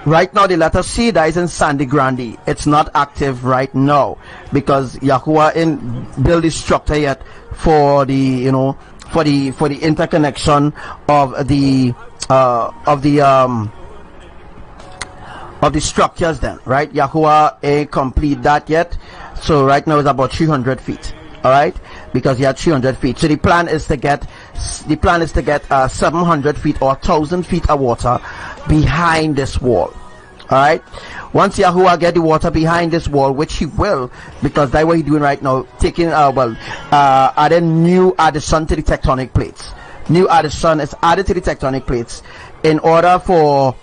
Right now, the letter C that is in Sandy Grande, it's not active right now because Yahuwah in build the structure yet for the for the interconnection of the structures. Then right, Yahuwah ain't complete that yet. So right now it's about 300 feet. All right, because you had 300 feet. So the plan is to get 700 feet or 1,000 feet of water behind this wall. All right. Once Yahuwah get the water behind this wall, which he will, because that's what he's doing right now, taking adding new addition to the tectonic plates. New addition is added to the tectonic plates in order for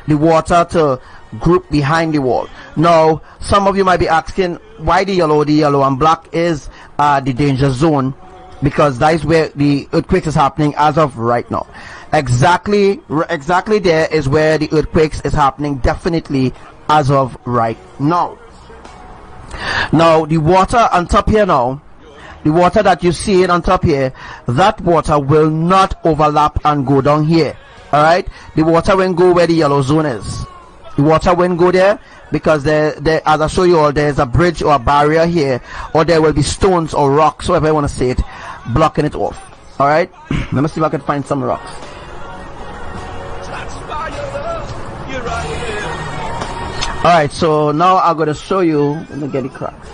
the water to group behind the wall. Now, some of you might be asking why the yellow and black is the danger zone, because that is where the earthquake is happening as of right now. Exactly there is where the earthquakes is happening, definitely as of right now. Now the water on top here now, the water that you see on top here, that water will not overlap and go down here. Alright, the water won't go where the yellow zone is. The water won't go there because there as I show you all, there's a bridge or a barrier here, or there will be stones or rocks, whatever you want to say it, blocking it off. Alright, let me see if I can find some rocks. Alright, so now I'm going to show you. Let me get it cracked.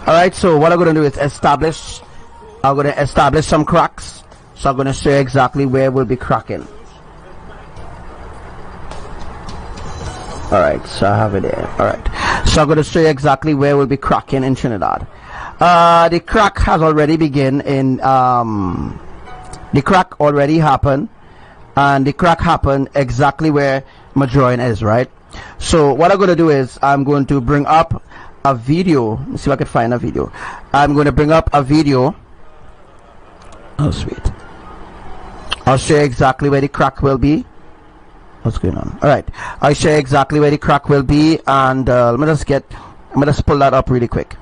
Alright, so what I'm going to do is establish some cracks. So I'm going to show you exactly where we'll be cracking. Alright, so I have it there. Alright, so I'm going to show you exactly where we'll be cracking in Trinidad. The crack has already begun in, the crack already happened, and the crack happened exactly where my drawing is, right? So what I'm going to do is I'm going to bring up a video. Let's see if I can find a video. I'm going to bring up a video. Oh, sweet. I'll show you exactly where the crack will be. What's going on? All right, I'll show you exactly where the crack will be, and let me just pull that up really quick.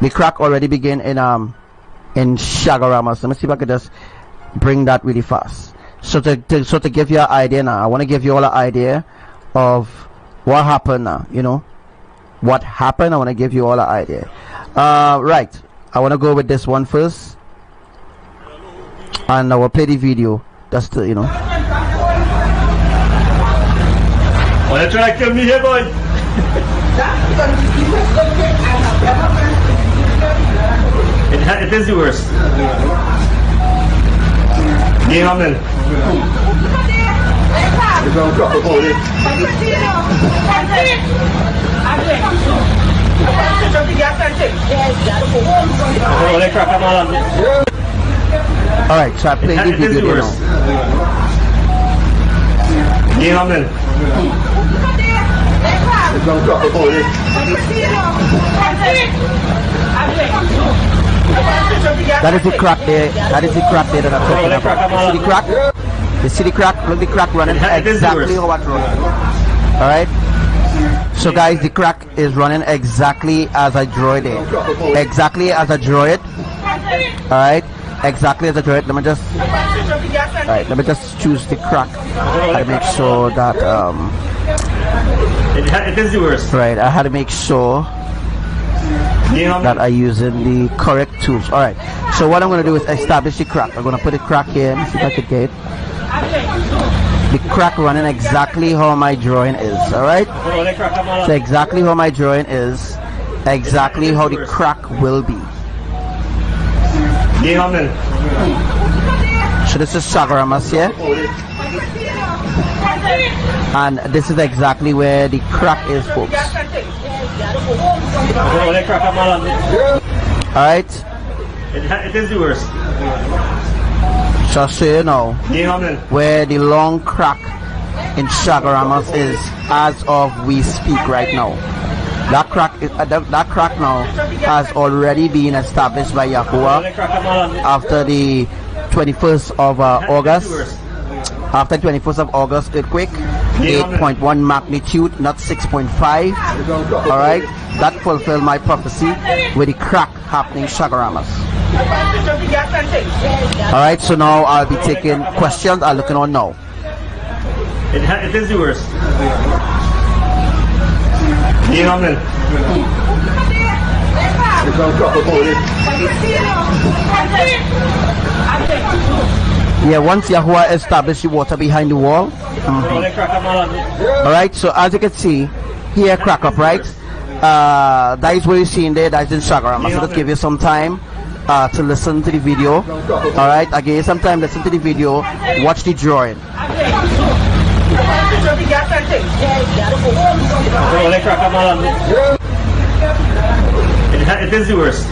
The crack already began in Shagaramas. Let me see if I can just bring that really fast. So to give you an idea now, I want to give you all an idea of what happened now. You know what happened. I want to give you all an idea. Right, I want to go with this one first, and I will play the video. That's the, you know.
Why you trying to kill me here, boy? It is the worst. Game on then.
Alright, so I played the video now.
Game on then.
That is the crack there. That is the crack there that I'm talking about. You see the crack? You see the crack? Look, the crack running exactly how it's running. Alright? So guys, the crack is running exactly as I draw it there. Exactly as I draw it. Alright? Exactly as I draw it. Let me just choose the crack and make sure that
it is the worst.
Right, I had to make sure that I'm using the correct tools. Alright, so what I'm going to do is establish the crack. I'm going to put the crack here. Let me see if I can get it. The crack running exactly how my drawing is. Alright, so exactly how my drawing is, exactly how the crack will be. So this is Sagaramas here, and this is exactly where the crack is, folks. Alright,
it is the worst.
So I'll show you now where the long crack in Sagaramas is as of we speak right now. That crack now has already been established by Yahuwah after the 21st of August. After 21st of August earthquake, 8.1 magnitude, not 6.5. Alright, that fulfilled my prophecy with the crack happening in Shagaramas. Alright, so now I'll be taking questions. I'm looking on now.
It is the worst.
Yeah, once Yahuwah established the water behind the wall. Alright, so as you can see, here crack up, right? That is what you're seeing there, that is in Shagarama. So let's give you some time to listen to the video. Alright, again, some time listen to the video, watch the drawing.
It is the worst.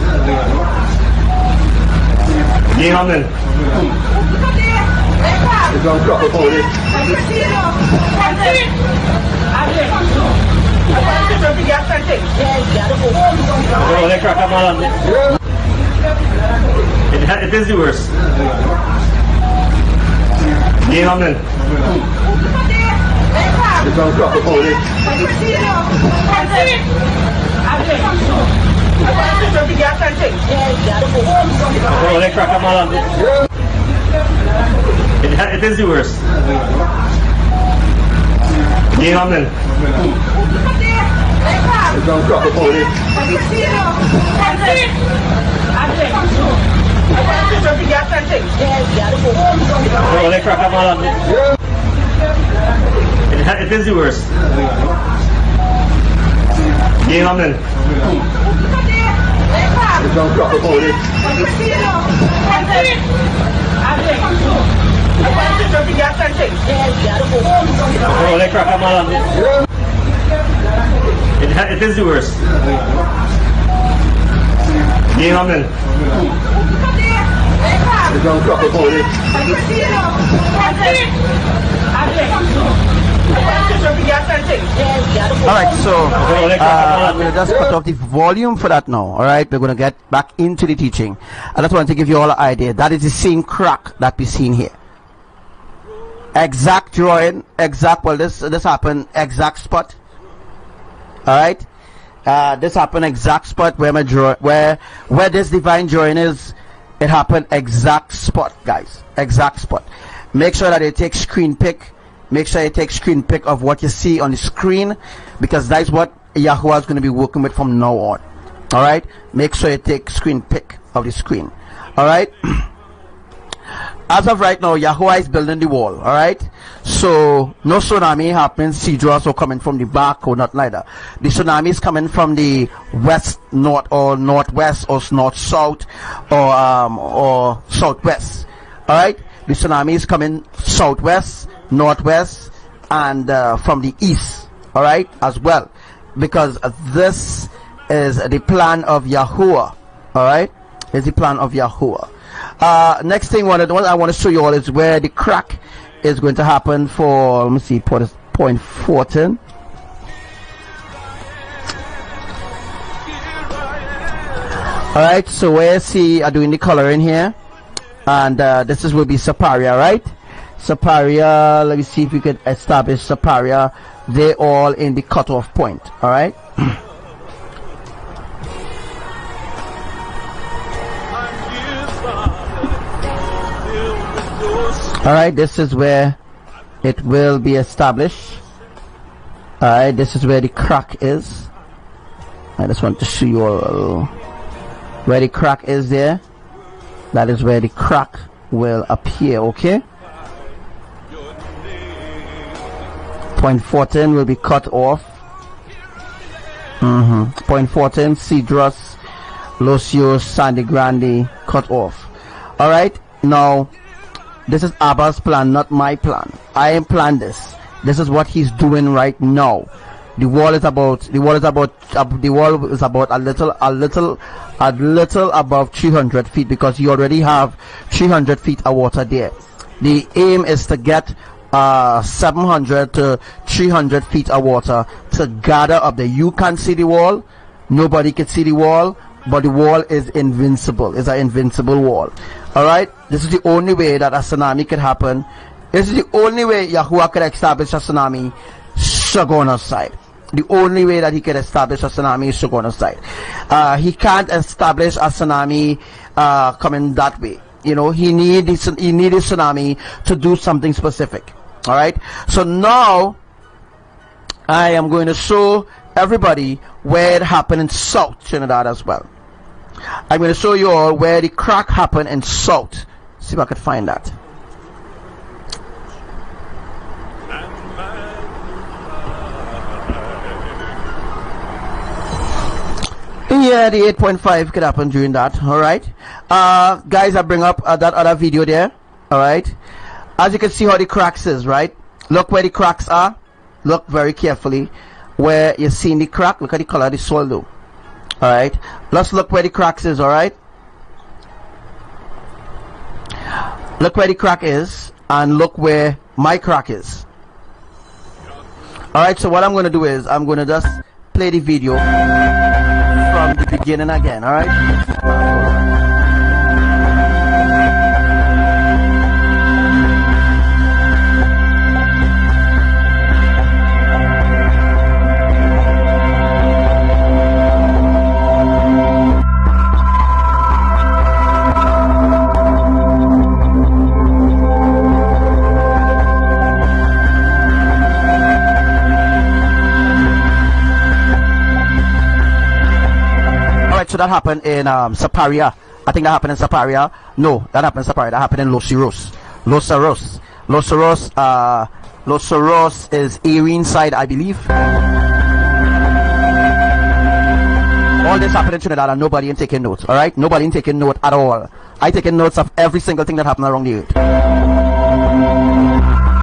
It is the worst. Game on then. It is the worst. Game on then. It is the worst. Game on then. It is the worst. Game on then.
Alright, so I'm going to just cut off the volume for that now. Alright, we're going to get back into the teaching. I just want to give you all an idea. That is the same crack that we seen here. Exact drawing, exact, well this happened exact spot. Alright, this happened exact spot where my where this divine drawing is. It happened exact spot, guys, exact spot. Make sure that you take screen pic. Make sure you take screen pic of what you see on the screen, because that's what Yahuwah is going to be working with from now on. All right, make sure you take screen pic of the screen. All right. As of right now, Yahuwah is building the wall. All right, so no tsunami happens, sea draws or coming from the back or not neither. The tsunami is coming from the west, north, or northwest, or north south, or southwest. All right, the tsunami is coming southwest, northwest, and from the east. All right, as well, because this is the plan of Yahuwah. All right, is the plan of Yahuwah. Next thing what I want to show you all is where the crack is going to happen for, let me see, point 14. Alright, so where you see doing the coloring here, and this will be Saphire, right? Saphire, let me see if we could establish Saphire. They're all in the cutoff point. Alright. Alright, this is where it will be established. Alright, this is where the crack is. I just want to show you all where the crack is there. That is where the crack will appear, okay? Point 14 will be cut off. Point 14, Cedrus, Lucius, Sandy Grande, cut off. Alright, now this is Abba's plan, not my plan. I am planned this. This is what he's doing right now. The wall is about a little above 300 feet, because you already have 300 feet of water there. The aim is to get 700 to 300 feet of water to gather up there. You can't see the wall, nobody can see the wall, but the wall is invincible. It's an invincible wall. Alright, this is the only way that a tsunami can happen. This is the only way Yahuwah could establish a tsunami, Shoguna's side. The only way that he can establish a tsunami is Shoguna's side. He can't establish a tsunami coming that way. You know, he needs a tsunami to do something specific. Alright, so now I am going to show everybody where it happened in South Trinidad as well. I'm going to show you all where the crack happened in South. See if I could find that. Yeah, the 8.5 could happen during that. Alright, guys, I bring up that other video there. Alright, as you can see how the cracks is, right? Look where the cracks are. Look very carefully where you're seeing the crack. Look at the color of the soil though. Alright, let's look where the cracks is. Alright, look where the crack is. and look where my crack is. Alright, so what I'm going to do is I'm going to just play the video from the beginning again. Alright. So that happened in Saphire. I think that happened in Saphire. No, that happened in Saphire. That happened in Los Cerros is Erin side, I believe. All this happened in Trinidad and nobody ain't taking notes. Alright? Nobody ain't taking note at all. I taking notes of every single thing that happened around the earth.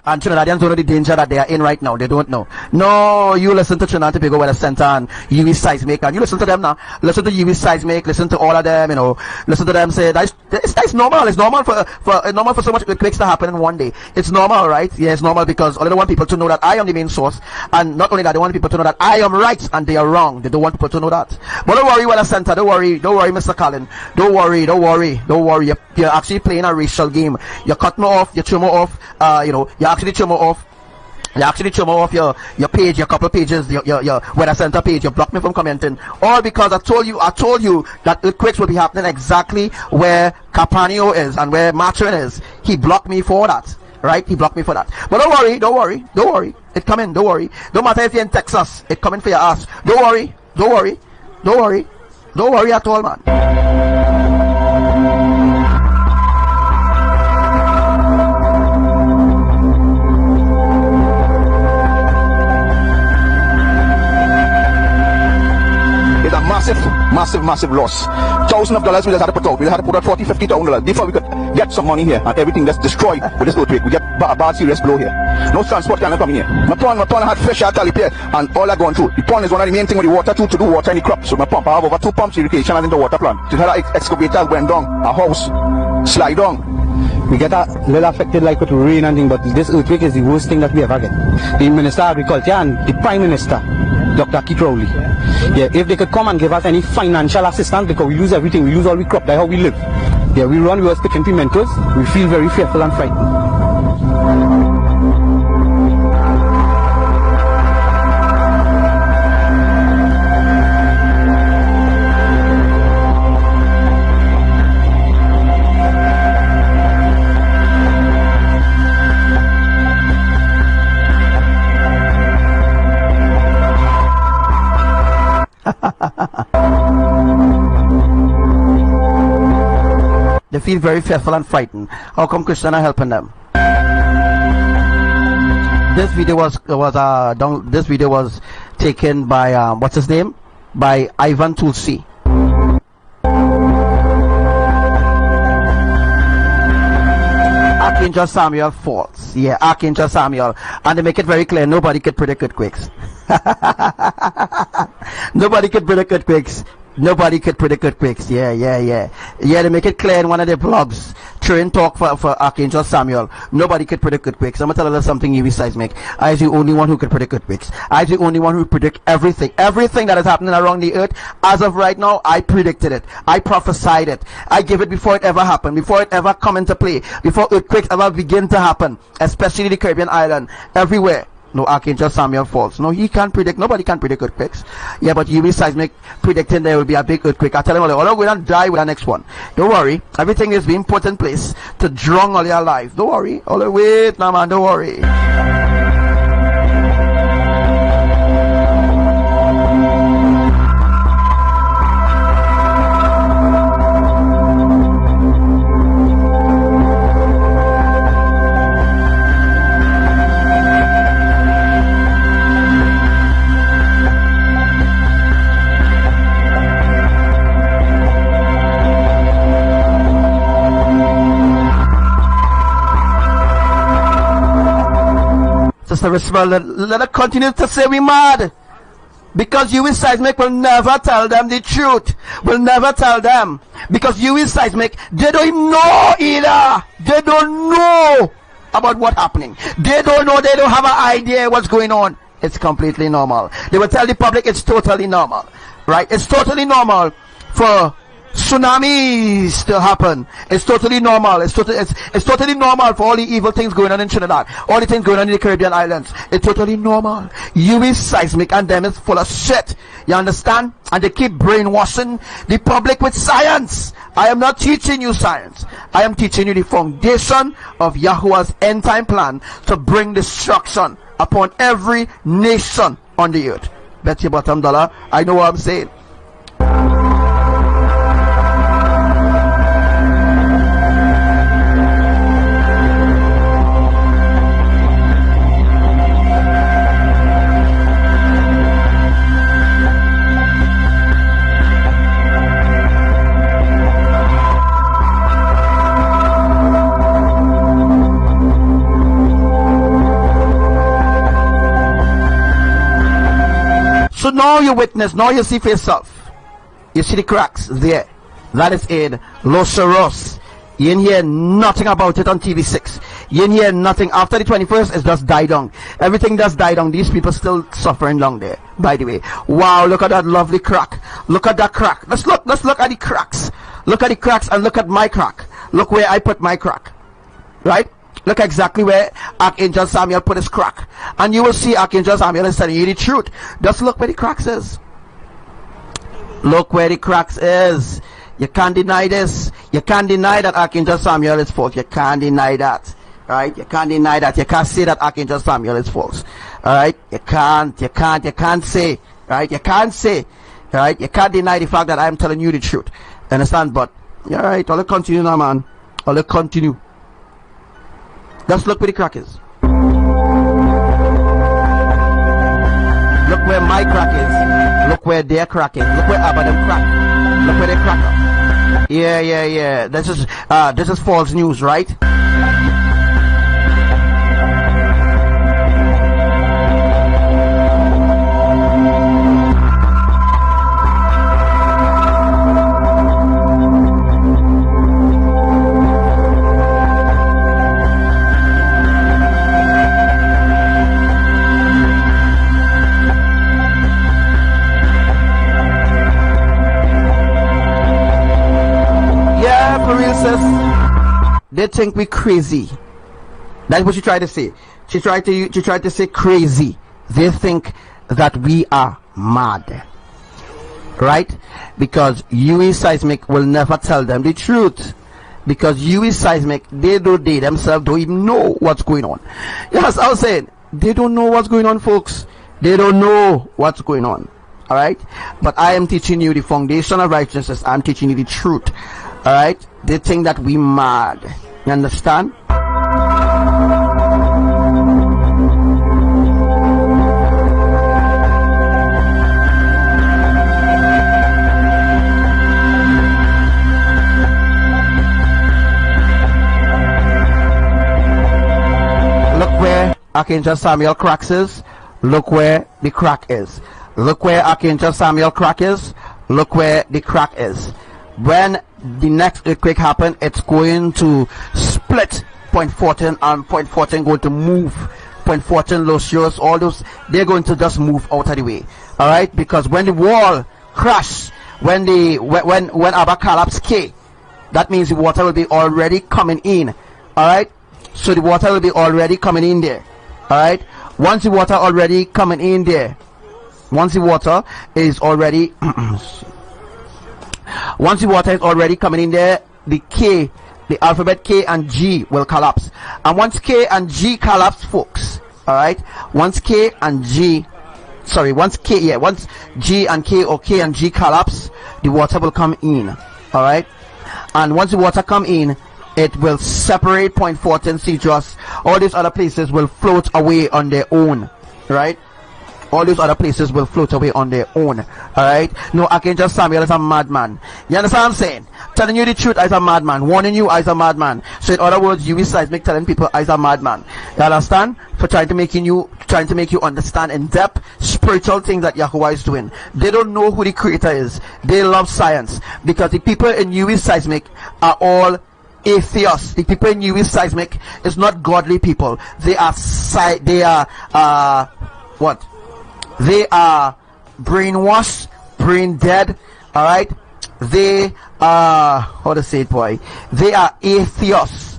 And Trinidadians don't know the danger that they are in right now. They don't know. No, you listen to Trinidad and Tobago Weather Center and UV Seismic, and you listen to them now. Listen to UV Seismic. Listen to all of them. You know, listen to them say that's normal. It's normal for so much earthquakes to happen in one day. It's normal, right? Yeah, it's normal because I don't want people to know that I am the main source, and not only that, they want people to know that I am right and they are wrong. They don't want people to know that. But don't worry, Weather Center. Don't worry, Mr. Cullen. Don't worry. You're actually playing a racial game. You cut me off. You throw me off. You actually throw me off. You actually throw me off your page, your couple pages, your Weather Center page. You blocked me from commenting. All because I told you that earthquakes will be happening exactly where Capanio is and where Matron is. He blocked me for that. Right? He blocked me for that. But don't worry. It coming. Don't worry. Don't matter if you're in Texas. It coming for your ass. Don't worry at all, man.
Massive loss. $1,000s we just had to put out. We had to put out $40,000, $50,000 before we could get some money here, and everything that's destroyed with this earthquake. We get a bad serious blow here. No transport can come in here. My pond had fish out here, and all that going through. The pond is one of the main things with the water to do water in the crops. So my pump, I have over 2 pumps irrigation and in the water plant. So the excavator went down, a house slide down.
We get a little affected like with rain and thing, but this earthquake is the worst thing that we ever get. The Minister of Agriculture and the Prime Minister, Dr. Keith Rowley. Yeah, if they could come and give us any financial assistance, because we lose everything, we lose all we crop, that's how we live. Yeah, we were speaking pimentos, we feel very fearful and frightened.
They feel very fearful and frightened. How come Christians are helping them? This video was taken by what's his name? By Ivan Tulsi. Archangel Samuel falls. Yeah, Archangel Samuel. And they make it very clear nobody could predict earthquakes. Nobody could predict earthquakes. Nobody could predict earthquakes. Yeah, they make it clear in one of their blogs. Train talk for Archangel Samuel. Nobody could predict earthquakes. I'm gonna tell you something, UV Seismic. I was the only one who could predict earthquakes. I was the only one who predict everything. Everything that is happening around the earth, as of right now, I predicted it. I prophesied it. I gave it before it ever happened, before it ever come into play, before earthquakes ever begin to happen, especially the Caribbean island, everywhere. No, Archangel Samuel falls. No, he can't predict. Nobody can predict earthquakes. Yeah, but UV Seismic predicting there will be a big earthquake. I tell him, all we're gonna die with the next one. Don't worry. Everything is being put in place to drown all your life. Don't worry. Wait, now man, don't worry. Sister Risma, let her continue to say we mad. Because UV Seismic will never tell them the truth. Will never tell them. Because UV Seismic, they don't know either. They don't know. about what's happening. They don't know, they don't have an idea what's going on. It's completely normal. They will tell the public it's totally normal, right? It's totally normal for tsunamis to happen. It's totally normal. It's totally normal for all the evil things going on in Trinidad, all the things going on in the Caribbean islands. It's totally normal. US seismic and them is full of shit. You understand? And they keep brainwashing the public with science. I am not teaching you science. I am teaching you the foundation of Yahuwah's end time plan to bring destruction upon every nation on the earth. Bet your bottom dollar I know what I'm saying. So now you witness, now you see for yourself. You see the cracks there. That is in Los Cerros. You didn't hear nothing about it on TV6. You didn't hear nothing. After the 21st, it's just died down. Everything just died down. These people still suffering down there, by the way. Wow, look at that lovely crack. Look at that crack. Let's look at the cracks. Look at the cracks and look at my crack. Look where I put my crack. Right? Look exactly where Archangel Samuel put his crack. And you will see Archangel Samuel is telling you the truth. Just look where the cracks is. Look where the cracks is. You can't deny this. You can't deny that Archangel Samuel is false. You can't deny that. Right? You can't deny that. You can't say that Archangel Samuel is false. Alright? You can't say. Right? You can't say. Right? You can't deny the fact that I'm telling you the truth. Understand? But, alright, I'll continue now, man. I'll continue. Just look where the crack is. Look where my crack is. Look where their crack is. Look where Abadam crack. Look where they crack. Yeah. This is false news, right? They think we crazy. That's what she tried to say. She tried to say crazy. They think that we are mad, right? Because UE seismic will never tell them the truth. Because UE seismic, they themselves don't even know what's going on. Yes, I was saying they don't know what's going on, folks. They don't know what's going on. All right, but I am teaching you the foundation of righteousness. I'm teaching you the truth. All right, they think that we mad. You understand? Look where Archangel Samuel cracks is. Look where the crack is. Look where Archangel Samuel crack is. Look where the crack is. When the next earthquake happen, it's going to split. Point 14 and point 14 going to move. Point 14, Los Cerros, all those, they're going to just move out of the way. All right, because when the wall crash, when Abba collapse K, that means the water will be already coming in. All right, so the water will be already coming in there. All right, once the water already coming in there, once the water is already once the water is already coming in there, the alphabet K and G will collapse. And once K and G collapse, folks, all right, once G and K or K and G collapse, the water will come in. All right, and once the water come in, it will separate point 14 Cedros. All these other places will float away on their own, right? All these other places will float away on their own. Alright? No, Archangel Samuel is a madman. You understand what I'm saying? Telling you the truth as a madman. Warning you as a madman. So in other words, you seismic telling people as a madman. You understand? For trying to make you understand in depth spiritual things that Yahuwah is doing. They don't know who the creator is. They love science. Because the people in US seismic are all atheists. The people in UV seismic is not godly people. They are what? They are brainwashed, brain dead. All right. They are, how to say it, boy? They are atheists.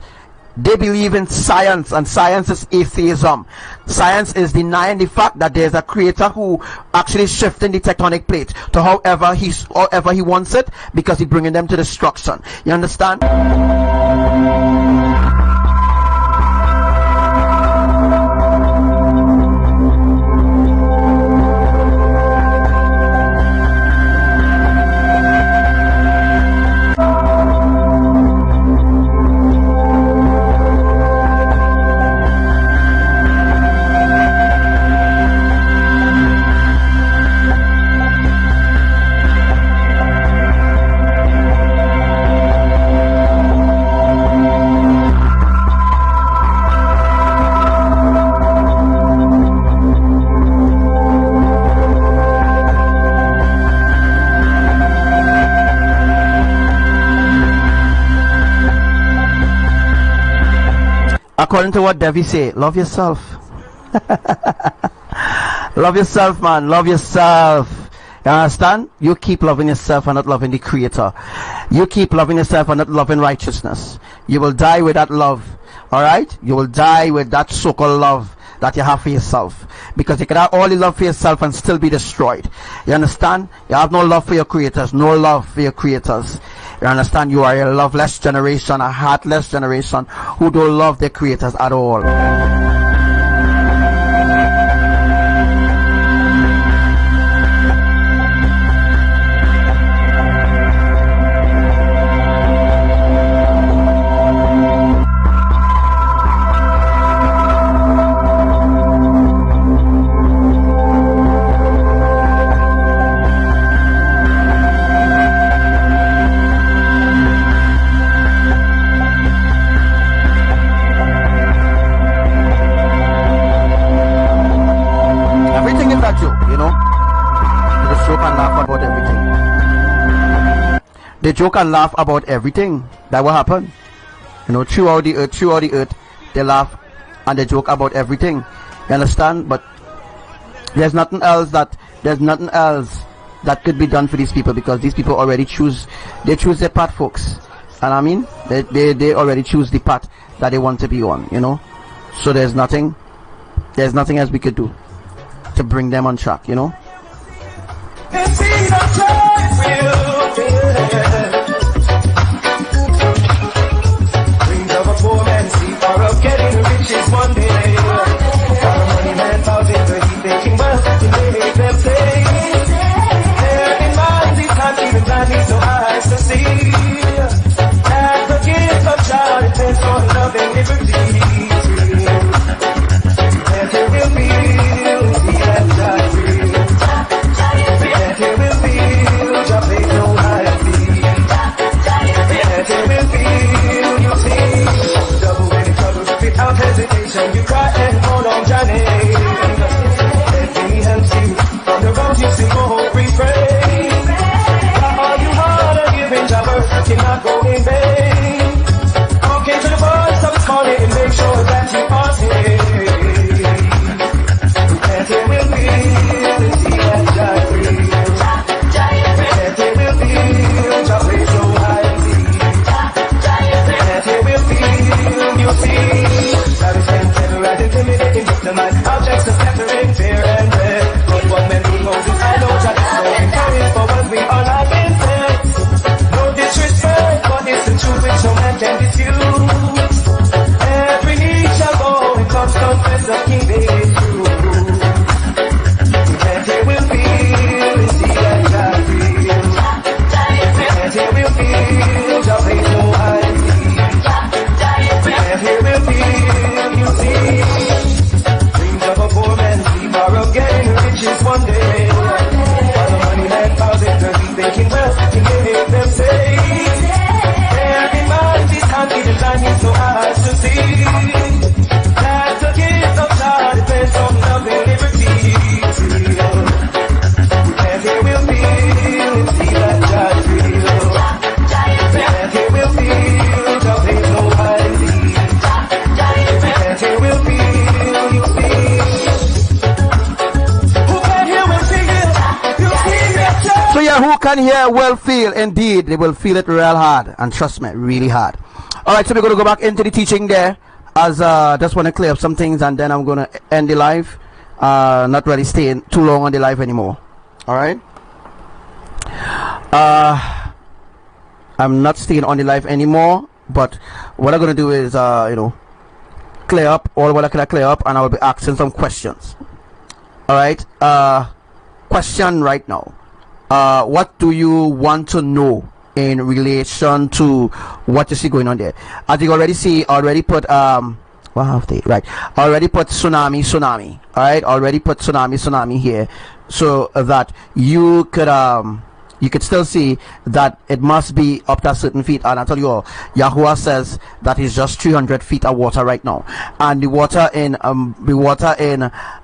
They believe in science, and science is atheism. Science is denying the fact that there's a creator who actually shifting the tectonic plate to however he wants it, because he's bringing them to destruction. You understand? According to what Devi say, love yourself. Love yourself, man. Love yourself. You understand? You keep loving yourself and not loving the creator. You keep loving yourself and not loving righteousness. You will die with that love. Alright? You will die with that so-called love that you have for yourself. Because you can have all the love for yourself and still be destroyed. You understand? You have no love for your creators. No love for your creators. You understand? You are a loveless generation, a heartless generation who don't love their creators at all. They joke and laugh about everything that will happen. You know, throughout the earth, they laugh and they joke about everything. You understand? But there's nothing else that could be done for these people, because these people already choose their path, folks. And I mean, they already choose the path that they want to be on, you know. So there's nothing else we could do to bring them on track, you know.
Getting riches one day. While the money man bows into heat, thinking wealth to make them say. Their in mind, these times even blind me so eyes to see. As the gift of child, it depends on love and liberty. And there will be the answer free. And there will be just pay no loyalty. And there will be, you see, double without hesitation, you cry and hold on, Johnny. Let me help you from the road you see, go refrain. Now all you want to give in Jasper cannot go in vain. Walk into the voice of his calling and make sure that you are saved. And there will be the tea and Jasper. And there will be just raise your high tea. And there will be, you see. Intimidating just tonight. Objects of scattering fear and dread. But what men do Moses, I know just smoking carries for what we are not intent. No disrespect, but it's the truth which no man can dispute. Every knee shall bow and comes confess the King is true. And there will be the and God real. And there will be just ain't no ID. And there will be, you see, dreams of a poor man sleep are of getting riches one day. While the money man bows into heat, thinking wealth can make them say. Bear in mind, these times even blind me so eyes to see. That the gift of child depends on love and liberty. And there will be, see that God real. And there will be, just
who can hear will feel. Indeed, they will feel it real hard. And trust me, really hard. Alright, so we're going to go back into the teaching there. As just want to clear up some things, and then I'm going to end the live. Not really staying too long on the live anymore. Alright. I'm not staying on the live anymore. But what I'm going to do is, clear up all what I can clear up, and I will be asking some questions. Alright. Question right now. What do you want to know in relation to what you see going on there? As you already see, already put what have they? Right. Already put tsunami. Alright, already put tsunami here, so that you could still see that it must be up to a certain feet. And I tell you all, Yahuwah says that it's just 300 feet of water right now, and the water in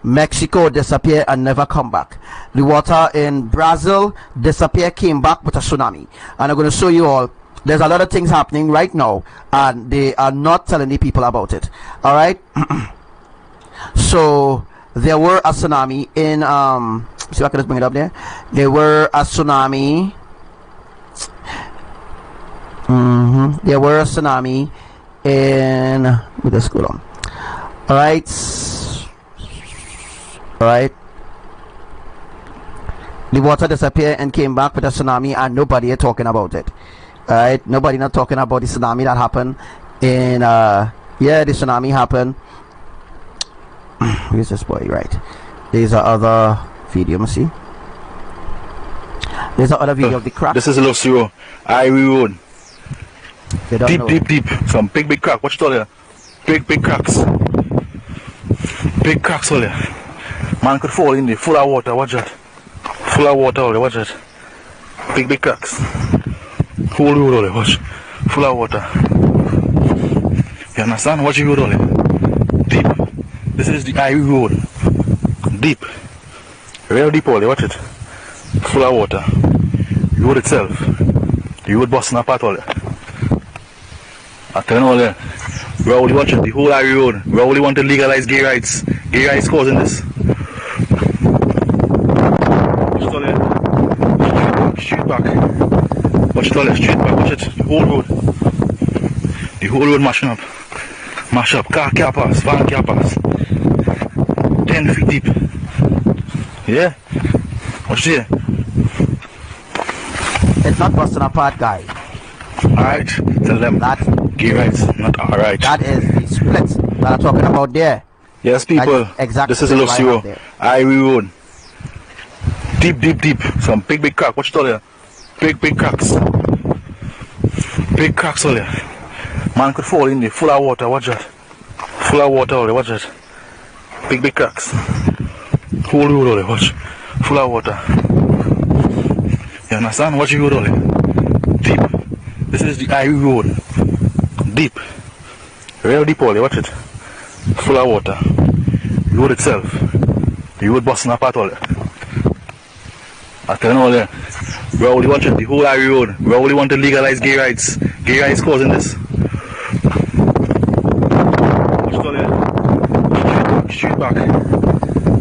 Mexico disappear and never come back. The water in Brazil disappear, came back with a tsunami. And I'm going to show you all, there's a lot of things happening right now, and they are not telling the people about it. All right. So there were a tsunami in see if I can just bring it up there. There were a tsunami. There were a tsunami in. Let me just go on. All right. The water disappeared and came back with a tsunami, and nobody is talking about it. All right. Nobody not talking about the tsunami that happened in. Yeah, the tsunami happened. Where's this boy? Right. There's a other video, see. There's another video of the crack.
This is a little zero. Ivory Road. Deep. Some big crack. Watch it all there. Big cracks. Big cracks all there. Man could fall in there. Full of water. Watch that. Full of water all there. Watch that. Big cracks. Whole road all there. Watch. Full of water. You understand? Watch the road all there. Deep. This is the Ivory Road. Deep. Real deep all there, watch it. Full of water. The road itself. The road busting apart all there. I tell you all there. We only watch it, the whole Ivory Road. We only want to legalize gay rights. Gay rights causing this. Watch it all there. Straight back. Watch it all there, straight back, watch it. The whole road. The whole road mashing up. Mash up. Car can't pass, van can't pass. 10 feet deep. Yeah? Watch here.
It's not busting apart, guys.
Alright, tell them that gay rights, not alright.
That is the split that I'm talking about there.
Yes, people.
Exactly.
This is a little zero. Ivory Road. Deep. Some big crack. Watch it all there. Big cracks. Big cracks all there. Man could fall in there. Full of water. Watch that. Full of water all there. Watch that. Big cracks. Whole road all there. Watch. Full of water. You understand? Watch the road all there. Deep. This is the Ivory Road. Deep. Real deep all there. Watch it. Full of water. The road itself. The road busting apart all there. I tell you all there. We only watch it. The whole Ivory Road. We only want to legalize gay rights. Gay rights causing this. Watch it all there. Straight back.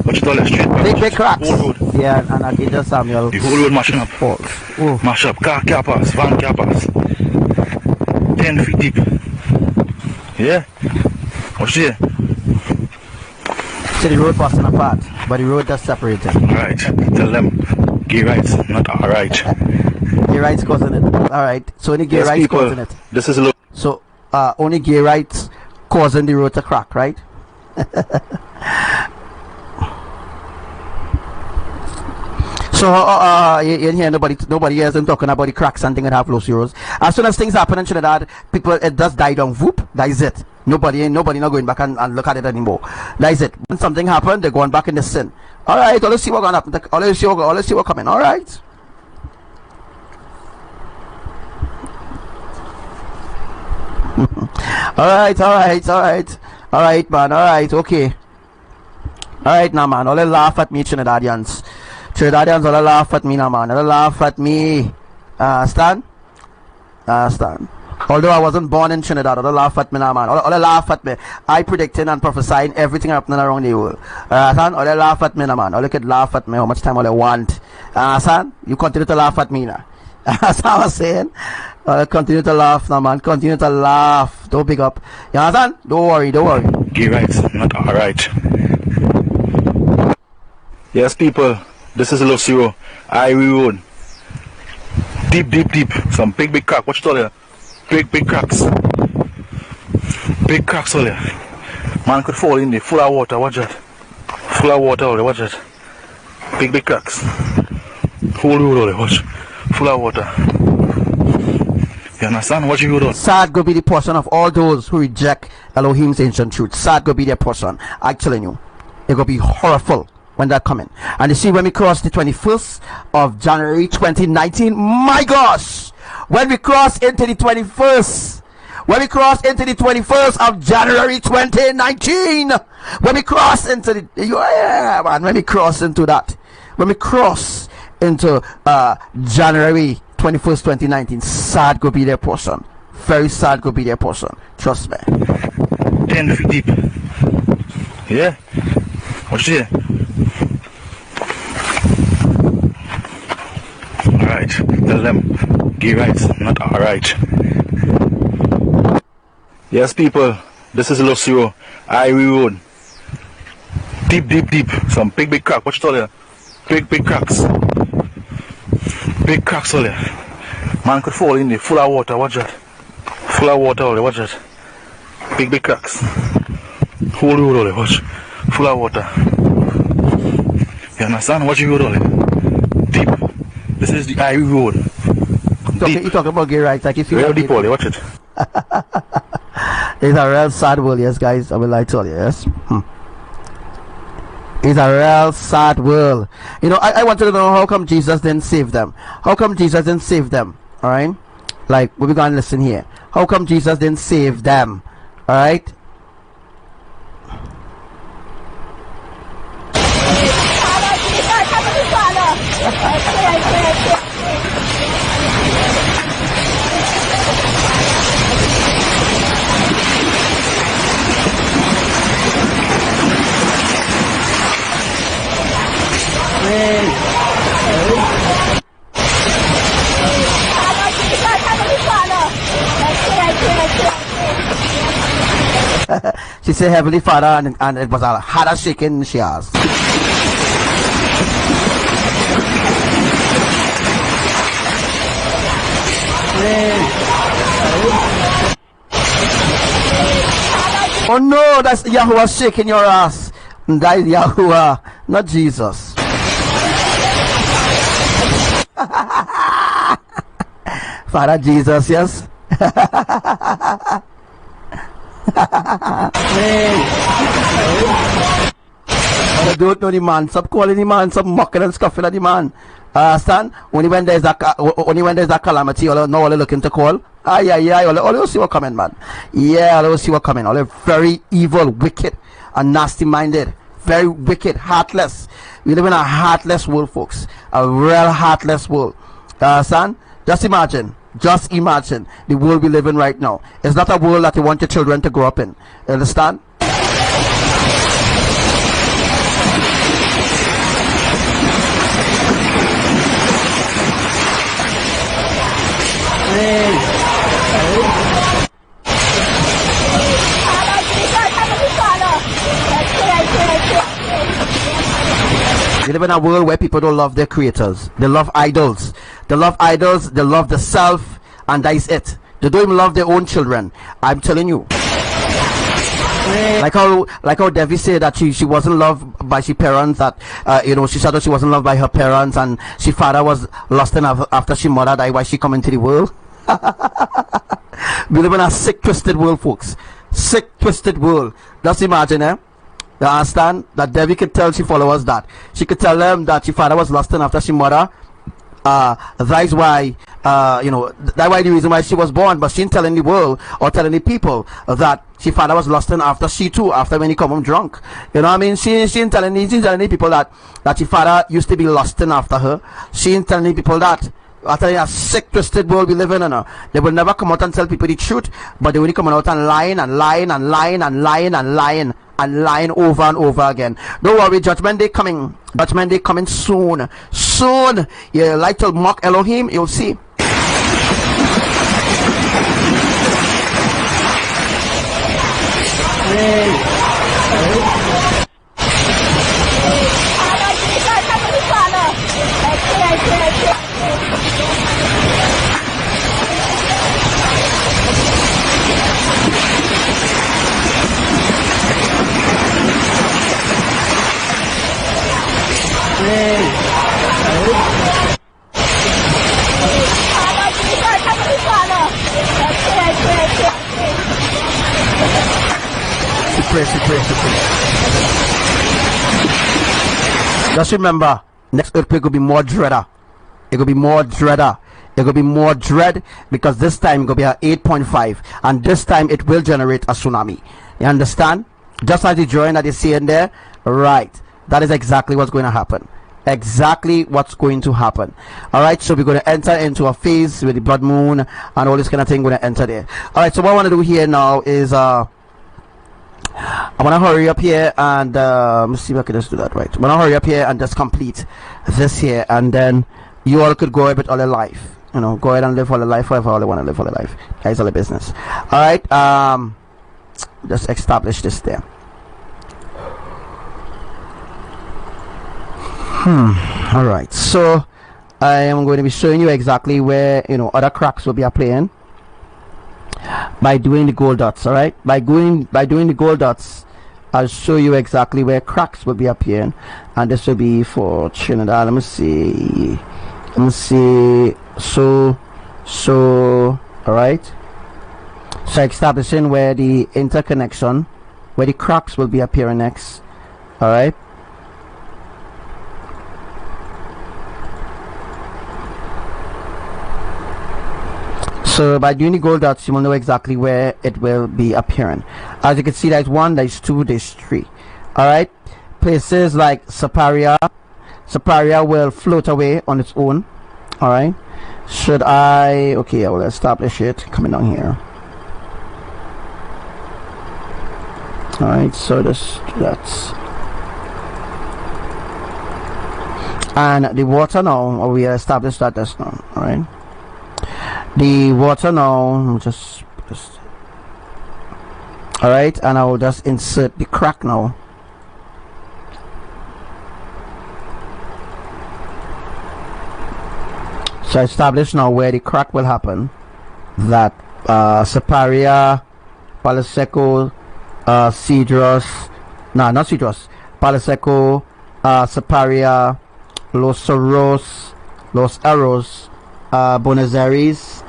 Watch it all there. Straight back.
Big cracks.
Whole road.
Yeah, and I can just Samuel.
The whole road mashing up. Mash up. Car can't pass. Van can't pass. 10 feet deep. Yeah. Watch here.
So the road busting apart, but the road just separated.
Alright. Tell them. Gay rights, not alright.
Gay rights causing it. Alright. So only gay rights
people,
causing it.
This is a look.
So only gay rights causing the road to crack, right? So in here nobody isn't talking about the cracks and things that have low zeros. As soon as things happen in Trinidad, people it just die down. Whoop, that is it. Nobody not going back and look at it anymore. That is it. When something happened, they're going back in the sin. Alright, let's see what's gonna happen. Let's see what's coming. Alright. Alright, man. Alright, okay. Alright now, man. All they laugh at me, Trinidadians. Trinidadians all laugh at me now, man. All laugh at me. Understand? Although I wasn't born in Trinidad, all laugh at me now, man. All laugh at me. I predicting and prophesying everything happening around the world. Son, all laugh at me now, man. All you could laugh at me how much time all you want. Son, you continue to laugh at me now. That's what I was saying. Continue to laugh now, man. Continue to laugh. Don't pick up. You understand? Don't worry, don't worry.
Okay, right. Not alright. Yes, people. This is Lucio. I road. Deep, deep, deep. Some big, big crack. Watch it all here. Big, big cracks. Big cracks all here. Man could fall in there. Full of water. Watch that. Full of water all there. Watch that. Big, big cracks. Whole road all there. Watch. Full of water. You understand what you do?
Sad go be the portion of all those who reject Elohim's ancient truth. Sad go be their portion. I'm telling you, it go be horrible when that coming. And you see, when we cross the 21st of January 2019, my gosh, when we cross into the 21st, when we cross into the 21st of January 2019, when we cross into the, yeah, man, when we cross into that, when we cross into January 21st, 2019, sad go be their portion. Very sad go be their portion. Trust me.
10 feet deep. Yeah. Watch here. Alright. Tell them. Gay rights. Not alright. Yes, people. This is Lucio. Ivory Road. Deep, deep, deep. Some big, big crack. Watch it all here. Big, big cracks. Big cracks all there. Man could fall in there. Full of water. Watch that. Full of water all there. Watch that. Big, big cracks. Whole road all there. Watch. Full of water. You understand what you road all there? Deep. This is the Ivory Road.
You talking about gay rights, like if you
real deep all there. Watch it.
It's a real sad world, yes, guys. I will lie to you, yes. It's a real sad world. You know, I wanted to know how come Jesus didn't save them. How come Jesus didn't save them? Alright? Like, we're going to listen here. How come Jesus didn't save them? Alright? She said Heavenly Father, and it was a harder shaking she has. Oh no, that's Yahuwah shaking your ass. That is Yahuwah, not Jesus. Father Jesus, yes. I don't know the man. Stop calling the man. Stop mocking and scoffing at the man. Understand? Only when there's a calamity, all they're looking to call. All you see what coming, man. Yeah, all you see what coming. All they're very evil, wicked, and nasty-minded. Very wicked, heartless. We live in a heartless world, folks. A real heartless world. Understand? Just imagine the world we live in right now. It's not a world that you want your children to grow up in. You understand? We live in a world where people don't love their creators. They love idols. They love idols. They love the self, and that is it. They don't even love their own children. I'm telling you. Like how Devi said that she wasn't loved by her parents. That she said that she wasn't loved by her parents, and she father was lost in after she mother died. Why she come into the world? We live in a sick, twisted world, folks. Sick, twisted world. Just imagine, You understand? That Devi could tell she followers that. She could tell them that she father was lost in after she mother. That's why, that's why the reason why she was born. But she ain't telling the world or telling the people that she father was lost in after she too, after when he come home drunk. You know what I mean? She ain't telling the people that she father used to be lost in after her. She ain't telling the people that I tell you, a sick, twisted world we live in, they will never come out and tell people the truth, but they will come out and lying and lying and lying and lying and lying and lying over and over again. Don't worry, judgment day coming. Judgment day coming soon. Soon. You like to mock Elohim, you'll see. Just remember, next earthquake will be more dreader. It will be more dreader. It will be more dread, because this time it will be at 8.5, and this time it will generate a tsunami. You understand? Just as the drawing that you see in there, right? That is exactly what's going to happen. Exactly what's going to happen. All right, so we're going to enter into a phase with the blood moon and all this kind of thing. Going to enter there. All right, so what I want to do here now is I want to hurry up here and let me see if I can just do that right. I want to hurry up here and just complete this here, and then you all could go a bit all your life. You know, go ahead and live all your life, however all you want to live all your life. Guys, all the business. All right, just establish this there. All right, so I am going to be showing you exactly where, you know, other cracks will be appearing by doing the gold dots. All right, by doing the gold dots, I'll show you exactly where cracks will be appearing, and this will be for Trinidad. Let me see. So all right, so establishing where the interconnection, where the cracks will be appearing next. All right. So by doing the gold dots, you will know exactly where it will be appearing. As you can see, there's 1, there's 2, there's 3. All right, places like Saphire will float away on its own. All right, should I? Okay, I will establish it coming down here. All right, so that's and the water now. We established that just now. All right. The water now, just all right, and I will just insert the crack now. So I establish now where the crack will happen. That Saphire, Paliseco, Cedros, no, not Cedros, Paliseco, Saphire, Los Soros, Los Arrows, Buenos Aires,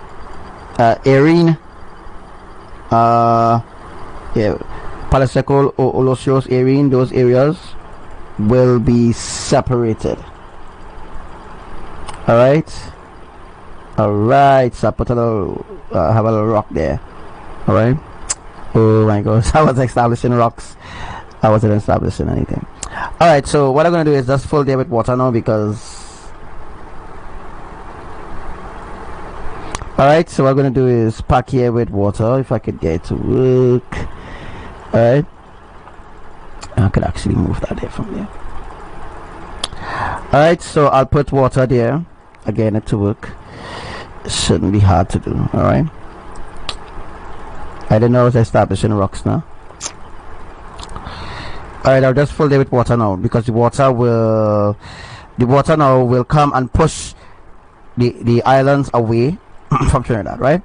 Erin, yeah, Paliseco, Olosios, Erin, those areas will be separated. All right, so I put a little, have a little rock there. All right. Oh my gosh, I was establishing rocks. I wasn't establishing anything. All right, so what I'm gonna do is just fill there with water now, because alright, so what I'm gonna do is pack here with water, if I could get it to work. Alright, I could actually move that there from there. Alright, so I'll put water there again, it to work. It shouldn't be hard to do. Alright, I didn't know I was establishing rocks now. Alright, I'll just fill there with water now, because the water now will come and push the islands away from Trinidad. Right,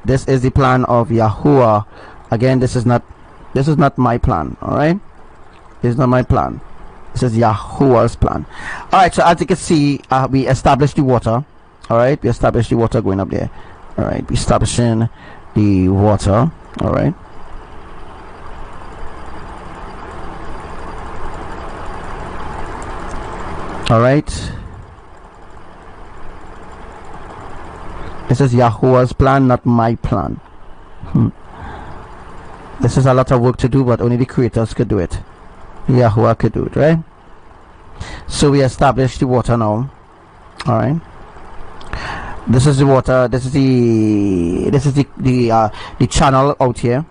this is the plan of Yahuwah. Again, this is not my plan. All right, this is not my plan. This is Yahuwah's plan. All right, so as you can see, we established the water. All right, we established the water going up there. All right, we establishing the water. All right, all right. This is Yahuwah's plan, not my plan. This is a lot of work to do, but only the creators could do it. Yahuwah could do it, right? So we established the water now. All right. This is the water. This is the channel out here.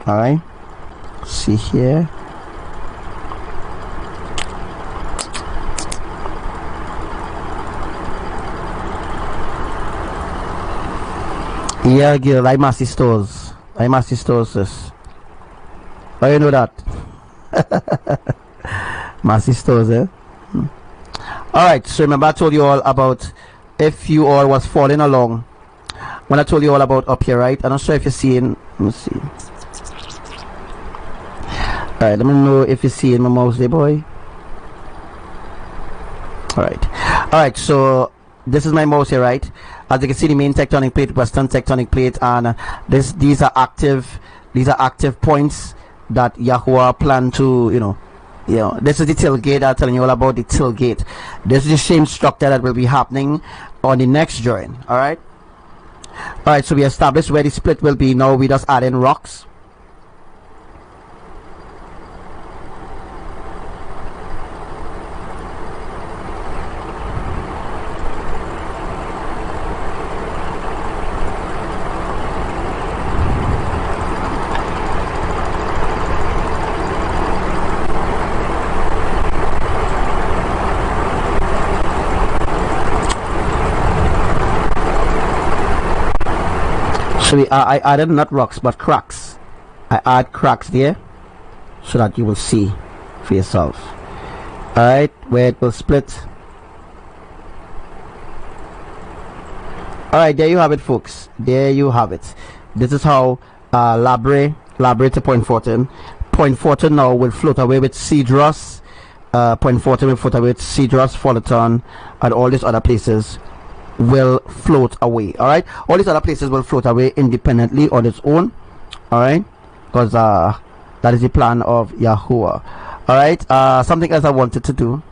All right. See here. Yeah, girl, I must stores. I must stores this. How you know that? Massy stores, eh? Alright, so remember I told you all about, if you all was following along when I told you all about up here, right? I'm not sure if you're seeing, let me see. Alright, let me know if you're seeing my mouse there, boy. Alright, so this is my mouse here, right? As you can see, the main tectonic plate, western tectonic plate, and these are active points that Yahuwah plan to, you know, this is the tailgate. I'm telling you all about the tailgate. This is the same structure that will be happening on the next drawing. Alright, so we established where the split will be. Now we just add in rocks. So I added not rocks but cracks. I add cracks there so that you will see for yourself. Alright, where it will split. Alright, there you have it, folks. There you have it. This is how Labre to Point Fortin. Point Fortin now will float away with Cedros. Point Fortin will float away with Cedros, Fullerton, and all these other places will float away. All right, all these other places will float away independently on its own. All right, because that is the plan of Yahuwah. All right, something else I wanted to do.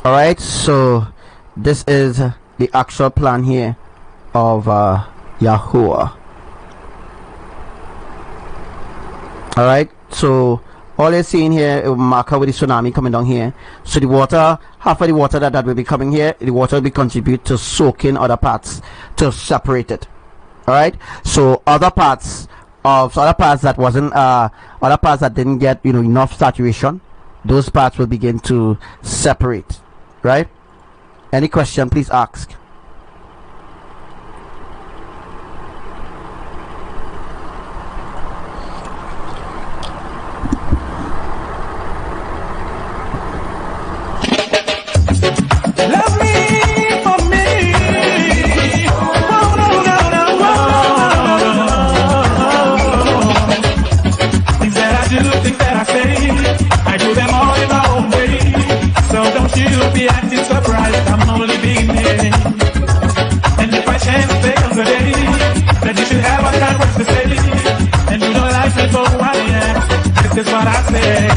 All right, so this is the actual plan here of Yahuwah. Alright, so all you're seeing here, a marker with the tsunami coming down here. So the water, half of the water that will be coming here, the water will be contribute to soaking other parts to separate it. Alright, so other parts that wasn't other parts that didn't get, you know, enough saturation, those parts will begin to separate. Right? Any question, please ask.
Be acting surprised, I'm only beginning. And if I chance there comes a day that you should have a kind words to say, and you don't like me for who I am, this is what I say.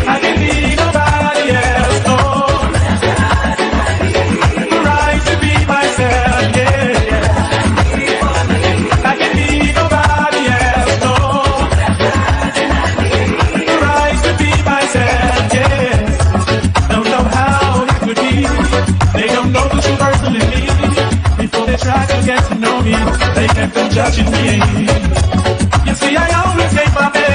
I can be nobody else, no. The right to be myself, yeah. I can be nobody else, no. The right to be myself, yeah. They don't know the true person in me. Before they try to get to know me, they kept on judging me. You see, I always make my best.